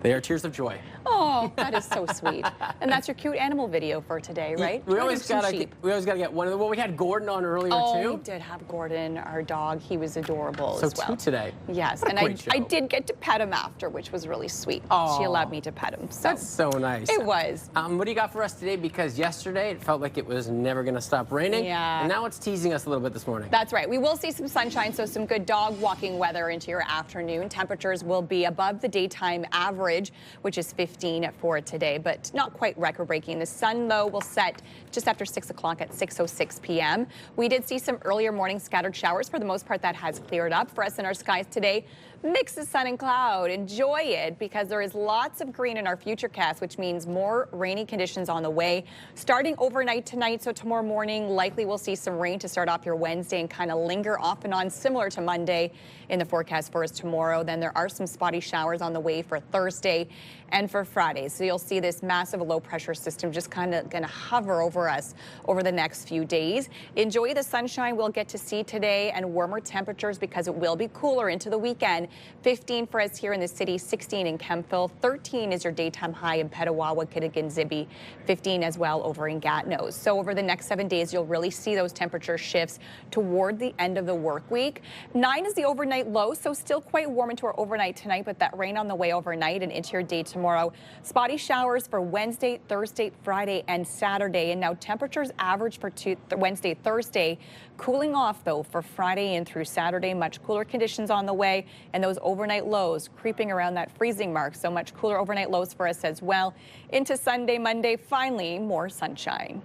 They are tears of joy. Oh, that is so sweet. And that's your cute animal video for today, right? We always gotta get one of them. Well, we had Gordon on earlier too. Oh, we did have Gordon, our dog. He was adorable as well. So cute today. Yes, and I did get to pet him after, which was really sweet. Oh, she allowed me to pet him. So. That's so nice. It was. What do you got for us today? Because yesterday it felt like it was never going to stop raining. Yeah. And now it's teasing us a little bit this morning. That's right. We will see some sunshine, so some good dog walking weather into your afternoon. Temperatures will be above the daytime average, which is 15 for today, but not quite record-breaking. The sun, though, will set just after 6 o'clock at 6:06 p.m. We did see some earlier morning scattered showers. For the most part, that has cleared up for us in our skies today. Mix of sun and cloud. Enjoy it because there is lots of green in our futurecast, which means more rainy conditions on the way. Starting overnight tonight, so tomorrow morning, likely we'll see some rain to start off your Wednesday and kind of linger off and on, similar to Monday in the forecast for us tomorrow. Then there are some spotty showers on the way for Thursday and for Friday. So you'll see this massive low pressure system just kind of going to hover over us over the next few days. Enjoy the sunshine we'll get to see today and warmer temperatures because it will be cooler into the weekend. 15 for us here in the city, 16 in Kemptville, 13 is your daytime high in Petawawa, Kitigan, Zibi, 15 as well over in Gatineau. So over the next 7 days, you'll really see those temperature shifts toward the end of the work week. 9 is the overnight low, so still quite warm into our overnight tonight, but that rain on the way overnight and into your day tomorrow. Spotty showers for Wednesday, Thursday, Friday, and Saturday. And now temperatures average for Wednesday, Thursday, cooling off though for Friday and through Saturday. Much cooler conditions on the way, and those overnight lows creeping around that freezing mark. So much cooler overnight lows for us as well. Into Sunday, Monday, finally more sunshine.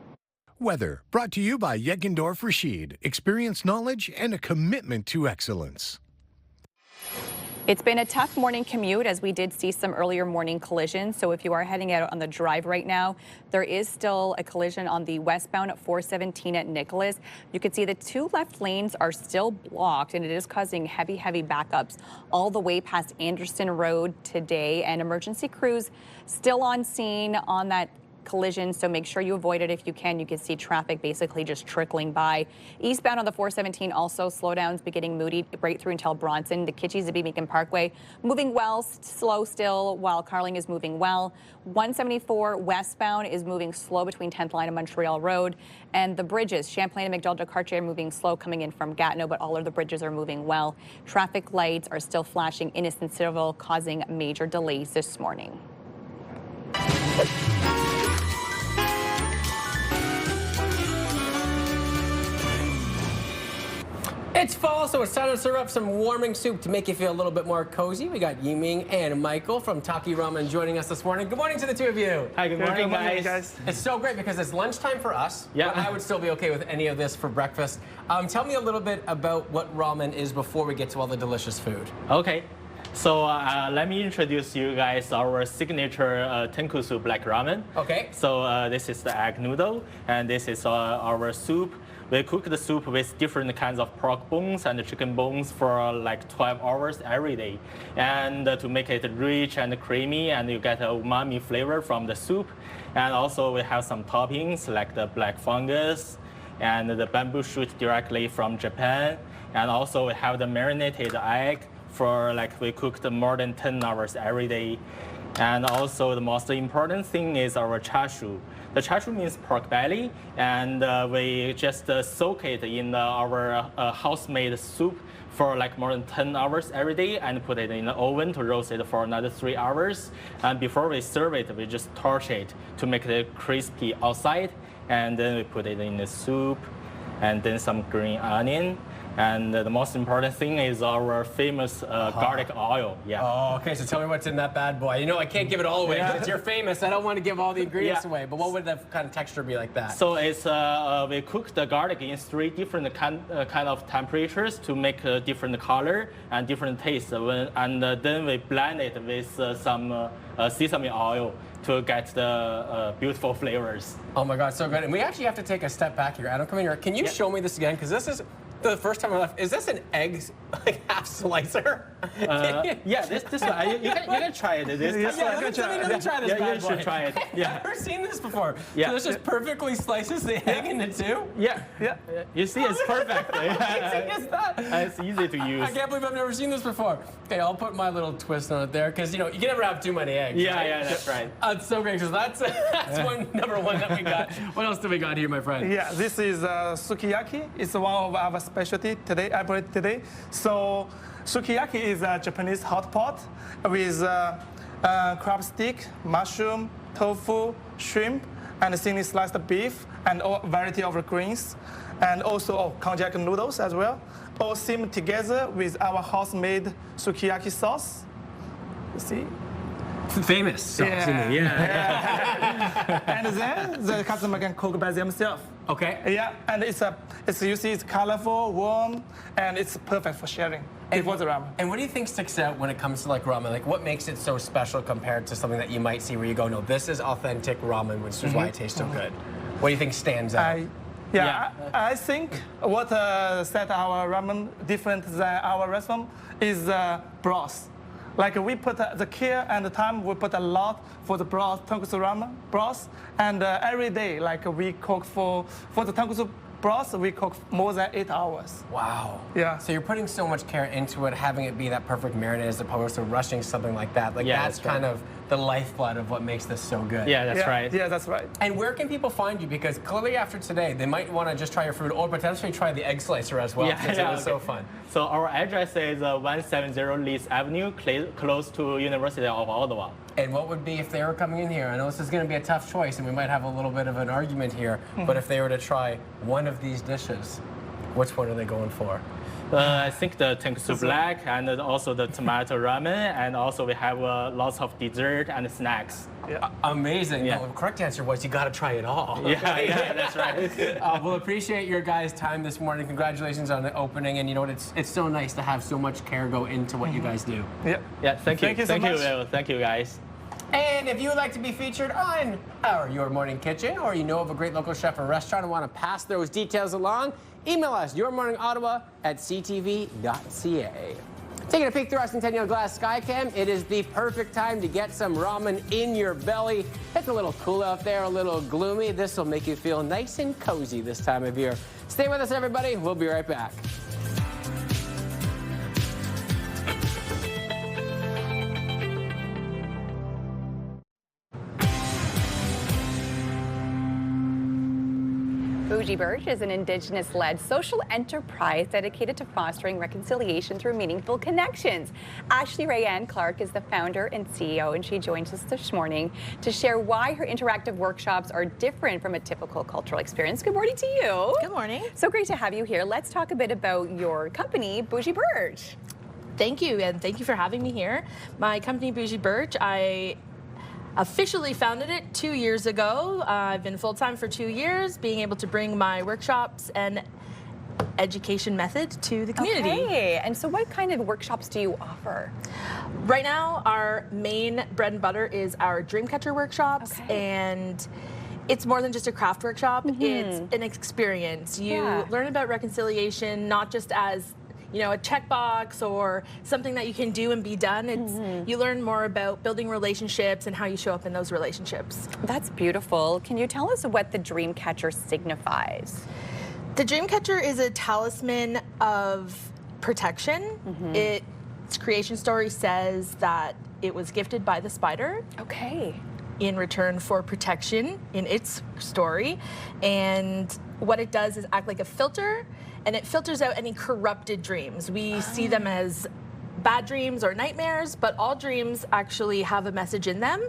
Weather, brought to you by Yeckendorf Rashid. Experience knowledge and a commitment to excellence. It's been a tough morning commute as we did see some earlier morning collisions. So if you are heading out on the drive right now, there is still a collision on the westbound at 417 at Nicholas. You can see the two left lanes are still blocked and it is causing heavy backups all the way past Anderson Road today. And emergency crews still on scene on that collision, so make sure you avoid it if you can. You can see traffic basically just trickling by. Eastbound on the 417 also slowdowns beginning Moody right through until Bronson. The Kitchie-Zabimican Parkway moving well, slow still, while Carling is moving well. 174 westbound is moving slow between 10th Line and Montreal Road. And the bridges, Champlain and McDowell-Cartier, are moving slow coming in from Gatineau, but all of the bridges are moving well. Traffic lights are still flashing Innocent Civil, causing major delays this morning. It's fall, so it's time to serve up some warming soup to make you feel a little bit more cozy. We got Yiming and Michael from Taki Ramen joining us this morning. Good morning to the two of you. Hi, good morning, guys. It's so great because it's lunchtime for us. Yeah. But I would still be okay with any of this for breakfast. Tell me a little bit about what ramen is before we get to all the delicious food. Okay. So let me introduce you guys our signature tenkusu black ramen. Okay. So this is the egg noodle, and this is our soup. We cook the soup with different kinds of pork bones and chicken bones for like 12 hours every day. And to make it rich and creamy, and you get a umami flavor from the soup. And also we have some toppings like the black fungus and the bamboo shoot directly from Japan. And also we have the marinated egg for like we cooked more than 10 hours every day. And also the most important thing is our chashu. The chashu means pork belly, and we just soak it in our house-made soup for like more than 10 hours every day and put it in the oven to roast it for another 3 hours. And before we serve it, we just torch it to make it crispy outside, and then we put it in the soup, and then some green onion. And the most important thing is our famous garlic oil. Yeah. Oh, okay. So tell me what's in that bad boy. You know, I can't give it all away because you're famous. I don't want to give all the ingredients away. But what would the kind of texture be like that? So it's we cook the garlic in 3 different kind of temperatures to make a different color and different taste. And then we blend it with some sesame oil to get the beautiful flavors. Oh my God, so good. And we actually have to take a step back here. Adam, come in here. Can you show me this again? Because this is the first time I left. Is this an egg like half slicer? Yeah, this one. You can try it. Let me try this bad boy. You should try it. Yeah. I've never seen this before. Yeah. So this just perfectly slices the egg into 2? Yeah. You see, it's perfect. It's easy to use. I can't believe I've never seen this before. Okay, I'll put my little twist on it there because you know you can never have too many eggs. Yeah, right? yeah, that's right. It's so great because that's number one that we got. What else do we got here, my friend? Yeah, this is sukiyaki. It's one of our specialty today. I brought it today. So sukiyaki is a Japanese hot pot with crab stick, mushroom, tofu, shrimp, and thinly sliced beef, and a variety of greens, and also konjac noodles as well, all steamed together with our house-made sukiyaki sauce. You see? Famous sauce, yeah. And then the customer can cook by themselves. Okay. Yeah, and you see it's colorful, warm, and it's perfect for sharing. Before the ramen. And what do you think sticks out when it comes to like ramen? Like what makes it so special compared to something that you might see where you go, no, this is authentic ramen, which is why it tastes so good. What do you think stands out? I think what set our ramen different than our restaurant is broth. Like we put the care and the time, we put a lot for the broth, tonkotsu ramen broth, and every day, like we cook for the tonkotsu broth, we cook more than 8 hours. Wow. Yeah. So you're putting so much care into it, having it be that perfect marinade as opposed to rushing something like that. Like that's kind of the lifeblood of what makes this so good. Yeah, that's right. Yeah, that's right. And where can people find you? Because clearly after today, they might want to just try your food or potentially try the egg slicer as well. It was so fun. So our address is 170 Leeds Avenue, close to University of Ottawa. And what would be if they were coming in here? I know this is going to be a tough choice, and we might have a little bit of an argument here. But if they were to try one of these dishes, which one are they going for? I think the tonkatsu black and also the tomato ramen, and also we have lots of dessert and snacks. Amazing. Yeah. No, the correct answer was you got to try it all. Yeah, that's right. We'll appreciate your guys' time this morning. Congratulations on the opening. And you know what? It's so nice to have so much care go into what you guys do. Yeah, thank you. Thank you so much. Will. Thank you, guys. And if you would like to be featured on our Your Morning Kitchen, or you know of a great local chef or restaurant and want to pass those details along, email us yourmorningottawa@ctv.ca. Taking a peek through our Centennial Glass Skycam, it is the perfect time to get some ramen in your belly. It's a little cool out there, a little gloomy. This will make you feel nice and cozy this time of year. Stay with us, everybody. We'll be right back. Bougie Birch is an Indigenous-led social enterprise dedicated to fostering reconciliation through meaningful connections. Ashley Rayanne Clark is the founder and CEO, and she joins us this morning to share why her interactive workshops are different from a typical cultural experience. Good morning to you. Good morning. So great to have you here. Let's talk a bit about your company, Bougie Birch. Thank you, and thank you for having me here. My company, Bougie Birch, I officially founded it 2 years ago. I've been full-time for 2 years, being able to bring my workshops and education method to the community. Okay, and so what kind of workshops do you offer? Right now, our main bread and butter is our Dreamcatcher workshops, and it's more than just a craft workshop. It's an experience. You learn about reconciliation, not just as a checkbox or something that you can do and be done. It's you learn more about building relationships and how you show up in those relationships. That's beautiful. Can you tell us what the Dreamcatcher signifies? The Dreamcatcher is a talisman of protection. Its creation story says that it was gifted by the spider. Okay. In return for protection in its story. And what it does is act like a filter, and it filters out any corrupted dreams. We see them as bad dreams or nightmares, but all dreams actually have a message in them,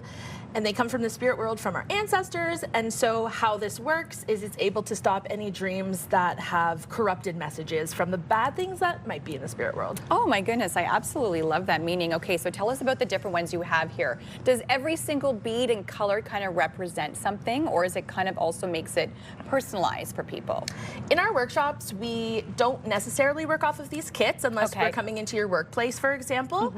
and they come from the spirit world from our ancestors. And so how this works is it's able to stop any dreams that have corrupted messages from the bad things that might be in the spirit world. Oh my goodness, I absolutely love that meaning. Okay, so tell us about the different ones you have here. Does every single bead and color kind of represent something, or is it kind of also makes it personalized for people? In our workshops, we don't necessarily work off of these kits unless we're coming into your workplace, for example.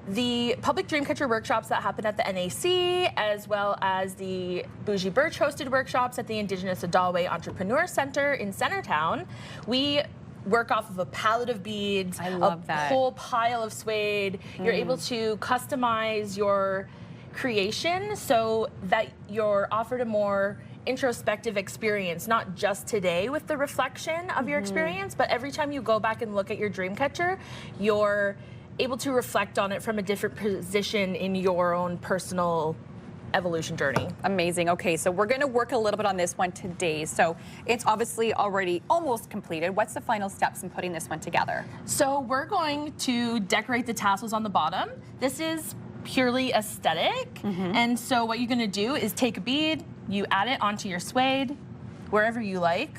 The public Dreamcatcher workshops that happen at the NAC, as well as the Bougie Birch hosted workshops at the Indigenous Ottawa Entrepreneur Centre in Centertown, we work off of a palette of beads, a whole pile of suede. You're able to customize your creation so that you're offered a more introspective experience, not just today with the reflection of your experience, but every time you go back and look at your Dreamcatcher, you're able to reflect on it from a different position in your own personal evolution journey. Amazing. Okay, so we're going to work a little bit on this one today. So it's obviously already almost completed. What's the final steps in putting this one together? So we're going to decorate the tassels on the bottom. This is purely aesthetic. And so what you're going to do is take a bead, you add it onto your suede, wherever you like.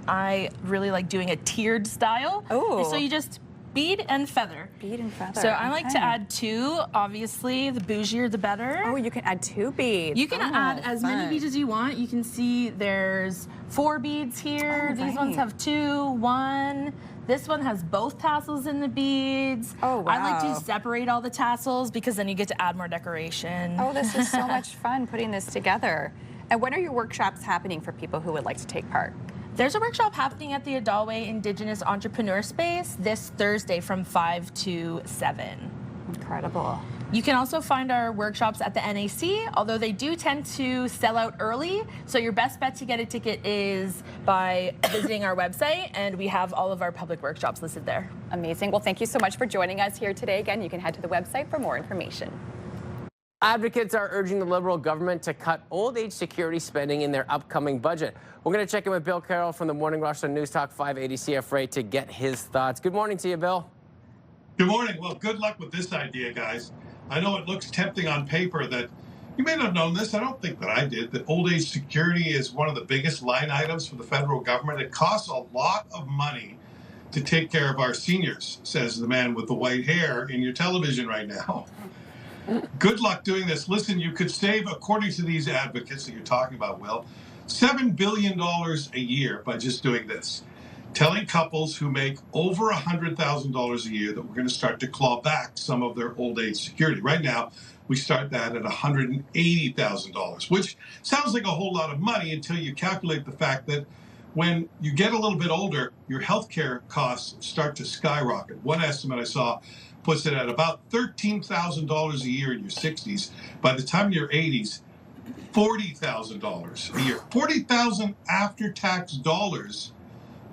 I really like doing a tiered style. Oh. So you just bead and feather. Bead and feather. So I like to add 2. Obviously, the bougier, the better. Oh, you can add 2 beads. You can add as many beads as you want. You can see there's 4 beads here. These ones have 2, 1. This one has both tassels in the beads. Oh, wow. I like to separate all the tassels because then you get to add more decoration. Oh, this is so much fun putting this together. And when are your workshops happening for people who would like to take part? There's a workshop happening at the Ottawa Indigenous Entrepreneur Space this Thursday from 5 to 7. Incredible. You can also find our workshops at the NAC, although they do tend to sell out early. So your best bet to get a ticket is by visiting our website, and we have all of our public workshops listed there. Amazing. Well, thank you so much for joining us here today. Again, you can head to the website for more information. Advocates are urging the Liberal government to cut old age security spending in their upcoming budget. We're going to check in with Bill Carroll from the Morning Rush on News Talk 580 CFRA to get his thoughts. Good morning to you, Bill. Good morning. Well, good luck with this idea, guys. I know it looks tempting on paper that you may not have known this. I don't think that I did. That old age security is one of the biggest line items for the federal government. It costs a lot of money to take care of our seniors, says the man with the white hair in your television right now. Good luck doing this. Listen, you could save, according to these advocates that you're talking about, Will, $7 billion a year by just doing this. Telling couples who make over $100,000 a year that we're going to start to claw back some of their old age security. Right now, we start that at $180,000, which sounds like a whole lot of money until you calculate the fact that when you get a little bit older, your healthcare costs start to skyrocket. One estimate I saw puts it at about $13,000 a year in your 60s. By the time you're 80s, $40,000 a year. $40,000 after-tax dollars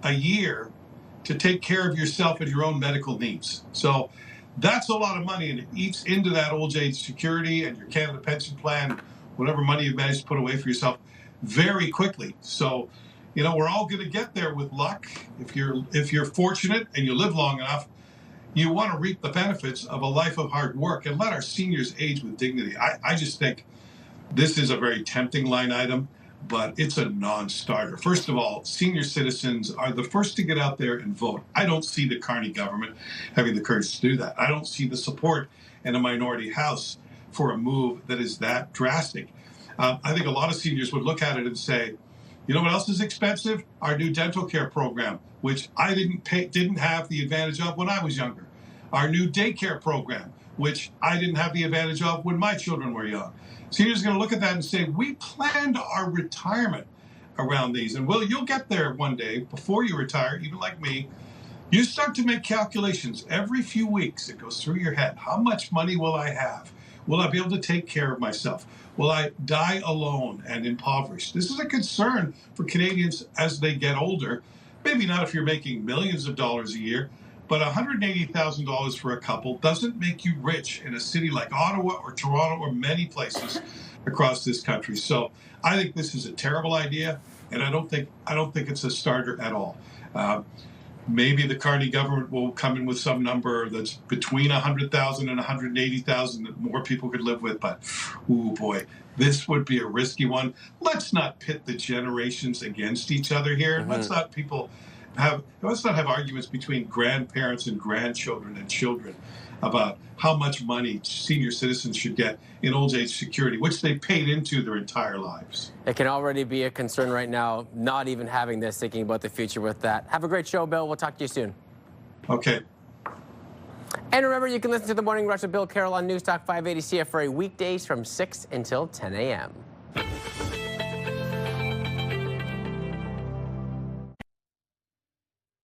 a year to take care of yourself and your own medical needs. So that's a lot of money, and it eats into that old age security and your Canada pension plan, whatever money you've managed to put away for yourself, very quickly. So, you know, we're all going to get there with luck. If you're fortunate and you live long enough, you want to reap the benefits of a life of hard work and let our seniors age with dignity. I just think this is a very tempting line item, but it's a non-starter. First of all, senior citizens are the first to get out there and vote. I don't see the Carney government having the courage to do that. I don't see the support in a minority house for a move that is that drastic. I think a lot of seniors would look at it and say, you know what else is expensive? Our new dental care program, which I didn't have the advantage of when I was younger. Our new daycare program, which I didn't have the advantage of when my children were young. Seniors are going to look at that and say, we planned our retirement around these. And Will, you'll get there one day before you retire, even like me. You start to make calculations every few weeks. It goes through your head. How much money will I have? Will I be able to take care of myself? Will I die alone and impoverished? This is a concern for Canadians as they get older. Maybe not if you're making millions of dollars a year, but $180,000 for a couple doesn't make you rich in a city like Ottawa or Toronto or many places across this country. So I think this is a terrible idea, and I don't think it's a starter at all. Maybe the Carney government will come in with some number that's between 100,000 and 180,000 that more people could live with. But, ooh boy, this would be a risky one. Let's not pit the generations against each other here. Mm-hmm. Let's not have arguments between grandparents and grandchildren and children about how much money senior citizens should get in old age security, which they paid into their entire lives. It can already be a concern right now, not even having this, thinking about the future with that. Have a great show, Bill. We'll talk to you soon. Okay. And remember, you can listen to The Morning Rush with Bill Carroll on News Talk 580 CFRA weekdays from 6 until 10 a.m.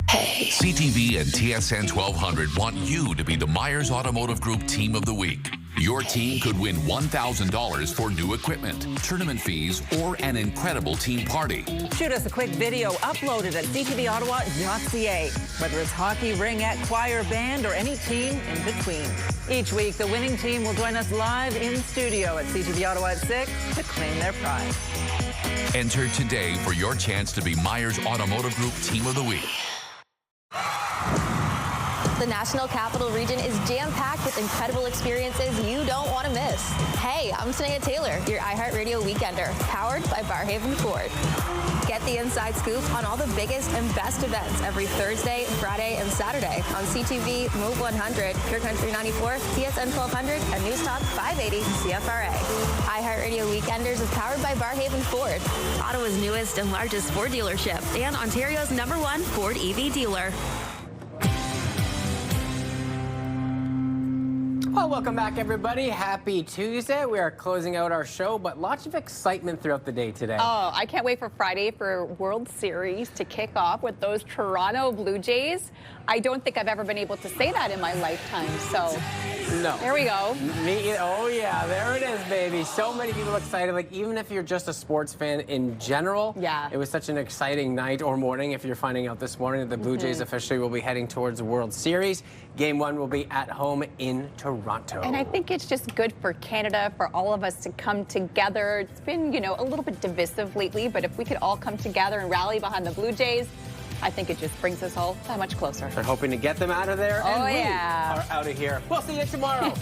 CTV and TSN 1200 want you to be the Myers Automotive Group Team of the Week. Your team could win $1,000 for new equipment, tournament fees, or an incredible team party. Shoot us a quick video uploaded at ctvottawa.ca. Whether it's hockey, ringette, choir, band, or any team in between. Each week, the winning team will join us live in studio at CTV Ottawa at 6 to claim their prize. Enter today for your chance to be Myers Automotive Group Team of the Week. The National Capital Region is jam-packed with incredible experiences you don't want to miss. Hey, I'm Shania Taylor, your iHeartRadio Weekender, powered by Barrhaven Ford. Get the inside scoop on all the biggest and best events every Thursday, Friday, and Saturday on CTV, Move 100, Pure Country 94, TSN 1200, and News Talk 580 CFRA. iHeartRadio Weekenders is powered by Barrhaven Ford, Ottawa's newest and largest Ford dealership, and Ontario's #1 Ford EV dealer. Well, welcome back, everybody. Happy Tuesday. We are closing out our show, but lots of excitement throughout the day today. Oh, I can't wait for Friday for World Series to kick off with those Toronto Blue Jays. I don't think I've ever been able to say that in my lifetime, so no. There we go. Oh, yeah, there it is, baby. So many people excited. Like, even if you're just a sports fan in general, yeah, it was such an exciting night or morning if you're finding out this morning that the Blue Jays officially will be heading towards the World Series. Game 1 will be at home in Toronto. And I think it's just good for Canada, for all of us to come together. It's been, you know, a little bit divisive lately, but if we could all come together and rally behind the Blue Jays, I think it just brings us all that much closer. They're hoping to get them out of there, and we are out of here. We'll see you tomorrow.